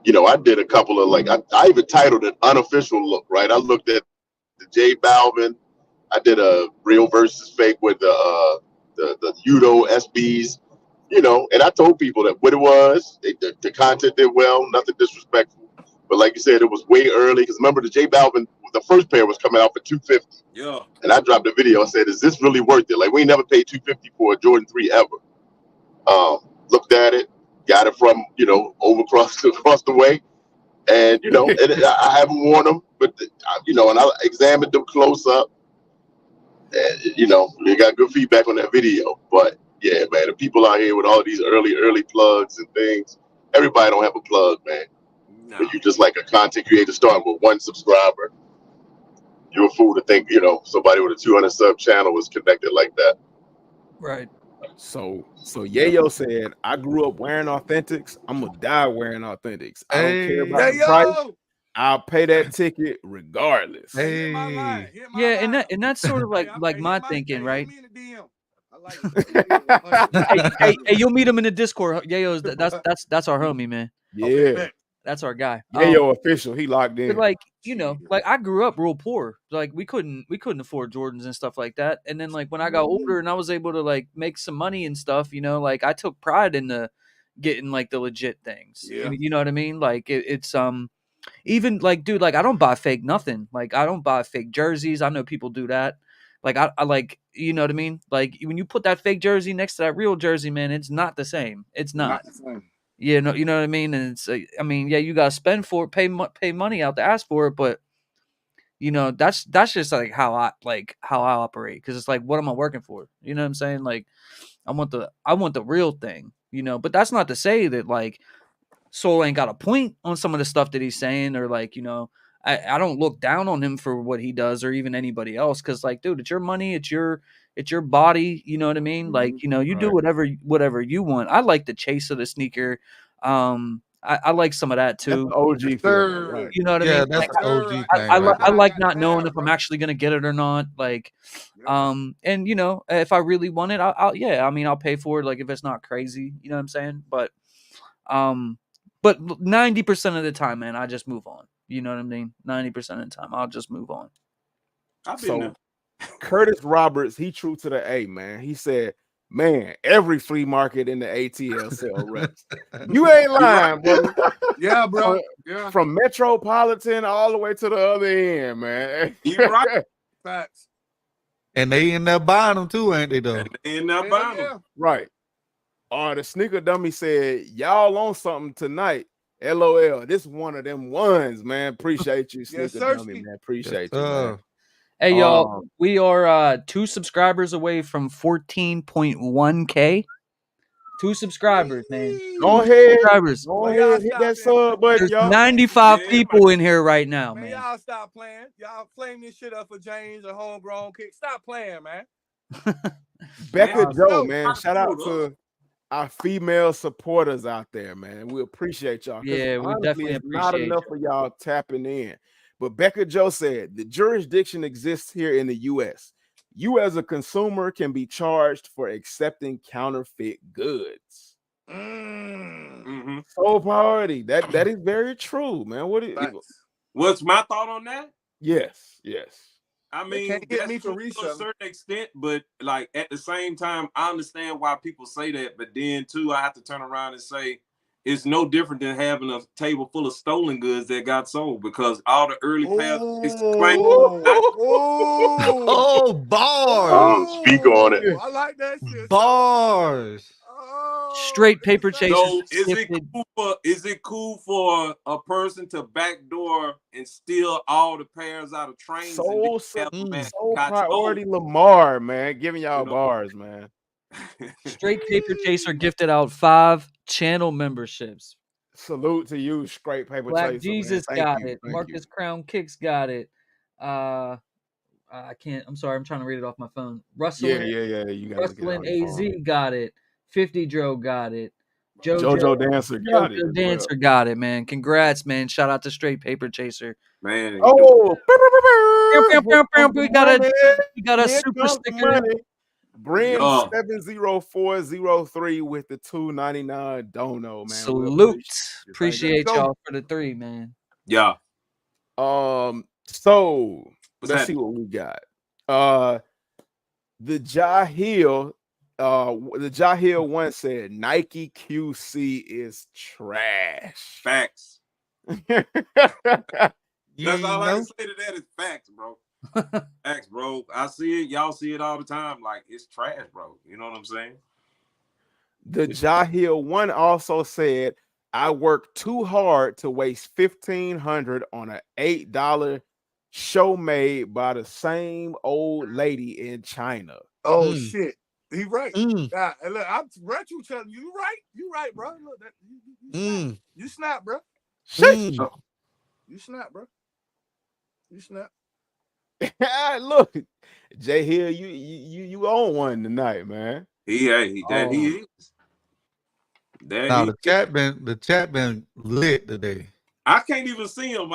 I did a couple of I even titled it Unofficial Look, right? I looked at the J Balvin. I did a real versus fake with the Udo SBs, and I told people that what it was, the content did well, nothing disrespectful. But like you said, it was way early because remember the J Balvin, the first pair was coming out for $250. Yeah. And I dropped a video and said, "Is this really worth it? Like we never paid $250 for a Jordan 3 ever." looked at it, got it from, across the way. And, and I haven't worn them, but, and I examined them close up. And, we got good feedback on that video. But, yeah, man, the people out here with all these early plugs and things, everybody don't have a plug, man. No. But you just like a content creator starting with 1 subscriber. You're a fool to think, somebody with a 200 sub channel was connected like that. Right. So Yayo said, I grew up wearing Authentics. I'm going to die wearing Authentics. I don't care about the price. I'll pay that ticket regardless. Hey. Yeah, and that's sort of like my thinking, right? Hey, you'll meet him in the Discord. Yayo's that's our homie, man. Yeah. That's our guy. Yayo official. He locked in. Like, like I grew up real poor. Like we couldn't afford Jordans and stuff like that. And then like when I got older and I was able to like make some money and stuff, like I took pride in the getting like the legit things. Yeah. You know what I mean? Like it's even like, dude, like I don't buy fake nothing. Like I don't buy fake jerseys. I know people do that. Like I like, you know what I mean? Like when you put that fake jersey next to that real jersey, man, it's not the same. It's not. the same. Yeah, no, you know what I mean? And it's yeah, you gotta spend for it, pay money out to ask for it, but that's just like how I operate, because it's like, what am I working for? You know what I'm saying? Like I want the real thing, but that's not to say that like Soul ain't got a point on some of the stuff that he's saying, or like, I don't look down on him for what he does or even anybody else, because like, dude, it's your money, it's your body, you know what I mean? Like, you do whatever you want. I like the chase of the sneaker. I like some of that too. That's OG thing, right? You know what I mean? That's like, OG thing. I like not knowing if I'm actually gonna get it or not. Like, and if I really want it, I'll pay for it. Like if it's not crazy, you know what I'm saying? But 90% of the time, man, I just move on. You know what I mean? 90% of the time, I'll just move on. So Curtis Roberts, he true to the A, man. He said, man, every flea market in the ATL sell reps. You ain't lying, bro. Yeah, bro. Yeah. From Metropolitan all the way to the other end, man. You right. Facts. And they in there buying them too, ain't they though? And they in there buying them. Right. The sneaker dummy said, y'all on something tonight. LOL. This one of them ones, man. Appreciate you, sneaker dummy, man. Appreciate you, man. Hey, y'all, we are 2 subscribers away from 14.1K. 2 subscribers, man. Go ahead. Go ahead. Hit that sub button, There's y'all. 95 people in here right now, man. Y'all stop playing. Y'all flame this shit up for James or homegrown kick. Stop playing, man. Becca Joe, man. Shout out to our female supporters out there, man. We appreciate y'all. Yeah, we definitely appreciate not enough of y'all tapping in. But Becca Joe said, the jurisdiction exists here in the U.S. You as a consumer can be charged for accepting counterfeit goods. Sole priority. That is very true, man. What's my thought on that? Yes. I mean, that's me to a certain extent, but like at the same time, I understand why people say that. But then too, I have to turn around and say it's no different than having a table full of stolen goods that got sold, because all the early past claim. Bars. Speak on it. I like that shit. Bars. Straight paper chase. So is it cool for a person to backdoor and steal all the pairs out of trains? Sole priority Lamar, man. Giving y'all bars, man. Straight paper chaser gifted out 5 channel memberships. Salute to you, Straight Paper Black Chaser. Jesus got it. Marcus Crown Kicks got it. I can't. I'm sorry. I'm trying to read it off my phone. Russell. Yeah. You got Rustling AZ got it. 50 Dro got it. Jojo Dancer got it. Dancer got it, man. Congrats, man. Shout out to Straight Paper Chaser. Man. Oh, we got a super sticker. Brand 70403 with the $2.99 dono, man. Salute. Appreciate y'all for the 3, man. Yeah. So let's see what we got. The Jahil one said Nike QC is trash. Facts. That's all I can say to that is facts, bro. Facts, bro. I see it. Y'all see it all the time. Like, it's trash, bro. You know what I'm saying? The Jahil one also said, I worked too hard to waste $1,500 on an $8 show made by the same old lady in China. Oh shit. He right. Yeah, and look, I'm retro telling you right. You right, bro. Look, that you snap, bro. Shit. You snap, bro. You snap. Look, Jay Hill, you own one tonight, man. He is. Now the chat been lit today. I can't even see him.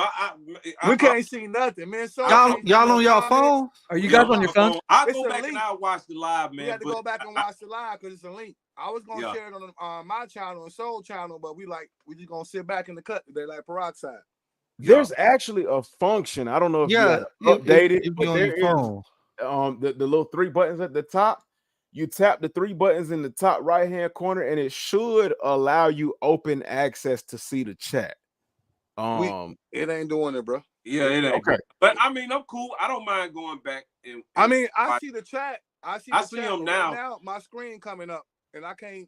We can't see nothing, man. So y'all on y'all phone? Are you guys on your phone? I'll go back and I'll watch the live, man. We had to go back and watch the live because it's a link. I was gonna share it on my channel and Soul channel, but we just gonna sit back in the cut today like peroxide. There's actually a function. I don't know if you have updated it, but there is the little 3 buttons at the top. You tap the 3 buttons in the top right hand corner, and it should allow you open access to see the chat. It ain't doing it, bro. Yeah, it ain't. Okay. But I mean, I'm cool. I don't mind going back and I mean, I see the chat. I see him now. Right now. My screen coming up, and I can't.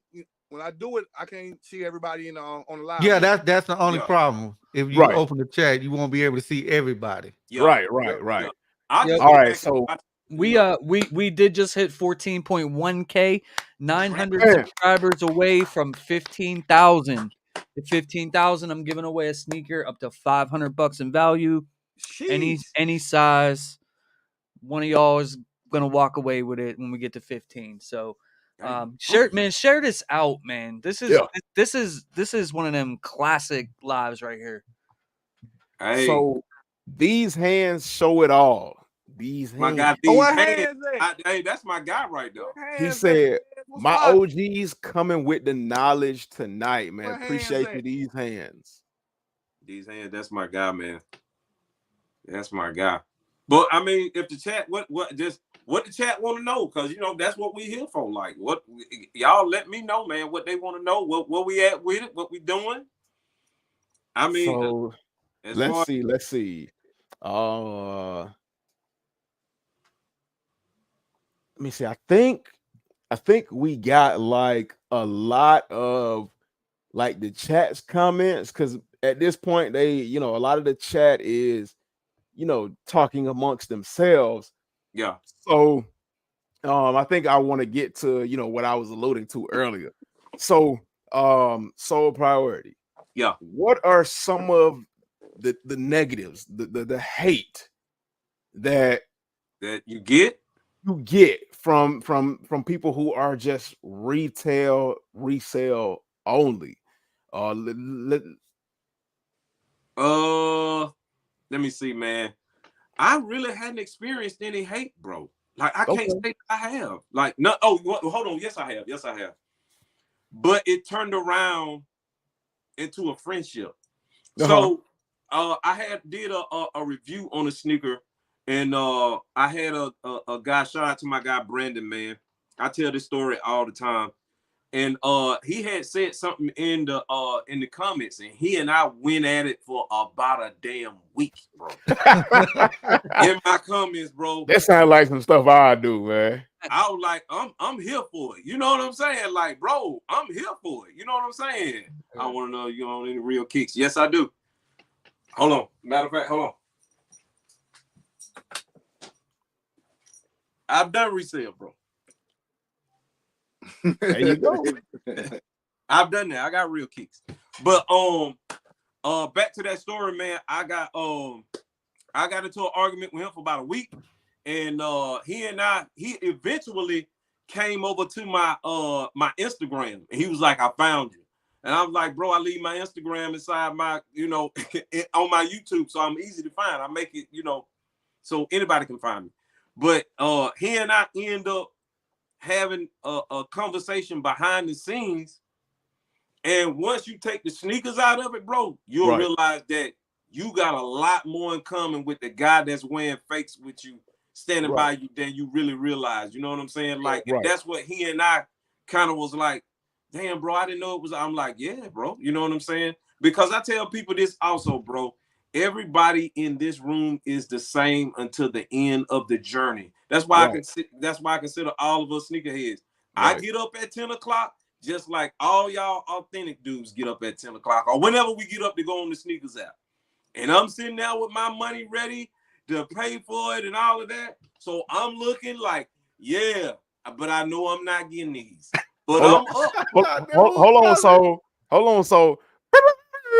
When I do it, I can't see everybody on the live. Yeah, that's the only problem. If you open the chat, you won't be able to see everybody. Yeah. Right. All right, so we did just hit 14.1K, 900 subscribers away from 15,000. At 15,000, I'm giving away a sneaker up to $500 in value. Jeez. Any size. One of y'all is gonna walk away with it when we get to 15. So share this out, man. This is one of them classic lives right here. Hey. So these hands show it all. These hands. My God, hey, that's my guy right there. He said, my OGs coming with the knowledge tonight, man. Appreciate you, these hands. These hands, that's my guy, man. That's my guy. But I mean, if the chat, what the chat want to know, because that's what we here for. Like, what y'all let me know, man, what they want to know, what we at with it, what we doing. I mean, so let's see. Let me see. I think we got like a lot of like the chat's comments, because at this point they, a lot of the chat is, talking amongst themselves. Yeah. So I think I want to get to, what I was alluding to earlier. So Soul Priority. Yeah. What are some of the negatives, the hate that you get from people who are just resale only? Let me see, man. I really hadn't experienced any hate, bro. Like, I can't say I have. Like, no. Oh, hold on. Yes, I have. But it turned around into a friendship. So, I did a review on a sneaker, and I had a guy. Shout out to my guy Brandon, man. I tell this story all the time. And he had said something in the comments, and he and I went at it for about a damn week, bro. In my comments, bro. That sounds like some stuff I do, man. I was like, I'm here for it. You know what I'm saying? Like, bro, I'm here for it. You know what I'm saying? I want to know you on any real kicks. Yes, I do. Hold on. Matter of fact, hold on. I've done resale, bro. There you go. I've done that. I got real kicks. But back to that story, man. I got into an argument with him for about a week, and he eventually came over to my Instagram, and he was like, I found you. And I was like, bro, I leave my Instagram inside my, on my YouTube, so I'm easy to find. I make it, so anybody can find me. But he and I end up having a conversation behind the scenes, and once you take the sneakers out of it, bro, you'll realize that you got a lot more in common with the guy that's wearing fakes with you, standing by you, than you really realize. You know what I'm saying? Like, that's what he and I kind of was like, damn, bro, I didn't know it was. I'm like, yeah, bro. You know what I'm saying? Because I tell people this also, bro. Everybody in this room is the same until the end of the journey. That's why I consider all of us sneakerheads. I get up at 10 o'clock. just like all y'all authentic dudes get up at 10 o'clock or whenever we get up to go on the sneakers app. And I'm sitting there with my money ready to pay for it and all of that. So I'm looking like, yeah, but I know I'm not getting these. But I'm up. Hold on. So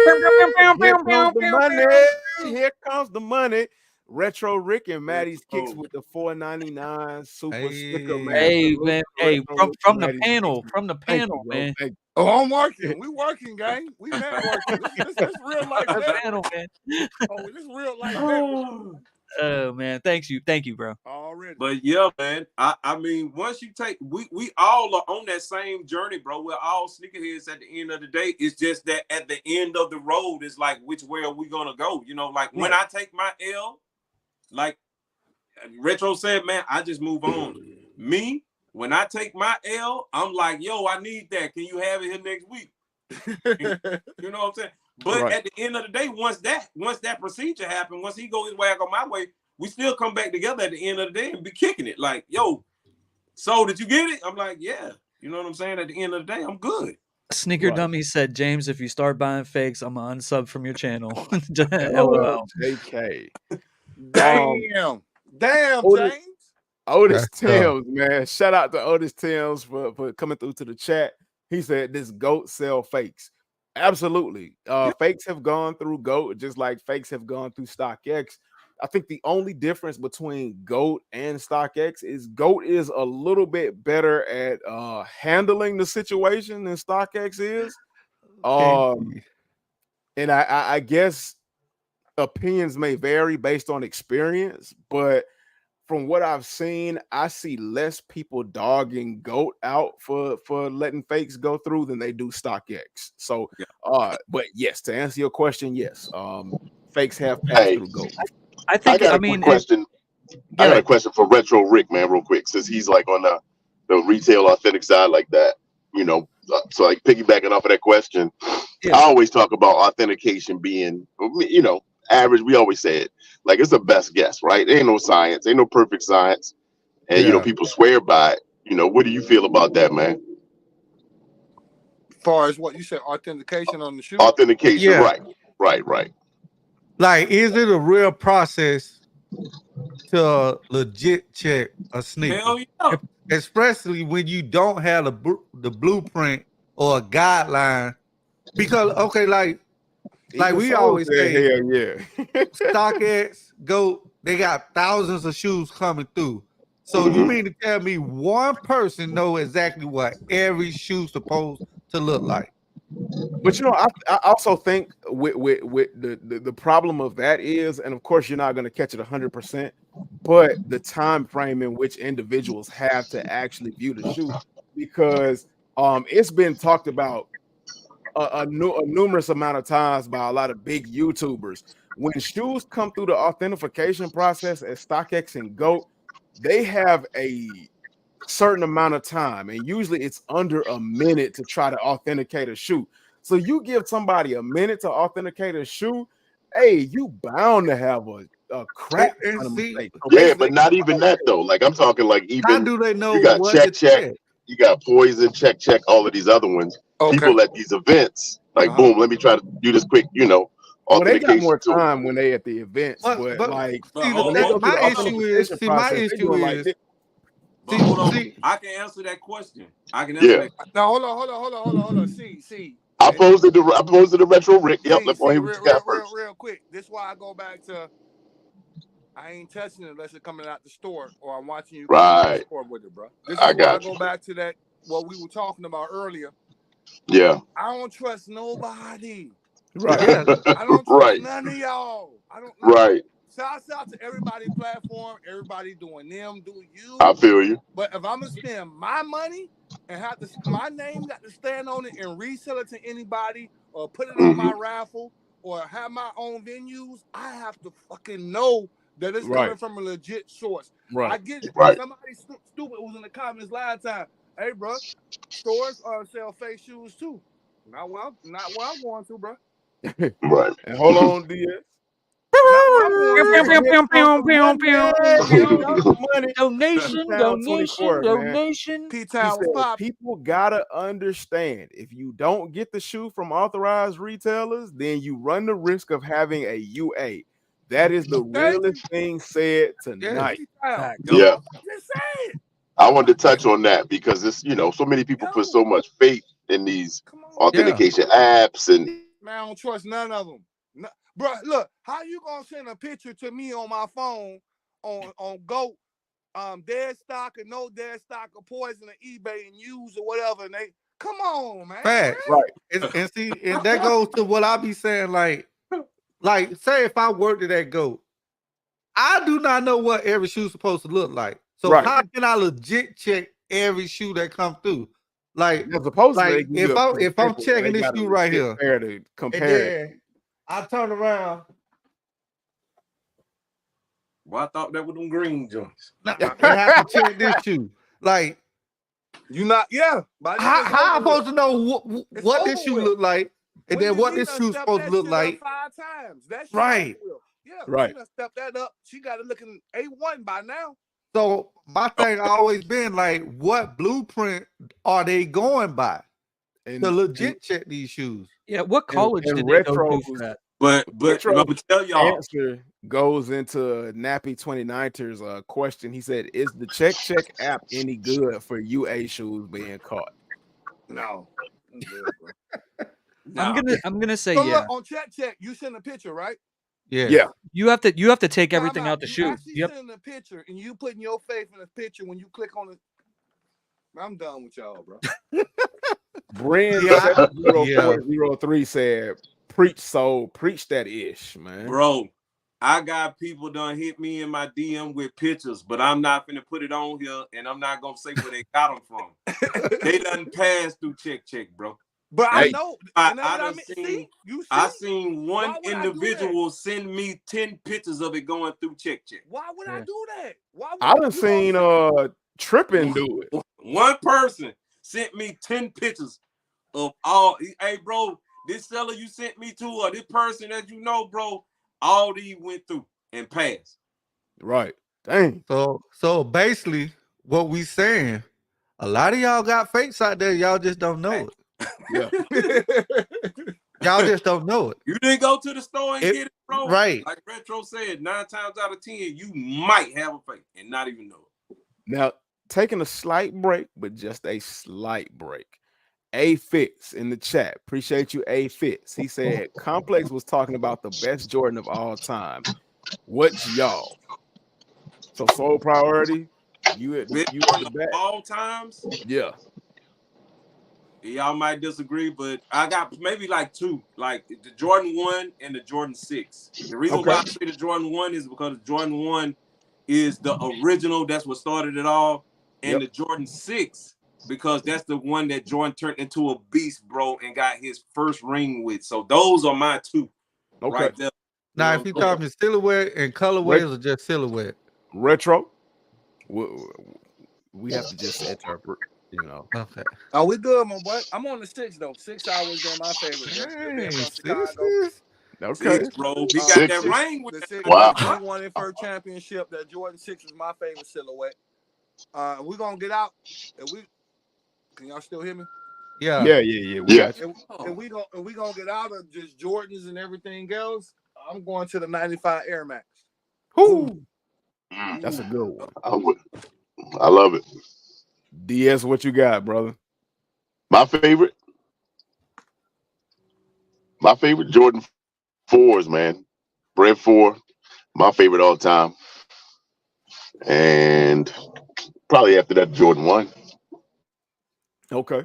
here comes the money. Here comes the money. Retro Rick and Maddie's kicks with the $4.99 super sticker, man. Hey, man. Hey, from the panel, man. Oh, I'm working. We working, gang. We networking. This real life panel, man. Oh, this real life networking. Oh man, thank you, bro. Already. But yeah, man. I mean, once you take, we all are on that same journey, bro. We're all sneakerheads at the end of the day. It's just that at the end of the road, it's like, which way are we gonna go? You know, like when I take my L, like Retro said, man, I just move on. Me, when I take my L, I'm like, yo, I need that. Can you have it here next week? You know what I'm saying? But at the end of the day, once that procedure happened, once he go his way, I go my way, we still come back together at the end of the day and be kicking it. Like, yo, so did you get it? I'm like, yeah. You know what I'm saying? At the end of the day, I'm good. Sneaker Dummy said, James, if you start buying fakes, I'm gonna unsub from your channel. LOL. JK. Damn, Otis, James. Otis Timms, man. Shout out to Otis Timms for coming through to the chat. He said this GOAT sell fakes. Absolutely. Fakes have gone through GOAT just like fakes have gone through StockX. I think the only difference between GOAT and StockX is GOAT is a little bit better at handling the situation than StockX is. And I guess opinions may vary based on experience, but from what I've seen, I see less people dogging GOAT out for letting fakes go through than they do StockX. So, but yes, to answer your question, yes, fakes have passed through GOAT. I got a question. I got a question for Retro Rick, man, real quick, since he's like on the retail authentic side like that, you know. So like piggybacking off of that question, I always talk about authentication being, you know, average. We always say it like it's the best guess, right? There ain't no science, ain't no perfect science, and you know people swear by it. You know, what do you feel about that, man? As far as what you said, authentication on the shoe. Authentication, right. Like, is it a real process to legit check a sneaker? Hell yeah. Especially when you don't have the blueprint or a guideline, because like we always say, StockX, GOAT, they got thousands of shoes coming through. So you mean to tell me one person know exactly what every shoe's supposed to look like? But you know, I also think with the problem of that is, and of course you're not going to catch it 100%, but the time frame in which individuals have to actually view the shoe, because it's been talked about a numerous amount of times by a lot of big YouTubers. When shoes come through the authentication process at StockX and GOAT, they have a certain amount of time, and usually it's under a minute to try to authenticate a shoe. So you give somebody a minute to authenticate a shoe, hey, you bound to have a crap ton of mistakes. Yeah, but not even that though. Like I'm talking like even how do they know you got check, you got poison, check, all of these other ones. People at these events, like boom, let me try to do this quick, you know. Well, they got more time when they at the events, but like my issue is I can answer that question. I can answer that. Now hold on. See. I posed it to Retro Rick. Yep, let's go real quick. This is why I go back to I ain't touching it unless it's coming out the store or I'm watching you come out the store with it, bro. This is why I go back to that what we were talking about earlier. Yeah. I don't trust nobody. Right. I don't trust none of y'all. I don't know. Right. Shouts out to everybody platform, everybody doing them, do you. I feel you. But if I'm gonna spend my money and have to my name got to stand on it and resell it to anybody or put it on my raffle or have my own venues, I have to fucking know that it's coming from a legit source. I get it. Somebody stupid was in the comments last time. Hey, bro, stores sell fake shoes too. Not where I'm going to, bro. Right. And hold on, DS. Not Donation. P-Town was popping. People gotta understand, if you don't get the shoe from authorized retailers, then you run the risk of having a UA. That is the realest thing said tonight. Yeah. Just say it. I wanted to touch on that because it's, so many people put so much faith in these authentication apps, and man, I don't trust none of them. No, bro, look, how you gonna send a picture to me on my phone on GOAT, dead stock or no dead stock or poison or eBay and use or whatever, and they come on, man. Fact. Right. And see, and that goes to what I be saying, like say if I worked at that GOAT, I do not know what every shoe's supposed to look like. So how can I legit check every shoe that comes through? Like if I'm checking this shoe right here, to compare and then I turn around. Well, I thought that were them green joints. I have to check this shoe. Like you not, how I'm supposed to know what this shoe look like, and then what this shoe's supposed to look like 5 times. That's right. Yeah, right. She done stepped that up. She got it looking A1 by now. So my thing always been like, what blueprint are they going by to legit check these shoes? Yeah, what college did they go to for that? But I'm gonna tell y'all, answer goes into Nappy 29er's question. He said, "Is the check app any good for UA shoes being caught?" No. I'm gonna say so yeah. Look, on check, you send a picture, right? Yeah. You have to take everything out the shoe. You send a picture and you putting your faith in the picture when you click on it. I'm done with y'all, bro. Brand 0403 said, preach that ish, man. Bro, I got people done hit me in my DM with pictures, but I'm not gonna put it on here, and I'm not gonna say where they got them from. They done passed through check, bro. But I know. I seen one individual send me 10 pictures of it going through check. Why would I do that? I done seen Trippin' do it. One person sent me 10 pictures of all. Hey, bro, this seller you sent me to, or this person that you know, bro, all these went through and passed. Right. Dang. So basically, what we saying, a lot of y'all got fakes out there. Y'all just don't know it. Yeah. Y'all just don't know it. You didn't go to the store and get it, bro. Right. Like Retro said, 9 times out of 10, you might have a fake and not even know it. Now, taking a slight break, but just a slight break. A Fitz in the chat. Appreciate you, A Fitz. He said Complex was talking about the best Jordan of all time. What's y'all? So sole priority. You the best all times? Yeah. Y'all might disagree, but I got maybe like 2, like the Jordan 1 and the Jordan 6. The reason why I say the Jordan 1 is because the Jordan 1 is the original. That's what started it all. And the Jordan 6, because that's the one that Jordan turned into a beast, bro, and got his first ring with. So those are my 2 right there. Now, if you're talking silhouette and colorways, or just silhouette? Retro. We have to just interpret. Okay. Oh, we good, my boy. I'm on the 6 though. 6 always been my favorite. Okay, 6, bro. We got that ring with the 6. Wow. He won his first championship. That Jordan 6 is my favorite silhouette. We're gonna get out. Can y'all still hear me? Yeah. We got you. And we gonna get out of just Jordans and everything else. I'm going to the 95 Air Max. Ooh. That's a good one. I love it. DS, what you got, brother? My favorite Jordan 4s, man. Brand 4, my favorite all time. And probably after that, Jordan 1. Okay.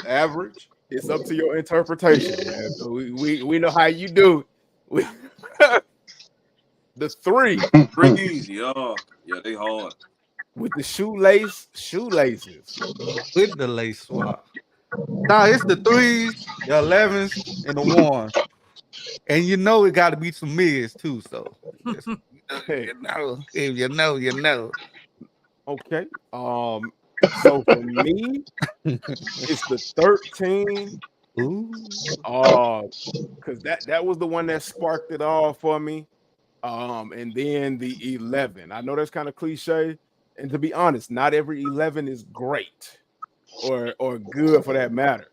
Average. It's up to your interpretation, man. So we know how you do it. The 3. Pretty easy. Yeah, they hard. With the shoelaces. With the lace swap. Nah, it's the 3s, the 11s, and the 1s. And it got to be some mids too. So, if you know, you know. Okay. So for me, it's the 13 Because that was the one that sparked it all for me. And then the 11. I know that's kind of cliche, and to be honest, not every 11 is great or good for that matter.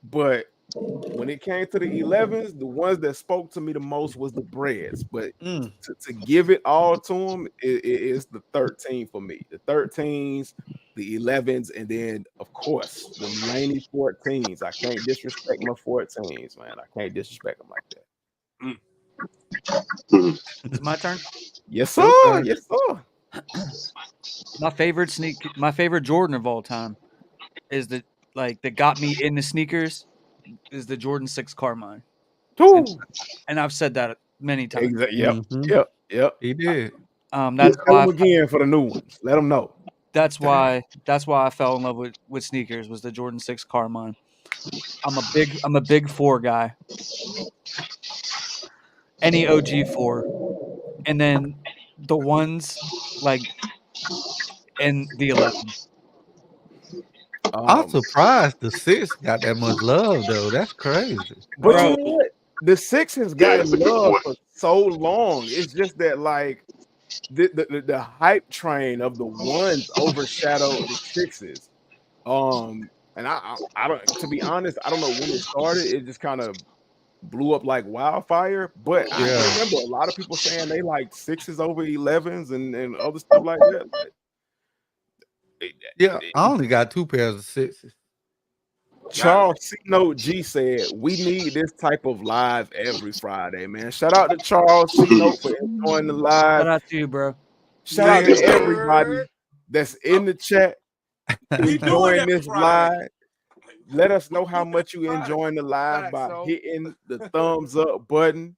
But when it came to the 11s, the ones that spoke to me the most was the breads. But to give it all to them, it is the 13 for me. The 13s, the 11s, and then of course the Laney 14s. I can't disrespect my 14s, man. I can't disrespect them like that. It's my turn. Yes, sir. Yes, sir. My favorite Jordan of all time is that got me in the sneakers is the Jordan 6 Carmine. And I've said that many times. Exactly. Yep. He did. That's why again for the new ones. Let them know. That's why I fell in love with sneakers was the Jordan 6 Carmine. I'm a big 4 guy. Any OG 4. And then the ones in the 11. I'm surprised the 6 got that much love though. That's crazy. But you know what? The 6 has gotten love for so long. It's just that the hype train of the ones overshadowed the 6s. And I don't, to be honest, I don't know when it started. It just kind of blew up like wildfire. But I remember a lot of people saying they like 6s over 11s and other stuff like that. I only got 2 pairs of 6s. Charles C Note G said we need this type of live every Friday, man. Shout out to Charles C Note for enjoying the live. Shout out to you, bro. Shout out to everybody that's in the chat enjoying this live. Let us know how much you enjoying the live by hitting the thumbs up button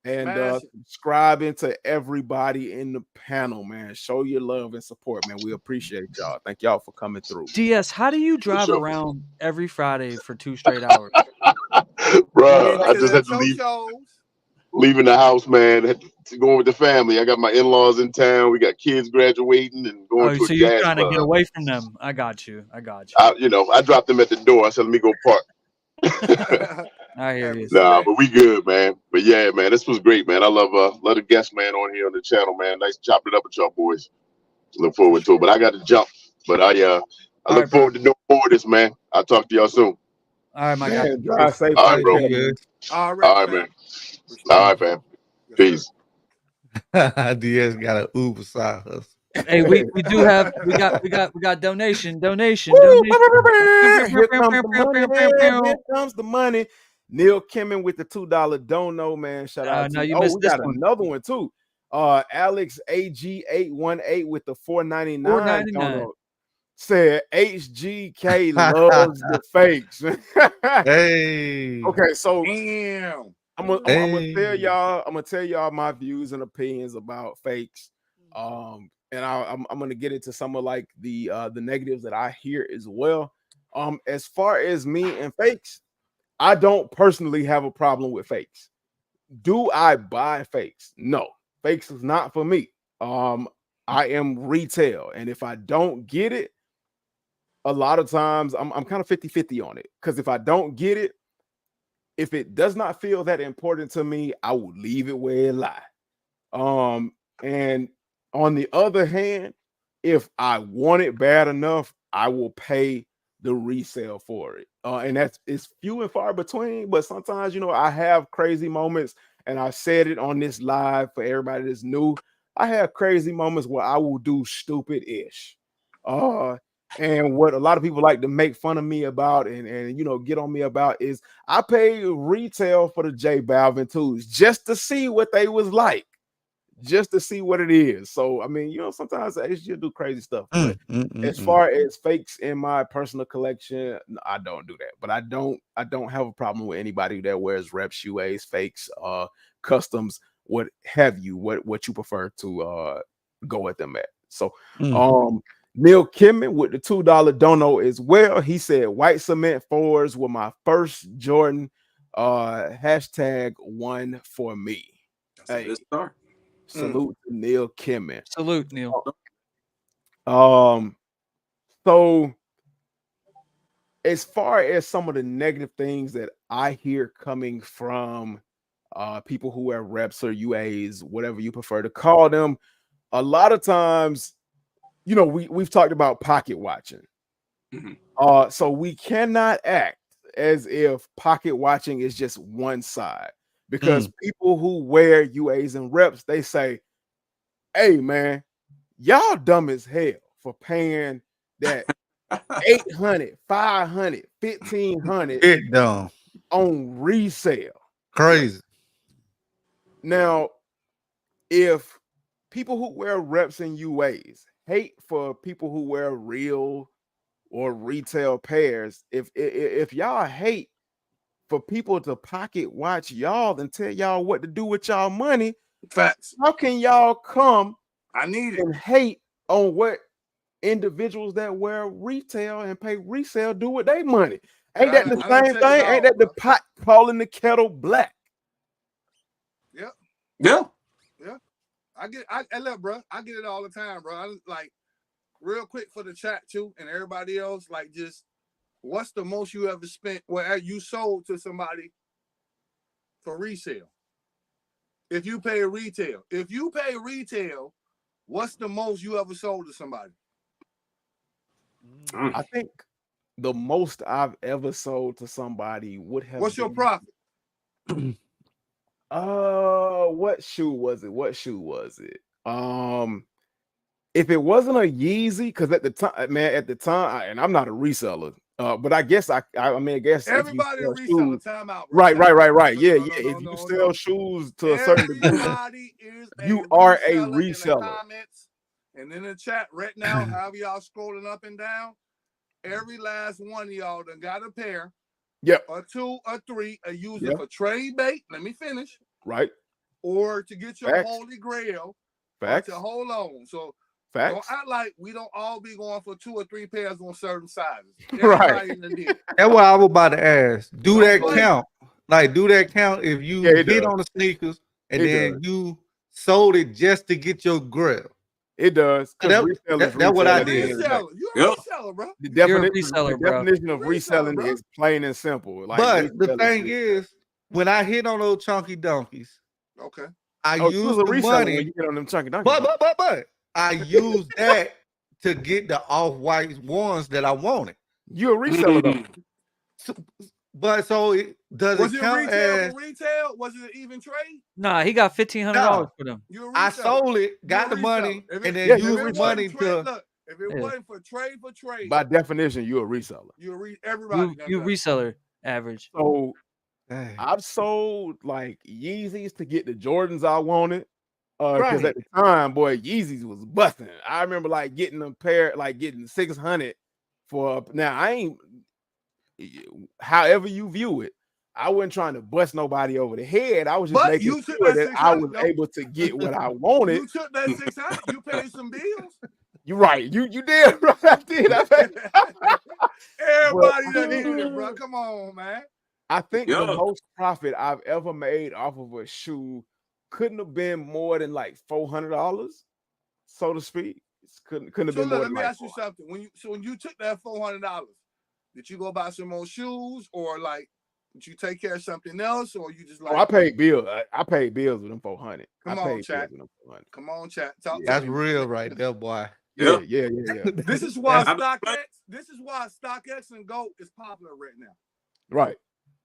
and subscribing to everybody in the panel, man. Show your love and support, man. We appreciate y'all. Thank y'all for coming through. DS, how do you drive around every Friday for 2 straight hours? Bro, I just had to leaving the house, man. Had to go with the family. I got my in-laws in town. We got kids graduating and going to a so you're jazz trying club. to get away from them. I got you. I dropped them at the door. I said, let me go park. I hear you. Nah, but we good, man. But yeah, man, this was great, man. I love the guest man on here on the channel, man. Nice chopping it up with y'all boys. Look forward to it. But I got to jump. But I look forward to doing more of this, man. I'll talk to y'all soon. All right, my guy. Drive safe. All right, bro. All right, man. All right, fam. Peace. DS got an Uber side hustle. Hey, we got donation. Here comes the money. Neil Kimmon with the $2 dono, man. Shout out to you. We got another one too. Alex AG818 with the $4.99 dono said HGK loves the fakes. Hey. Okay, so damn. I'm gonna tell y'all my views and opinions about fakes. And I'm gonna get into some of like the negatives that I hear as well. As far as me and fakes, I don't personally have a problem with fakes. Do I buy fakes? No, fakes is not for me. I am retail, and if I don't get it, a lot of times I'm kind of 50-50 on it. Because if I don't get it, if it does not feel that important to me, I will leave it where it lie. And on the other hand, if I want it bad enough, I will pay the resale for it. And it's few and far between, but sometimes, I have crazy moments, and I said it on this live for everybody that's new. I have crazy moments where I will do stupid-ish. And what a lot of people like to make fun of me about and get on me about is I pay retail for the J Balvin 2s just to see what they was like. Just to see what it is. So I mean, sometimes I just do crazy stuff. But as far as fakes in my personal collection, I don't do that. But I don't have a problem with anybody that wears reps, UAs, fakes, customs, what have you, what you prefer to go at them at. So Neil Kimmon with the $2 dono as well. He said white cement 4s were my first Jordan. #1 for me. That's a good start. Salute to Neil Kimmon. Salute, Neil. So as far as some of the negative things that I hear coming from people who wear reps or UAs, whatever you prefer to call them, a lot of times, you know, we've talked about pocket watching. So we cannot act as if pocket watching is just one side, because people who wear UAs and reps, they say, hey man, y'all dumb as hell for paying that 800, 500, 1500 It dumb. on resale. Crazy. Now, if people who wear reps and UAs hate for people who wear real or retail pairs, if y'all hate for people to pocket watch y'all and tell y'all what to do with y'all money, facts. How can y'all come and hate on what individuals that wear retail and pay resale do with their money? Ain't that the same thing? Ain't that the pot calling the kettle black? Yeah. I look, bro. I get it all the time, bro. I like real quick for the chat too, and everybody else. Like, just what's the most you ever spent where you sold to somebody for resale? If you pay retail, what's the most you ever sold to somebody? I think the most I've ever sold to somebody would have. What's your profit? What shoe was it? If it wasn't a Yeezy, because at the time, and I'm not a reseller, but I guess I guess everybody a reseller. Time out. Right. Yeah. If you sell shoes to a certain degree, you are a reseller. And in the chat right now, however y'all scrolling up and down, every last one of y'all done got a pair. Yep. Or two or three, a user for trade bait. Let me finish. Right. Or to get your holy grail. Facts. Or to hold on. So facts. Don't act like we don't all be going for 2 or 3 pairs on certain sizes. Right. That's what I was about to ask. Do that count? Like, do that count if you hit on the sneakers and then you sold it just to get your grill? It does. That's what I did. You're a reseller, bro. The definition of reselling is plain and simple. Like, but the thing is, when I hit on those chunky donkeys, I use the money. When you get on them chunky donkeys. But I use that to get the off-white ones that I wanted. You're a reseller though. Does was it count as retail? Was it an even trade? Nah, he got $1,500 for them. I sold it, got the money, and then used the money to. Look, if it wasn't for trade, by definition, you're a reseller. Everybody. You reseller average. So I've sold like Yeezys to get the Jordans I wanted. Because at the time, boy, Yeezys was busting. I remember like getting a pair, like getting 600 for. Now I ain't. However you view it, I wasn't trying to bust nobody over the head. I was just making sure that I was able to get what I wanted. You took that 600. You paid some bills. You're right. You did. Right. I did. Everybody done did it, bro. Come on, man. I think the most profit I've ever made off of a shoe couldn't have been more than like $400, so to speak. Couldn't have been more. Let me ask you something. When you took that $400, did you go buy some more shoes, or like did you take care of something else, or you just like? Oh, I paid bills. I paid bills with them $400. Come on, chat. That's real, right there, boy. Yeah. This is why StockX and GOAT is popular right now. Right,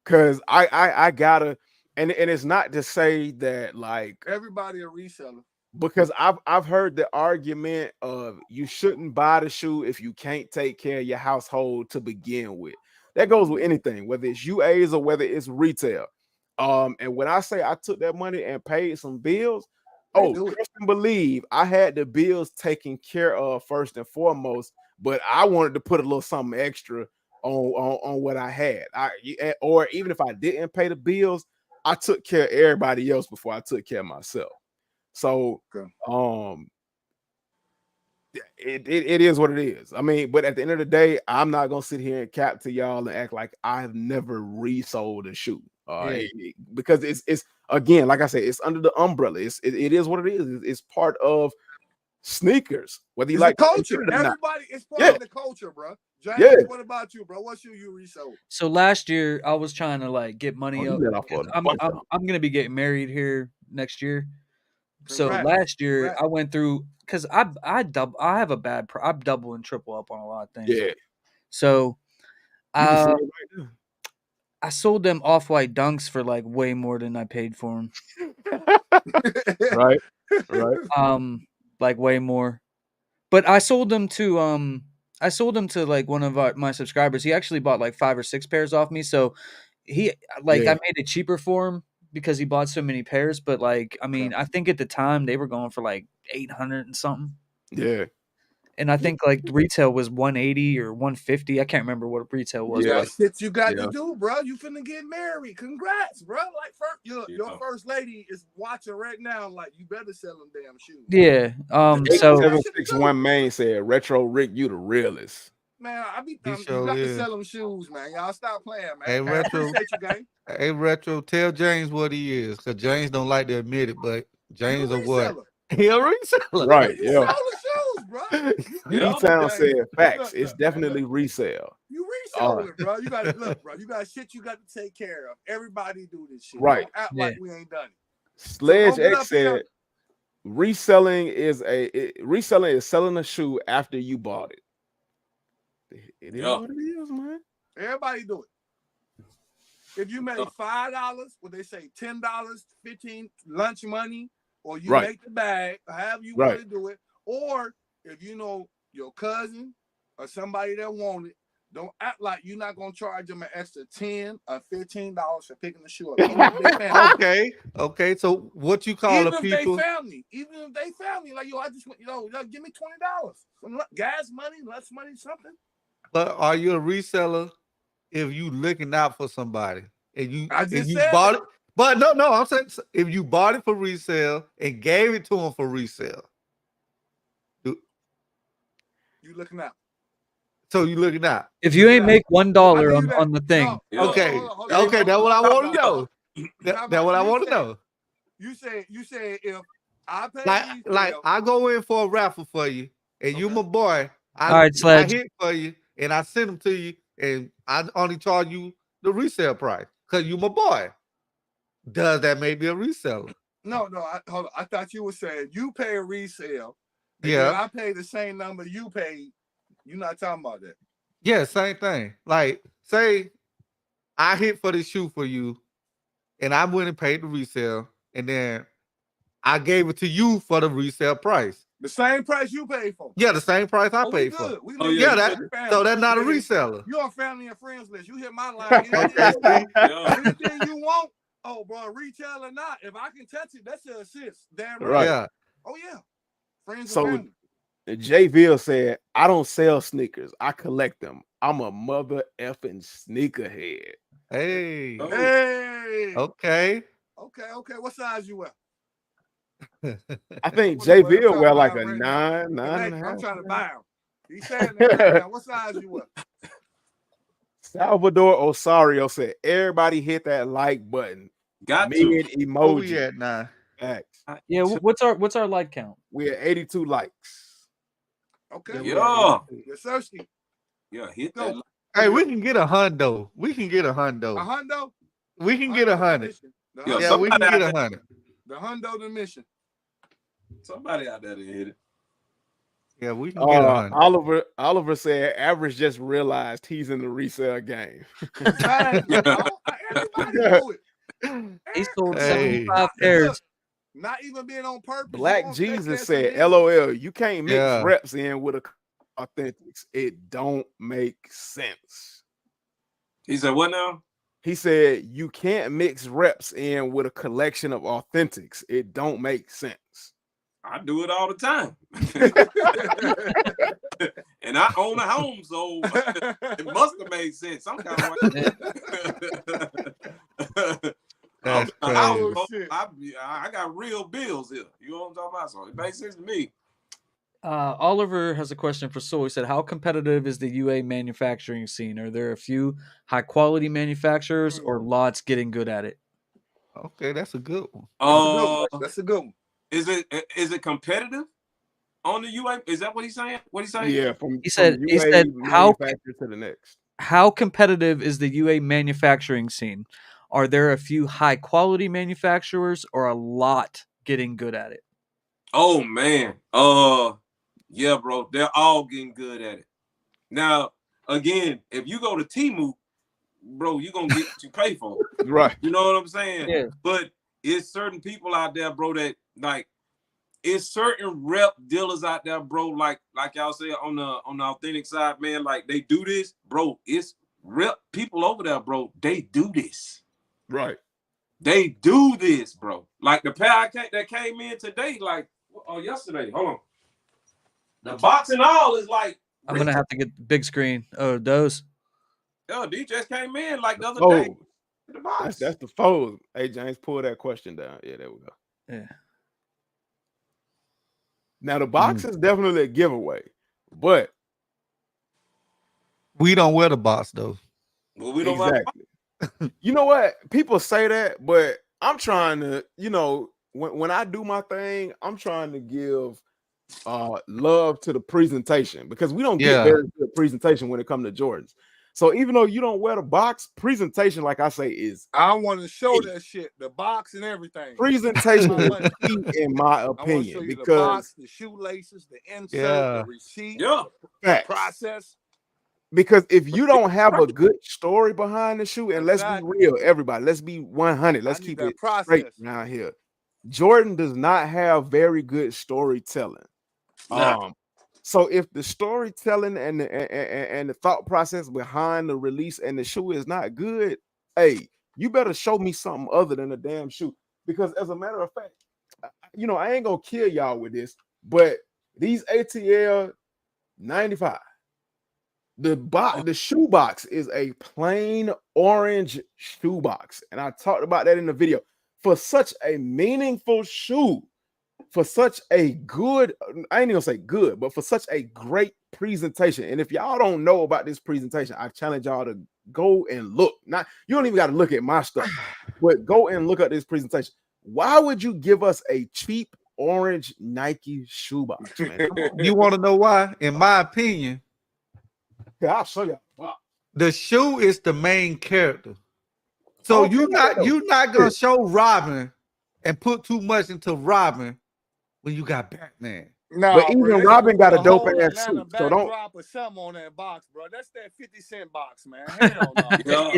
because I gotta, and it's not to say that like everybody a reseller. Because I've heard the argument of you shouldn't buy the shoe if you can't take care of your household to begin with. That goes with anything, whether it's UAs or whether it's retail. And when I say I took that money and paid some bills, trust and believe I had the bills taken care of first and foremost, but I wanted to put a little something extra on what I had. Or even if I didn't pay the bills, I took care of everybody else before I took care of myself. So, it is what it is. I mean, but at the end of the day, I'm not gonna sit here and cap to y'all and act like I've never resold a shoe. Because it's again, like I said, it's under the umbrella. It is what it is. It's part of sneakers. Whether you it's like the culture, everybody is part of the culture, bro. James, what about you, bro? What shoe you resold? So last year I was trying to like get money up. I'm gonna be getting married here next year. So last year I went through because I have a bad I double and triple up on a lot of things. Yeah. So I sold them Off-White Dunks for like way more than I paid for them. Right. Like way more. But I sold them to like one of my subscribers. He actually bought like 5 or 6 pairs off me. So I made it cheaper for him because he bought so many pairs. But like, I mean, I think at the time they were going for like 800 and something. Yeah. And I think like retail was 180 or 150. I can't remember what retail was. Yeah, shit you got to do, bro. You finna get married. Congrats, bro. Like your first lady is watching right now. Like you better sell them damn shoes. Yeah. So 761 Main said, "Retro Rick, you the realest." Man, you got to sell them shoes, man. Y'all stop playing, man. Hey, Retro. Hey, Retro. Tell James what he is, because James don't like to admit it, but James are what? He a reseller. Right. You sell the shoes, bro. E-Town said facts. It's definitely resale. You resell it, bro. You got to look, bro. You got shit you got to take care of. Everybody do this shit. Right. Don't act like we ain't done it. Sledge X said reselling is selling a shoe after you bought it. It is what it is, man. Everybody do it. If you make $5, what they say, $10, $15 lunch money, or you make the bag, however you want to do it, or if you know your cousin or somebody that want it, don't act like you're not gonna charge them an extra $10 or $15 for picking the shoe up. Okay. So what you call the people? Even if they family, like I just want give me $20, some gas money, lunch money, something. But are you a reseller if you looking out for somebody and you said bought it? But no, I'm saying if you bought it for resale and gave it to them for resale, you looking out. So you looking out. If you ain't make $1 on the thing, okay, that's what I want to know. That's what I want to know. You say if I pay like I go in for a raffle for you, and you my boy. I hit for you, and I send them to you, and I only charge you the resale price because you my boy. Does that make me a reseller? No. Hold on. I thought you were saying you pay a resale. And I pay the same number you paid. You're not talking about that. Yeah, same thing. Like, say I hit for the shoe for you, and I went and paid the resale, and then I gave it to you for the resale price. The same price you paid for. Yeah, the same price I paid for. So that's not a reseller. You're on family and friends list. You hit my line. Anything you want. Oh, bro, retail or not, if I can touch it, that's an assist. Damn right. Yeah. Oh, yeah. Friends and family. J. Ville said, I don't sell sneakers. I collect them. I'm a mother effing sneakerhead. Hey. Hey. Okay. What size you wear? I think J. Ville wear like a 9. I'm trying to buy him. He's saying that right now. What size you wear? Salvador Osario said, everybody hit that like button. Got mid emoji. Where we at now? Yeah, what's our like count? We're at 82 likes. Okay. Yeah. You're thirsty. Yeah, hit that. Hey, we can get a hundo. A hundo? We can get 100. Yeah, we can get 100. The hundo the mission. Somebody out there to hit it. Yeah, we can get 100. Oliver said, average just realized he's in the resale game. Everybody do it. He sold 75 pairs. Not even being on purpose. Black Jesus said, LOL, you can't mix reps in with authentics. It don't make sense. He said, what now? He said, you can't mix reps in with a collection of authentics. It don't make sense. I do it all the time. And I own a home, so it must have made sense. Some kind of way. I got real bills here. You know what I'm talking about? So it makes sense to me. Oliver has a question for Soul. He said, how competitive is the UA manufacturing scene? Are there a few high quality manufacturers or lots getting good at it? Okay, that's a good one. That's a good one. Is it competitive? on the UA. Is that what he's saying? What he's saying? Yeah, he said manufacturer to the next. How competitive is the UA manufacturing scene? Are there a few high quality manufacturers or a lot getting good at it? Oh man. Yeah, bro. They're all getting good at it. Now, again, if you go to Temu, bro, you're gonna get what you pay for. Right. You know what I'm saying? Yeah. But it's certain people out there, bro, that like it's certain rep dealers out there, bro. Like y'all say on the authentic side, man, like they do this, bro. It's rep people over there, bro. They do this. Right. They do this, bro. Like the pair that came in today, like yesterday. Hold on. The box and all is like I'm gonna have to get the big screen. Oh, those. Oh, D just came in like the other day. The box. That's the fold. Hey, James, pull that question down. Yeah, there we go. Yeah. Now the box is definitely a giveaway, but we don't wear the box though. Well, we don't exactly. You know what? People say that, but I'm trying to, you know, when I do my thing, I'm trying to give love to the presentation because we don't get very good presentation when it comes to Jordans. So even though you don't wear the box, presentation, like I say, is I want to show that shit, the box and everything. Presentation is key in my opinion. I want to show you because the box, the shoelaces, the insert, the receipt, the process. Because if you don't have a good story behind the shoe, and let's be real, everybody, let's be 100. Let's keep it straight around here. Jordan does not have very good storytelling. So if the storytelling and the thought process behind the release and the shoe is not good, hey, you better show me something other than a damn shoe. Because as a matter of fact, you know, I ain't gonna kill y'all with this, but these ATL 95, the shoe box is a plain orange shoe box, and I talked about that in the video. For such a meaningful shoe, for such a good, I ain't even gonna say good, but for such a great presentation. And if y'all don't know about this presentation, I challenge y'all to go and look. Not, you don't even got to look at my stuff, but go and look at this presentation. Why would you give us a cheap orange Nike shoebox, man? You want to know why? In my opinion, I'll show you. Wow. The shoe is the main character. So you're not gonna show Robin and put too much into Robin when you got Batman. No, but even Robin got a dope ass suit. So don't drop or something on that box, bro. That's that 50-cent box, man. Hell no.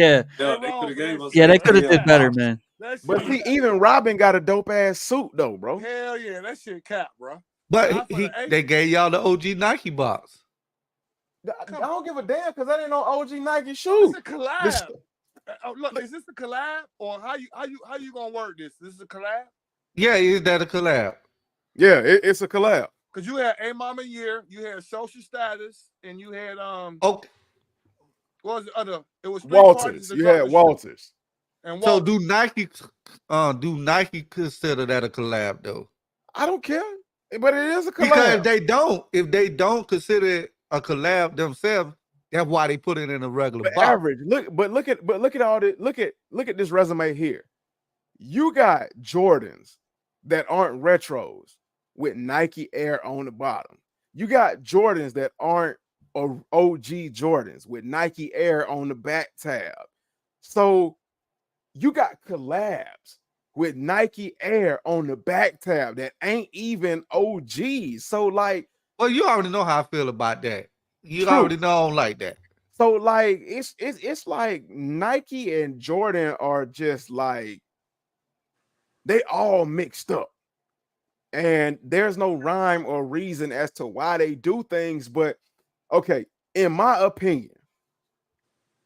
They could have did better, man. But see, even Robin got a dope ass suit though, bro. Hell yeah, that shit cap, bro. But they gave y'all the OG Nike box. I don't give a damn because that ain't no OG Nike shoe. It's a collab. Look, is this a collab or how you gonna work this? This is a collab? Yeah, is that a collab? Yeah, it's a collab. Because you had A Mama Year, you had Social Status, and you had what was the other? It was Walters. You had Walters. And so do Nike consider that a collab though? I don't care, but it is a collab. Because if they don't consider it a collab themselves, that's why they put it in a regular box. Average. Look at all this. Look at this resume here. You got Jordans that aren't retros with Nike Air on the bottom. You got Jordans that aren't OG Jordans with Nike Air on the back tab. So you got collabs with Nike Air on the back tab that ain't even OGs. So like, well, you already know how I feel about that. You already know I don't like that. So like it's like Nike and Jordan are just like they all mixed up. And there's no rhyme or reason as to why they do things. But okay, in my opinion,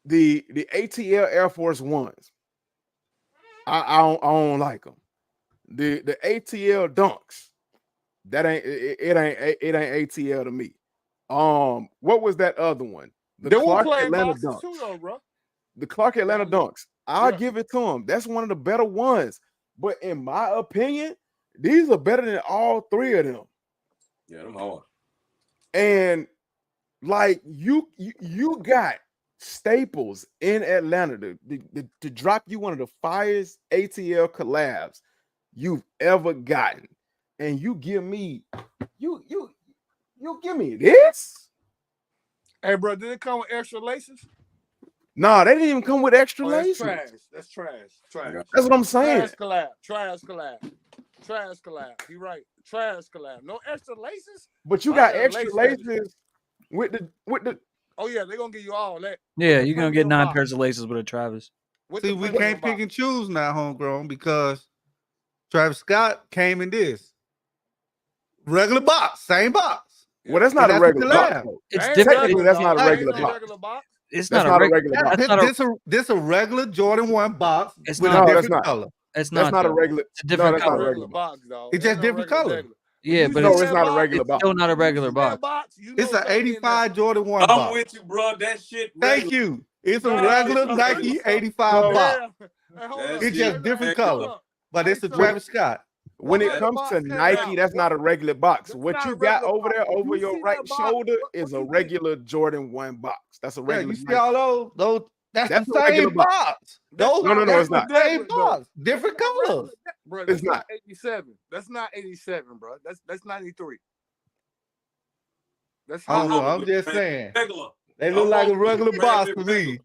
the ATL Air Force Ones, I don't like them. The ATL Dunks, that ain't ATL to me. What was that other one? The Clark Atlanta Dunks. Too, though, bro. The Clark Atlanta Dunks. I'll give it to them. That's one of the better ones. But in my opinion, these are better than all three of them. Yeah, them hard. And like you got Staples in Atlanta to drop you one of the finest ATL collabs you've ever gotten, and you give me You give me this? Hey, bro, did it come with extra laces? Nah, they didn't even come with extra laces. Trash. That's trash. That's what I'm saying. Trash collab. You right. Trash collab. No extra laces. But you got extra laces with the. Oh yeah, they're gonna give you all that. Yeah, you're gonna get 9 pairs of laces with a Travis. See, we can't pick and choose now, homegrown, because Travis Scott came in this regular box, same box. Well, that's not a regular box. It's different. Technically, that's not a regular box. It's not a regular box. This a regular Jordan 1 box. It's with not. a different color. It's not a regular. It's a different color. Not a regular box, though. It's just different color. Yeah, but it's not a regular box. Still not a regular box. It's an 85 Jordan 1 I'm box. with you, bro. That shit. Thank you. It's a regular Nike 85 box. It's just different color, but it's a Travis Scott. When it comes to Nike, that's not a regular box. What you got over there over your right shoulder is a regular Jordan 1 box. That's a regular. You see all those? That's the same box. No, it's not. Same box, different colors. Bro, it's not 87. That's not 87, bro. That's 93. That's I don't know. I'm just saying. They look like a regular box to me.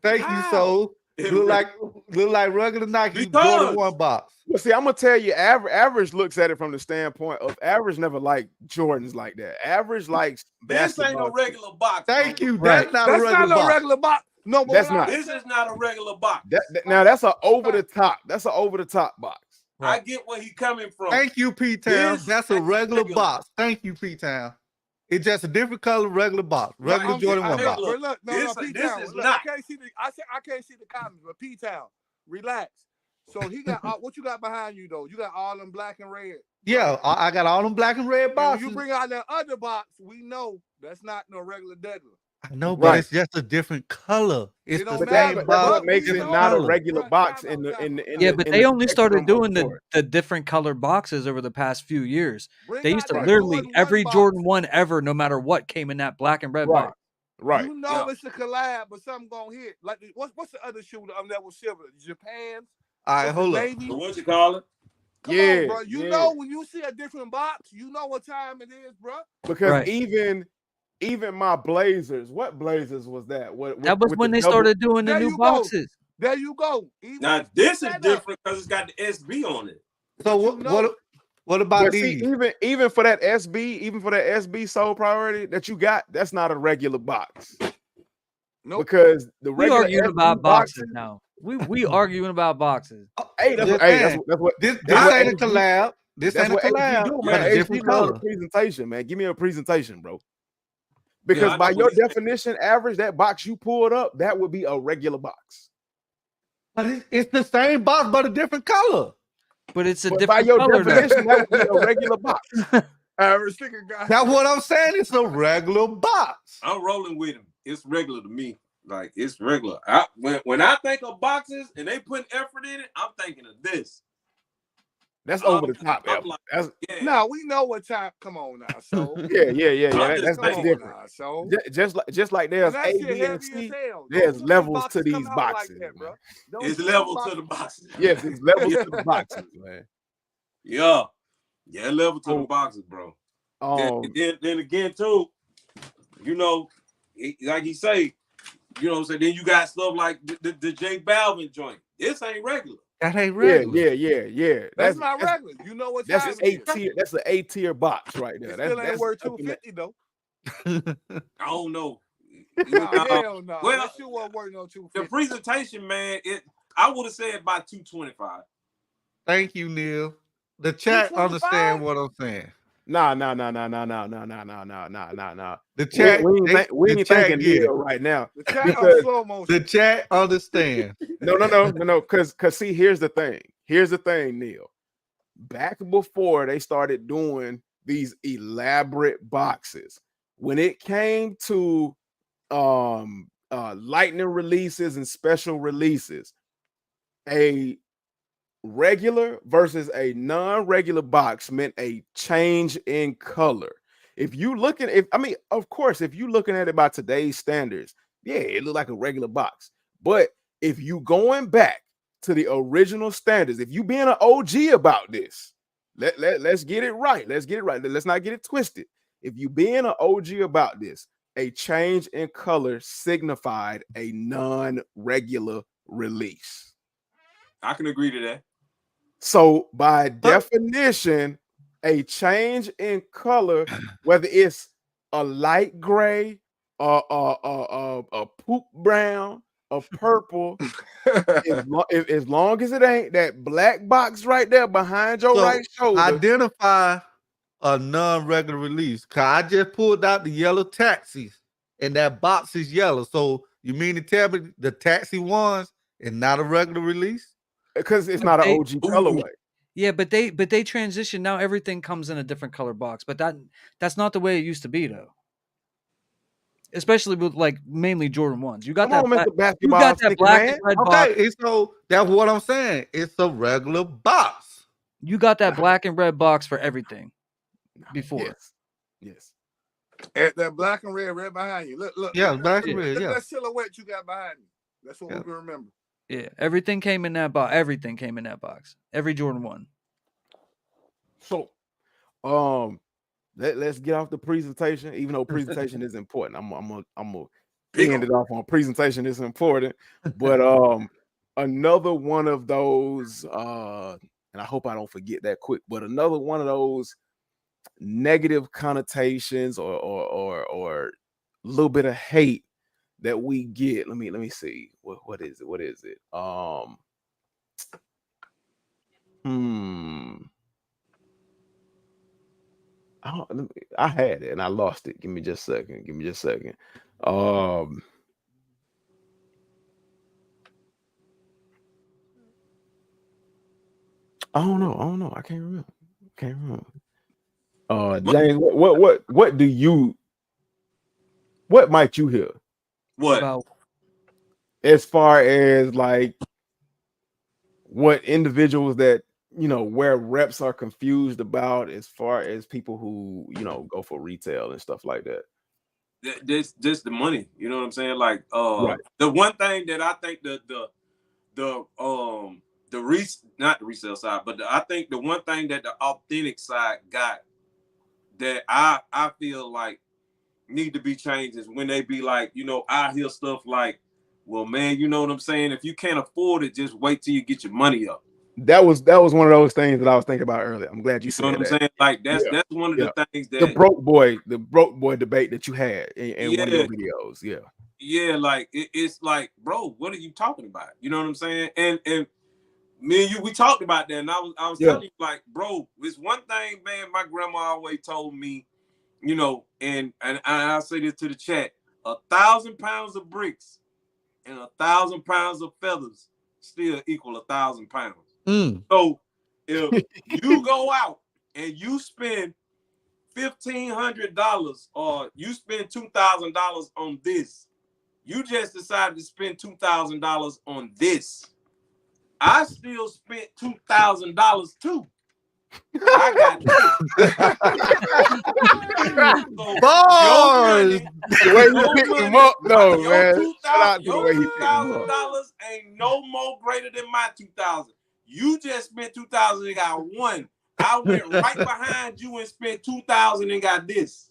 Thank you, so look like regular Nike Jordan 1 box. Well, see, I'm gonna tell you, average looks at it from the standpoint of average never liked Jordans like that. Average likes this ain't a regular box. Thank you. Right. That's not a regular box. No, that's not. This is not a regular box. Now that's an over the top. That's an over the top box. Right. I get where he coming from. Thank you, P-Town. That's a regular box. Thank you, P-Town. It's just a different color, regular box, regular Jordan 1 box. Look, this is not. I can't see the comments, but P-Town, relax. So he got what you got behind you though? You got all them black and red. Yeah, I got all them black and red boxes. You bring out that other box, we know that's not no regular deadlift. I know, but it's just a different color. It's the same box. That's what makes it not a regular box in the yeah, but they only started doing the different color boxes over the past few years. They used to literally every Jordan 1 ever, no matter what, came in that black and red box. Right. You know it's a collab, but something gonna hit. Like what's the other shoe that was silver? Japan. All right, hold up. So what you call it? Come on, bro. You know when you see a different box, you know what time it is, bro. Because even my Blazers, what Blazers was that? That was when they started doing the new boxes. There you go. Now this is different because it's got the SB on it. So what about these? See, even for that SB sole priority that you got, that's not a regular box. No, because the regular arguing about boxes now. We arguing about boxes. Hey, that's what this ain't a collab. This ain't a collab. Man. Different color presentation, man. Give me a presentation, bro. Because by your definition, average, that box you pulled up, that would be a regular box. But it's the same box, but a different color. But it's a but different by your color. Definition, that would be a regular box. Average sticker guy. That's what I'm saying. It's a regular box. I'm rolling with him. It's regular to me. Like it's regular. When I think of boxes and they put effort in it, I'm thinking of this. That's over the top. Now we know what time. Come on now, so yeah. That's different. Now, so just like there's A, B, and C. There's levels to these boxes, like that, bro. It's level to the boxes. Yes, it's levels to the boxes, man. Yeah, level to the boxes, bro. Then again, too, you know, like he say, you know what I'm saying. Then you got stuff like the J Balvin joint. This ain't regular. That ain't regular. Yeah. That's not regular. You know what? That's an A-tier. That's an A-tier box right there. Still ain't worth $250 though. I don't know. Hell no. Well, that shit wasn't worth no $250. The presentation, man. I would have said about $225. Thank you, Neil. The chat understand what I'm saying. Nah. The chat, we ain't thinking Neil right now. The chat understand. No. Because see, here's the thing, Neil. Back before they started doing these elaborate boxes, when it came to lightning releases and special releases, a regular versus a non-regular box meant a change in color. If you looking, of course, if you looking at it by today's standards, yeah, it look like a regular box. But if you going back to the original standards, if you being an OG about this, let's get it right. Let's not get it twisted. If you being an OG about this, a change in color signified a non-regular release. I can agree to that. So by definition, a change in color, whether it's a light gray, a poop brown, a purple, as long as it ain't that black box right there behind your right shoulder. Identify a non-regular release. Cause I just pulled out the yellow taxis, and that box is yellow. So you mean to tell me the taxi ones is not a regular release? Because it's not an OG colorway. Yeah, but they transition now. Everything comes in a different color box, but that's not the way it used to be, though. Especially with like mainly Jordan 1s. You got that black and red box. Okay, so that's what I'm saying. It's a regular box. You got that black and red box for everything before. Yes. At that black and red right behind you. Look. Yeah, black and red. Look Yeah. That silhouette you got behind you. That's what we can remember. Yeah, everything came in that box. Everything came in that box. Every Jordan 1. So, let's get off the presentation. Even though presentation is important, I'm gonna end it off on presentation is important. But another one of those, and I hope I don't forget that quick. But another one of those negative connotations or a little bit of hate that we get. Let me see. What is it? I had it and I lost it. Give me just a second. I don't know. I can't remember. James, what might you hear? What? As far as like what individuals that where reps are confused about, as far as people who go for retail and stuff like that. This the money, you know what I'm saying? Like the one thing that I think not the resale side, but I think the one thing that the authentic side got that I feel like need to be changed is when they be like, I hear stuff like, well, man, you know what I'm saying? If you can't afford it, just wait till you get your money up. That was one of those things that I was thinking about earlier. I'm glad you said that. Know what I'm saying? Like that's one of the things that the broke boy debate that you had in one of your videos. Yeah, like it's like, bro, what are you talking about? You know what I'm saying? And me and you, we talked about that, and I was telling you, like, bro, it's one thing, man. My grandma always told me, and I'll say this to the chat: 1,000 pounds of bricks and 1,000 pounds of feathers still equal 1,000 pounds. So if you go out and you spend $1,500 or you spend $2,000 on this, you just decided to spend $2,000 on this. I still spent $2,000 too. I got this. The way you picked him up, though, man. Shout out to the way he picked him up. $2,000 ain't no more greater than my $2,000. You just spent $2,000 and got one. I went right behind you and spent $2,000 and got this.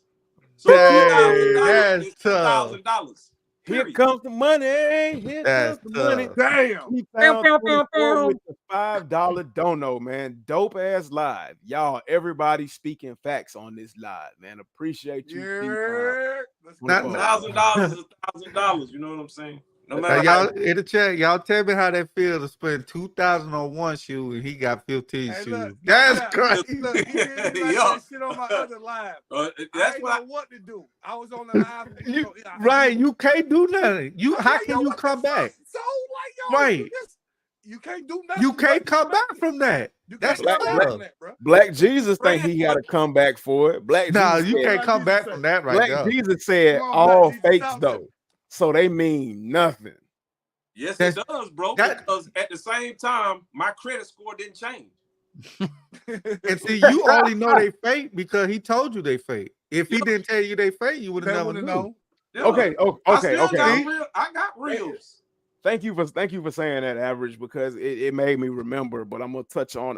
So $2,000 is $2,000. Here comes the money. Here comes the money. Damn. With the $5 dono, man. Dope ass live. Y'all, everybody speaking facts on this live, man. Appreciate you. $1,000 is $1,000. You know what I'm saying? No matter y'all in the chat, y'all tell me how that feel to spend $2,000 on one shoe and he got 15 shoes. Look, That's crazy. Look, he did that shit on my other live. That's what to do. I was on the live. You can't do nothing. How can you come back? So like, you can't do nothing. You can't come back from that. That's Black Jesus think he got to come back for it. You can't come back from that right now. Black Jesus said all fakes though. So they mean nothing. Yes, it does, bro. Because at the same time, my credit score didn't change. And see, you only know they fake because he told you they fake. If he didn't tell you they fake, you would have never known. Okay. I got reels. Thank you for saying that, Average, because it made me remember. But I'm gonna touch on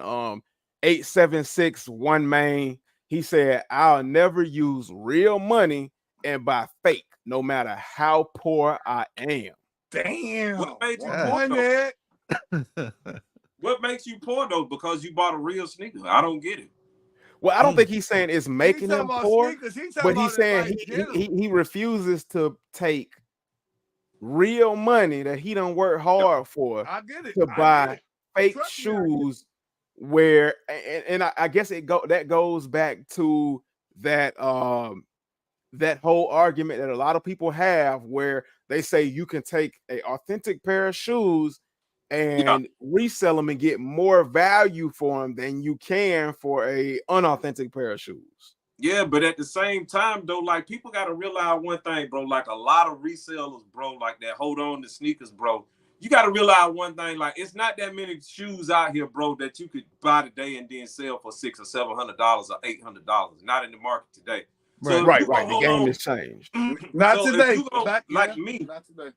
876 One Main. He said, I'll never use real money and buy fake, no matter how poor I am. Damn. What made you poor, though? What makes you poor, though? Because you bought a real sneaker. I don't get it. Well, I don't think he's saying it's making him poor, but he's saying he refuses to take real money that he don't work hard for to buy fake shoes. Where and I guess that goes back to that that whole argument that a lot of people have, where they say you can take an authentic pair of shoes and resell them and get more value for them than you can for a unauthentic pair of shoes. Yeah, but at the same time, though, like, people got to realize one thing, bro. Like, a lot of resellers, bro, like that hold on to sneakers, bro. You got to realize one thing, like, it's not that many shoes out here, bro, that you could buy today and then sell for $600 or $700 or $800. Not in the market today. So right. The game has changed. Not today. Like me. Not today.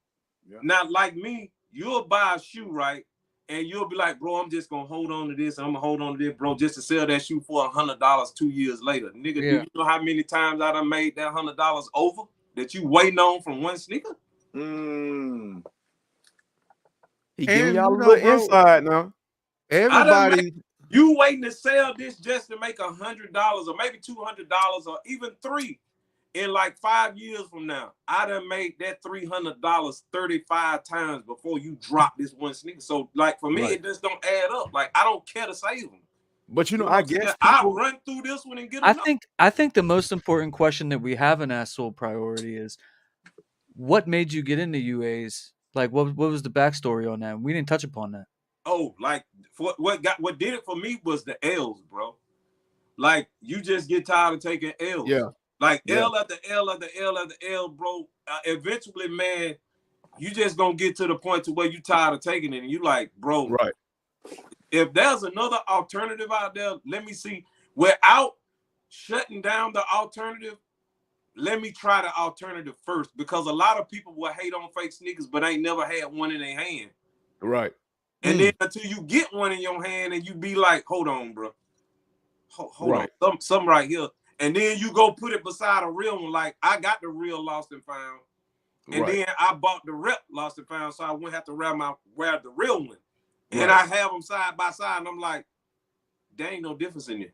Yeah. Now, like me, you'll buy a shoe, right? And you'll be like, bro, I'm just going to hold on to this. And I'm going to hold on to this, bro, just to sell that shoe for $100 2 years later. Nigga, do you know how many times I done made that $100 over that you waiting on from one sneaker? He giving y'all a little inside now. Everybody, you waiting to sell this just to make $100 or maybe $200 or even $300 in like 5 years from now. I done made that $300 35 times before you drop this one sneaker. So like for me, it just don't add up. Like I don't care to save them. But you know I guess I'll run through this one and get them. I think the most important question that we haven't asked Soul Priority is, what made you get into UAs? Like what was the backstory on that? We didn't touch upon that. Oh, like what did it for me was the L's, bro. Like you just get tired of taking L's. Yeah. Like L after L after L after L, bro. Eventually, man, you just gonna get to the point to where you tired of taking it, and you like, bro, right? If there's another alternative out there, let me see. Without shutting down the alternative, let me try the alternative first, because a lot of people will hate on fake sneakers, but ain't never had one in their hand. Right. And then until you get one in your hand, and you be like, hold on, bro, hold on, something right here. And then you go put it beside a real one. Like I got the real Lost and Found, and then I bought the rep Lost and Found, so I wouldn't have to wear the real one. And I have them side by side, and I'm like, there ain't no difference in it.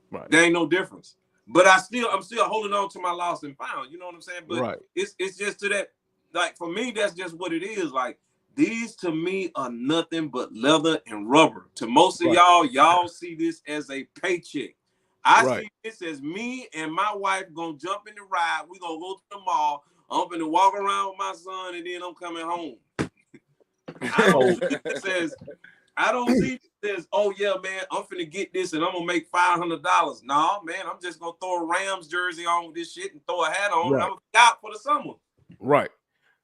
Right. There ain't no difference. But I'm still holding on to my Lost and Found. You know what I'm saying? But it's just to that. Like for me, that's just what it is. Like these to me are nothing but leather and rubber. To most of y'all see this as a paycheck. I see this as me and my wife gonna jump in the ride. We gonna go to the mall. I'm gonna walk around with my son, and then I'm coming home. I don't see this as, oh yeah, man, I'm finna get this and I'm gonna make $500. Nah, man, I'm just gonna throw a Rams jersey on with this shit and throw a hat on, and I'm gonna be out for the summer. Right.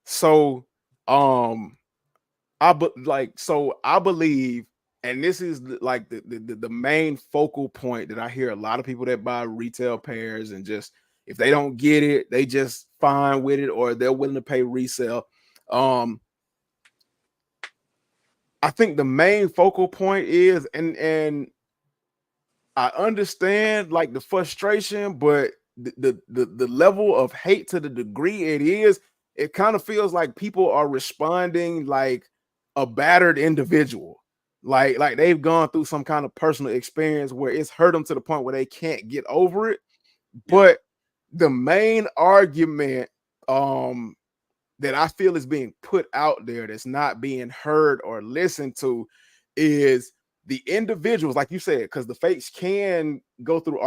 So, I believe, and this is like the main focal point that I hear a lot of people that buy retail pairs, and just if they don't get it, they just fine with it, or they're willing to pay resale. I think the main focal point is, and I understand like the frustration, but the level of hate, to the degree it is, it kind of feels like people are responding like a battered individual. Like they've gone through some kind of personal experience where it's hurt them to the point where they can't get over it. But the main argument that I feel is being put out there that's not being heard or listened to is the individuals, like you said, because the fakes can go through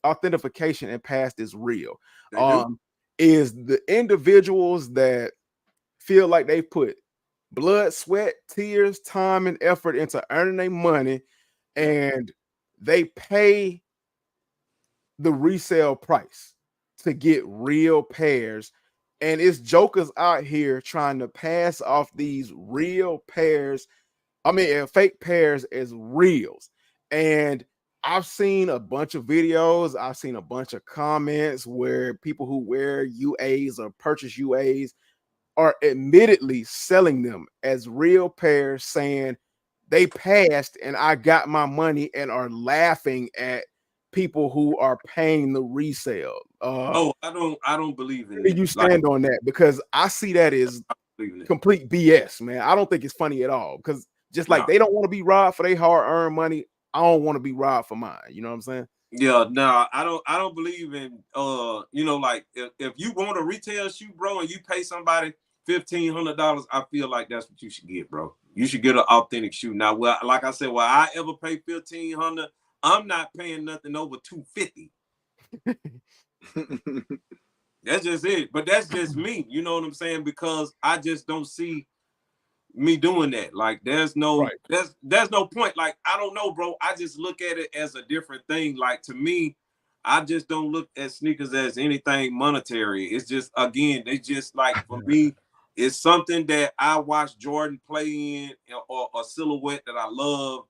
authentication and pass as real. Is the individuals that feel like they put blood, sweat, tears, time, and effort into earning their money, and they pay the resale price to get real pairs. And it's jokers out here trying to pass off these real pairs, fake pairs as reals. And I've seen a bunch of videos, I've seen a bunch of comments where people who wear UAs or purchase UAs are admittedly selling them as real pairs, saying they passed and I got my money, and are laughing at people who are paying the resale. I don't believe in that. it. You stand on that, because I see that as complete BS, man. I don't think it's funny at all, because just like they don't want to be robbed for their hard-earned money, I don't want to be robbed for mine. You know what I'm saying? Yeah, no, I don't believe in like if you want a retail shoe, bro, and you pay somebody $1,500, I feel like that's what you should get, bro. You should get an authentic shoe. Now, well, like I said, I ever pay $1,500, I'm not paying nothing over $250. That's just it. But that's just me. You know what I'm saying? Because I just don't see me doing that. Like there's no point. Like, I don't know, bro. I just look at it as a different thing. Like, to me, I just don't look at sneakers as anything monetary. It's just, again, they just, like, for me, it's something that I watch Jordan play in, or a silhouette that I love.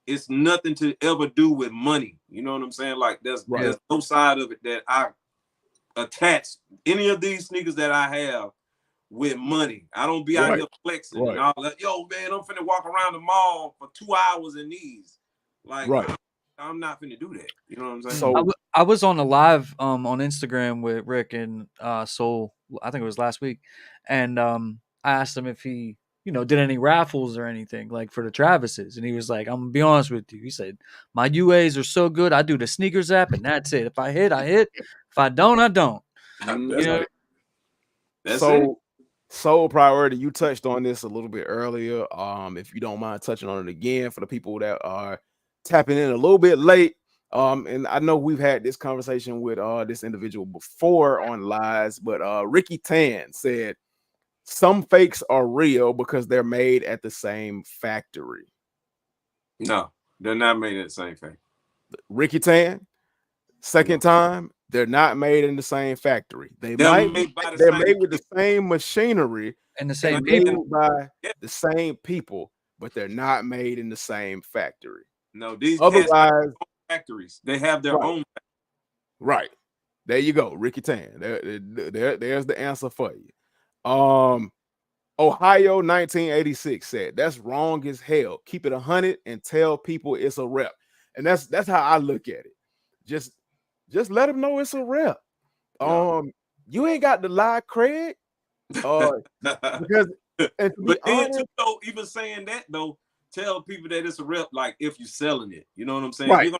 It's nothing to ever do with money. You know what I'm saying? Like, there's no side of it that I attach any of these sneakers that I have with money. I don't be out here flexing and all that. Yo, man, I'm finna walk around the mall for 2 hours in these. Like, I'm not finna do that. You know what I'm saying? So I was on a live on Instagram with Rick and Soul. I think it was last week, and I asked him if he did any raffles or anything like for the Travises, and he was like, "I'm gonna be honest with you." He said, "My UAs are so good. I do the sneakers app, and that's it. If I hit, I hit. If I don't, I don't." That's it. Soul Priority, you touched on this a little bit earlier. If you don't mind touching on it again for the people that are tapping in a little bit late. And I know we've had this conversation with this individual before on lives, but Ricky Tan said some fakes are real because they're made at the same factory. No, they're not made at the same factory. Ricky Tan, second time, they're not made in the same factory. They're made with the same machinery and the same people by the same people, but they're not made in the same factory. No, these otherwise factories, they have their own. Right. There you go, Ricky Tan. There's the answer for you. Ohio 1986 said that's wrong as hell. Keep it 100 and tell people it's a rep. And that's how I look at it. Just let them know it's a rep. You ain't got the lie, Craig. Because and to be honest, even saying that though, tell people that it's a rep, like if you're selling it. You know what I'm saying? Right.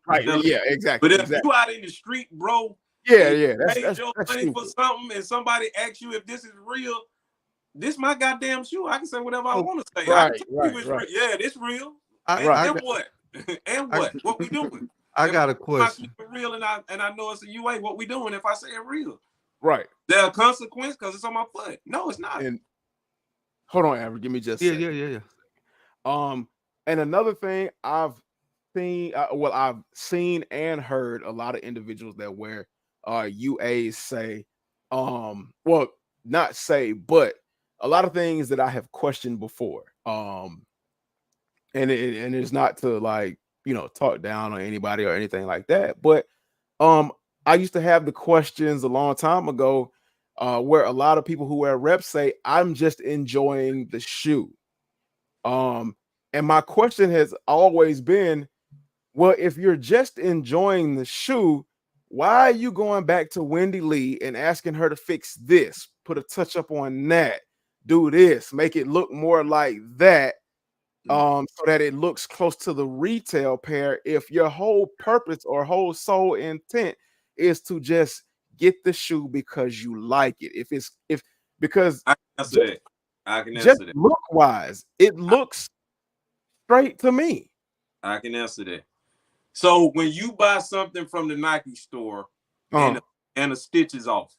Yeah, exactly. But if you out in the street, bro, that's your money for something, and somebody asks you if this is real, this my goddamn shoe. I can say whatever I want to say. Real. Yeah, this real. And what? And what? What we doing? I got a question. If real and I know it's a UA. What we doing if I say it real? Right. There a consequence because it's on my foot. No, it's not. And hold on, Amber. Give me just yeah. And another thing I've seen, I've seen and heard a lot of individuals that wear UAs say, well, not say, but a lot of things that I have questioned before. And it's not to like, talk down on anybody or anything like that. But I used to have the questions a long time ago where a lot of people who wear reps say, I'm just enjoying the shoe. And my question has always been, well, if you're just enjoying the shoe, why are you going back to Wendy Lee and asking her to fix this, put a touch up on that, do this, make it look more like that, so that it looks close to the retail pair, if your whole purpose or whole sole intent is to just get the shoe because you like it. Because I can answer that. Look wise, it looks straight to me. I can answer that. So when you buy something from the Nike store and the stitch is off,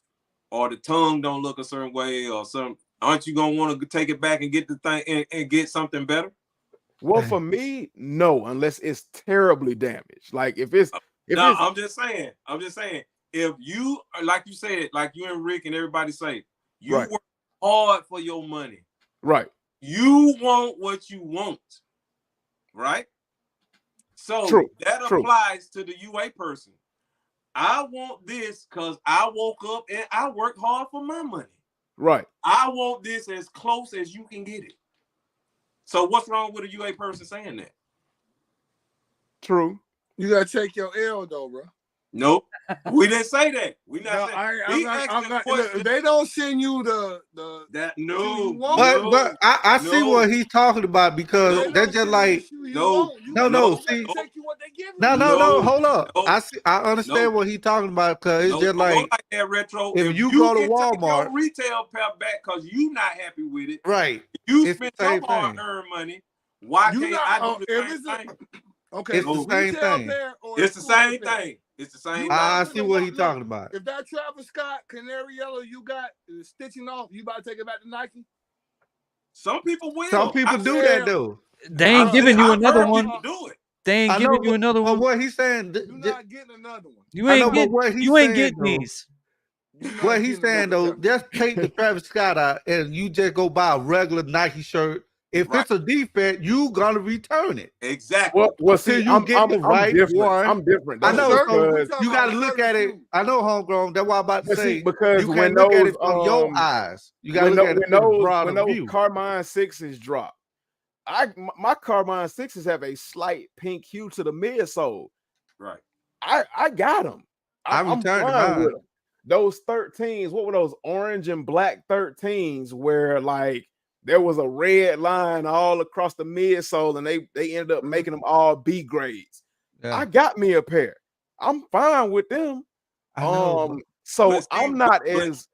or the tongue don't look a certain way, or something, aren't you gonna want to take it back and get the thing and get something better? Well, for me, no, unless it's terribly damaged. Like I'm just saying, if you, like you said, like you and Rick and everybody say, you work hard for your money. Right. You want what you want. Right. So that applies to the UA person. I want this because I woke up and I worked hard for my money. Right. I want this as close as you can get it. So what's wrong with a UA person saying that? True. You gotta take your L though, bro. Nope. We didn't say that. We not saying. I'm not, look, they don't send you that no. But I see what he's talking about because they're just like see. No. Hold up. I understand what he's talking about because it's just like that, Retro. If you go to Walmart, take your retail pair back because you not happy with it, right? You spent your hard-earned money. Why can't I do the same thing? Okay, it's the same thing. It's the same thing. It's the same. I see what he's talking about. If that Travis Scott Canary Yellow you got is stitching off, you about to take it back to Nike? Some people will. Some people do that though. They ain't giving you another one. Do it. They ain't giving you another one. What he's saying, you're not getting another one. You ain't getting these. What he's saying though, just take the Travis Scott out and you just go buy a regular Nike shirt. If it's a defect, you gonna return it. Exactly. Well, see, I'm different. I'm different. I know. So you got to look at it. I know, homegrown. That's why I'm about to say. Because you when can't look those, at it from your eyes, you got to look at it from the broader view. Carmine 6s drop, my Carmine 6s have a slight pink hue to the midsole. Right. I got them. I'm fine with them. Those 13s, what were those orange and black 13s where like there was a red line all across the midsole and they ended up making them all B grades. Yeah. I got me a pair. I'm fine with them. So I'm not as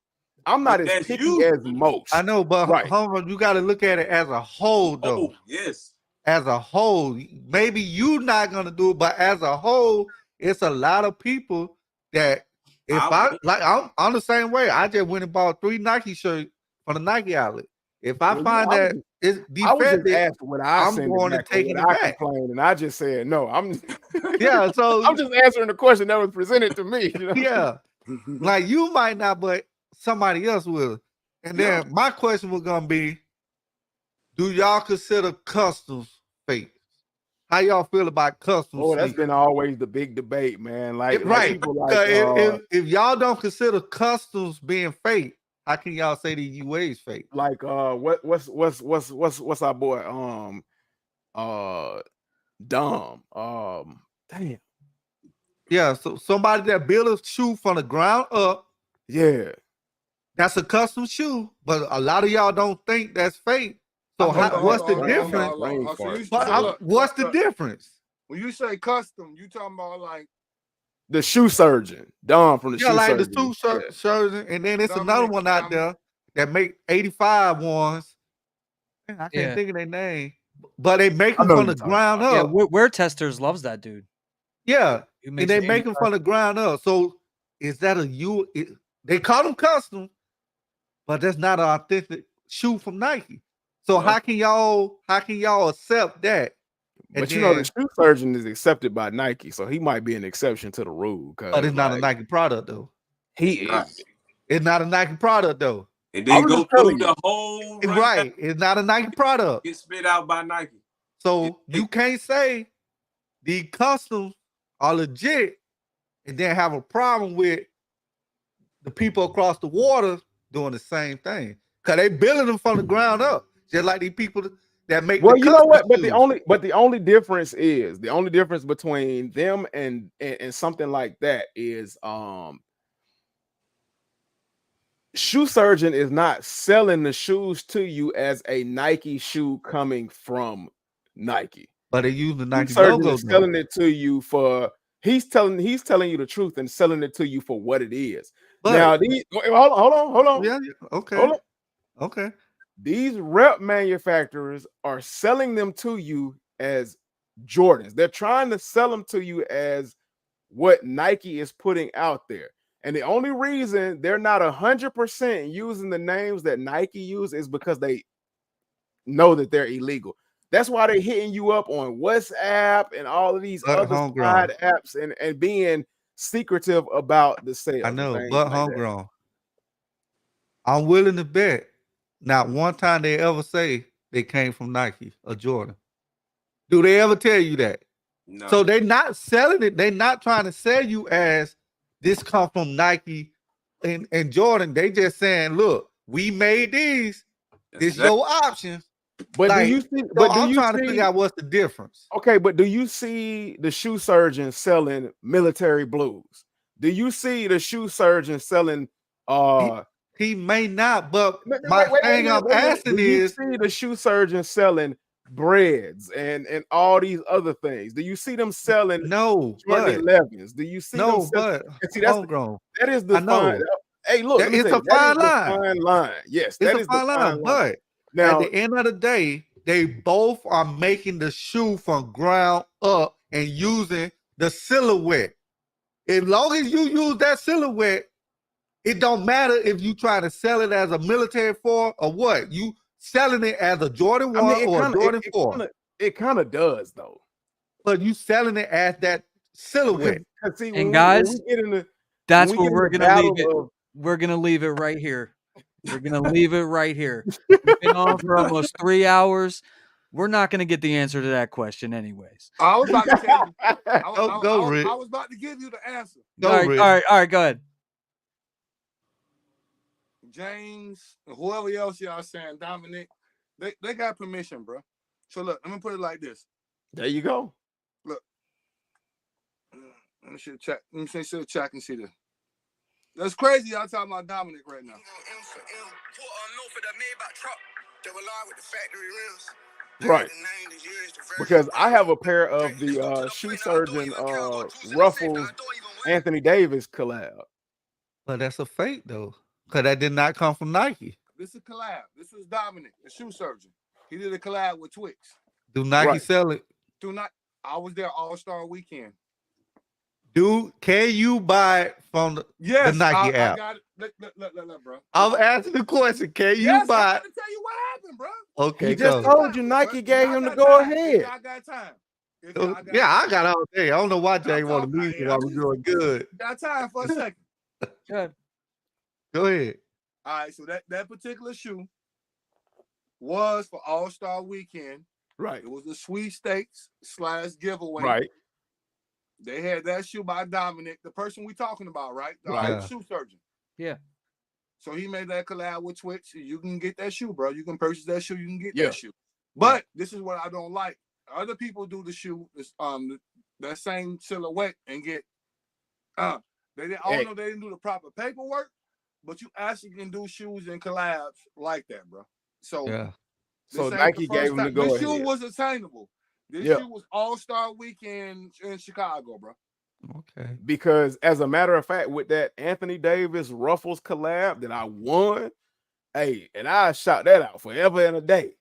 picky as most. I know, but Homer, you got to look at it as a whole though. Oh, yes. As a whole, maybe you're not gonna do it, but as a whole, it's a lot of people that I'm the same way. I just went and bought 3 Nike shirts from the Nike outlet. If I find that it's defective, I'm going to take it back. And I just said no. Yeah, so I'm just answering the question that was presented to me. You know? Yeah, like you might not, but somebody else will. And then my question was gonna be, do y'all consider customs fake? How y'all feel about customs? Oh, that's been always the big debate, man. Like if y'all don't consider customs being fake, how can y'all say the UAs fake? Like what's our boy Dom? Damn. Yeah, so somebody that built a shoe from the ground up. Yeah. That's a custom shoe, but a lot of y'all don't think that's fake. So what's the difference? What's the difference? When you say custom, you talking about like the shoe surgeon, Dom from the shoe surgeon. The shoe surgeon, and then it's another one out there that make 85 ones. I can't think of their name, but they make them from the ground up. Yeah, Wear Testers loves that dude. Yeah, and they make them from the ground up. So is that they call them custom, but that's not an authentic shoe from Nike. So how can y'all accept that? But you know the shoe surgeon is accepted by Nike, so he might be an exception to the rule. But it's not a Nike product though. It's not a Nike product though. And then go through the whole It's not a Nike product. Get spit out by Nike. So you can't say the customs are legit and then have a problem with the people across the water doing the same thing. Because they building them from the ground up. Just like these people that make you know what? But the only difference between them and something like that is shoe surgeon is not selling the shoes to you as a Nike shoe coming from Nike. But they use the Nike logo. Is selling it to you for he's telling you the truth and selling it to you for what it is. But now hold on. Yeah, okay. Hold on. Okay. These rep manufacturers are selling them to you as Jordans. They're trying to sell them to you as what Nike is putting out there. And the only reason they're not 100% using the names that Nike use is because they know that they're illegal. That's why they're hitting you up on WhatsApp and all of these other side apps and being secretive about the sales. I know, but homegrown. I'm willing to bet not one time they ever say they came from Nike or Jordan. Do they ever tell you that? No. So they're not selling it. They're not trying to sell you as this come from Nike and Jordan. They just saying, look, we made these. This your option. But like, do you see? So but do I'm you trying see, to figure out what's the difference. Okay, but do you see the shoe surgeon selling military blues? Do you see the shoe surgeon selling? He may not, but Wait, my thing I'm asking do you is, see the shoe surgeon selling breads and all these other things? Do you see them selling no, Jordan but 11s? Do you see them no, selling? but And see, homegrown. that is the I fine. know. Hey, look, let me It's say a that is fine the line. fine line. Yes, It's that a is fine the fine line. line. But Now, at the end of the day, they both are making the shoe from ground up and using the silhouette. As long as you use that silhouette, it don't matter if you try to sell it as a military form or what. You selling it as a Jordan 1 or a Jordan 4. It kind of does though. But you selling it as that silhouette. Because see, and guys, when we get into that's where we're gonna leave it. of, We're gonna leave it right here. We're gonna leave it right here. We've been on for almost 3 hours. We're not gonna get the answer to that question, anyways. I was about to tell you. Rick. I was about to give you the answer. All right, go ahead. James, whoever else y'all saying, Dominic, they got permission, bro. So look, let me put it like this. There you go. Look, let me see the chat. Let me see the chat and see this. That's crazy. Y'all talking about Dominic right now. Right. Because I have a pair of the shoe surgeon Ruffles Anthony Davis collab. But that's a fake though, because that did not come from Nike. This is a collab. This was Dominic, the shoe surgeon. He did a collab with Twix. Do Nike sell it? Do not. I was there All-Star Weekend. Dude, can you buy it from the Nike app? I got it. Look, bro. I'm asking the question. Can you buy? I got to tell you what happened, bro. Okay, he just told you Nike gave him the go ahead. I got time. I got all day. I don't know why Jay want to leave while we're doing good. Got time for a second. Go ahead. All right, so that particular shoe was for All-Star Weekend. Right. It was the sweepstakes / giveaway. Right. They had that shoe by Dominic, the person we talking about, right? The shoe surgeon. Yeah. So he made that collab with Twitch. You can get that shoe, bro. You can purchase that shoe. You can get that shoe. But this is what I don't like. Other people do the shoe, that same silhouette and get they didn't. I don't know. They didn't do the proper paperwork, but you actually can do shoes and collabs like that, bro. So So Nike gave him the go ahead. This shoe was attainable. This shoe was All-Star Weekend in Chicago, bro. Okay. Because as a matter of fact, with that Anthony Davis Ruffles collab that I won, and I shot that out forever and a day.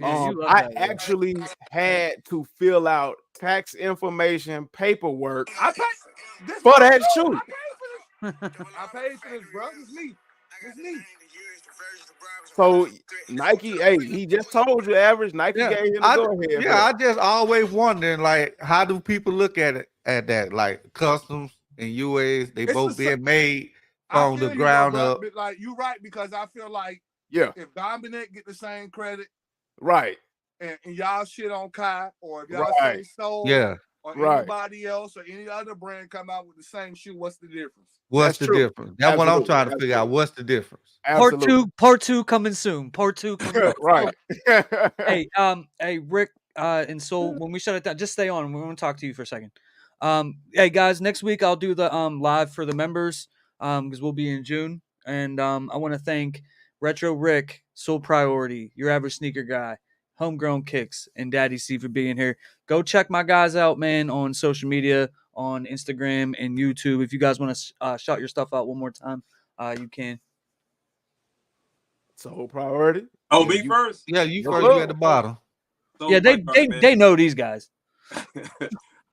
I actually had to fill out tax information paperwork for that shoe. I paid for this, bro. It's me. So Nike, he just told you, average Nike gave him the go ahead. Yeah, I just always wondering, like, how do people look at it that, like, customs and UAs, they both being made from the ground up. Like, you're right, because I feel like if Dominic get the same credit, right, and y'all shit on Kai, or if y'all say Soul, or anybody else or any other brand come out with the same shoe, what's the difference? What's the difference? That's what I'm trying to figure out. What's the difference? Part two coming soon. Part 2 coming right. Hey, Rick and Soul, when we shut it down, just stay on. We want to talk to you for a second. Hey guys, next week I'll do the live for the members because we'll be in June, and I want to thank Retro Rick, Soul Priority, Your Average Sneaker Guy, Homegrown Kicks, and Daddy C for being here. Go check my guys out, man, on social media, on Instagram and YouTube. If you guys want to shout your stuff out one more time, you can. Soul Priority. Oh, me first? Yeah, you first. You at the bottom. Soul yeah, they know these guys.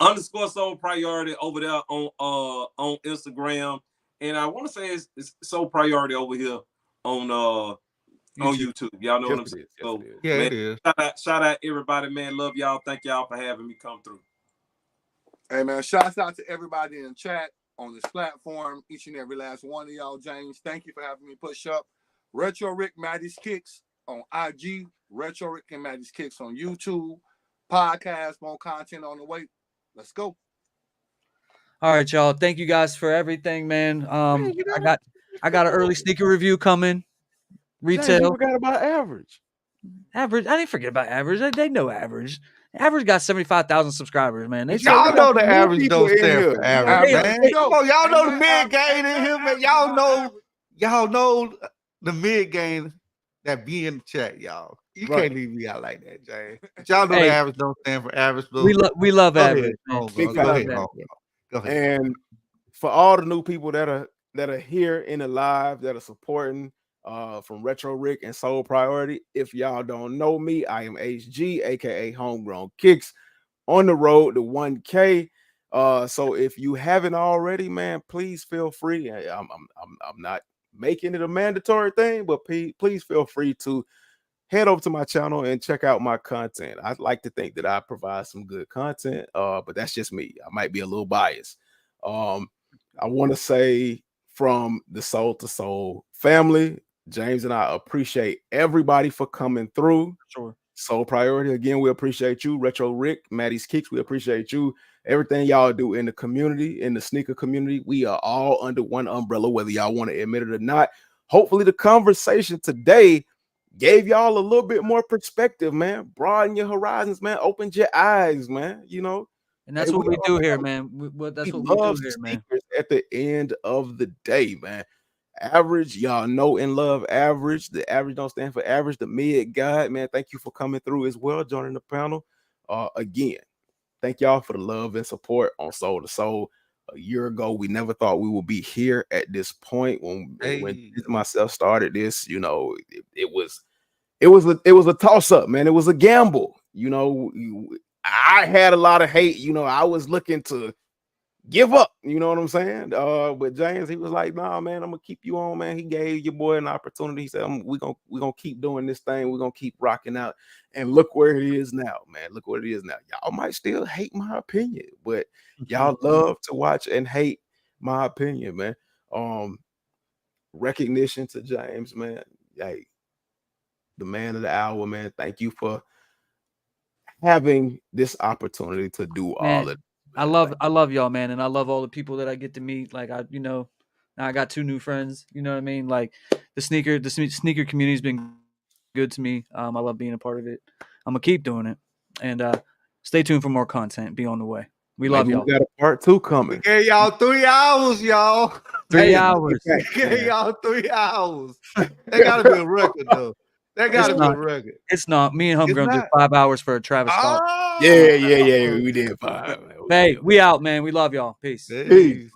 _ Soul Priority over there on Instagram, and I want to say it's Soul Priority over here on YouTube. Y'all know what I'm saying? So, yeah, man, it is. Shout out everybody, man. Love y'all. Thank y'all for having me come through. Hey man, shouts out to everybody in the chat on this platform. Each and every last one of y'all, James. Thank you for having me push up. Retro Rick Maddie's Kicks on IG. Retro Rick and Maddie's Kicks on YouTube. Podcast, more content on the way. Let's go. All right, y'all. Thank you guys for everything, man. I got an early sneaker review coming. Retail. You forgot about average. Average. I didn't forget about Average. They know Average. Average got 75,000 subscribers, man. Y'all know the average don't stand for average, man. Hey, Come on, y'all know the mid game in here, man. Y'all know the mid game that be in the chat, y'all. You can't leave me out like that, James. But y'all know the average don't stand for average. We love Average. Go ahead. And for all the new people that are here in the live that are supporting from Retro Rick and Soul Priority. If y'all don't know me, I am HG, aka Homegrown Kicks, on the road to 1K. So if you haven't already, man, please feel free. I'm not making it a mandatory thing, but please feel free to head over to my channel and check out my content. I'd like to think that I provide some good content, but that's just me. I might be a little biased. I want to say from the Soul to Soul family, James and I appreciate everybody for coming through. Sure. Soul Priority, again, we appreciate you. Retro Rick, Maddie's Kicks, we appreciate you. Everything y'all do in the community, in the sneaker community, we are all under one umbrella, whether y'all want to admit it or not. Hopefully the conversation today gave y'all a little bit more perspective, man. Broaden your horizons, man. Opened your eyes, man. You know, and that's what we do here, man. That's what we do here, man. At the end of the day, man. Average, y'all know and love Average. The average don't stand for average. The mid guy, man. Thank you for coming through as well, joining the panel. Again, thank y'all for the love and support on Soul to Soul. A year ago, we never thought we would be here at this point. When myself started this, you know, it was a toss up, man. It was a gamble. You know, I had a lot of hate. You know, I was looking to give up, you know what I'm saying? But James, he was like, nah, man, I'm gonna keep you on, man. He gave your boy an opportunity. He said, we're gonna keep doing this thing, we're gonna keep rocking out. And look where it is now, man. Look what it is now. Y'all might still hate my opinion, but y'all love to watch and hate my opinion, man. Recognition to James, man. Hey, the man of the hour, man. Thank you for having this opportunity to do all of it. I love y'all, man, and I love all the people that I get to meet. Like now I got 2 new friends. You know what I mean? Like the sneaker community's been good to me. I love being a part of it. I'm gonna keep doing it, and stay tuned for more content. Be on the way. We love y'all. We got a part 2 coming. Okay, y'all 3 hours, y'all. 3 hours. Okay, y'all 3 hours. That gotta be a record, though. That gotta be a record. It's not. Me and Homegrown did 5 hours for a Travis Scott. Yeah. We did 5. Hey, we out, man. We love y'all. Peace. Peace.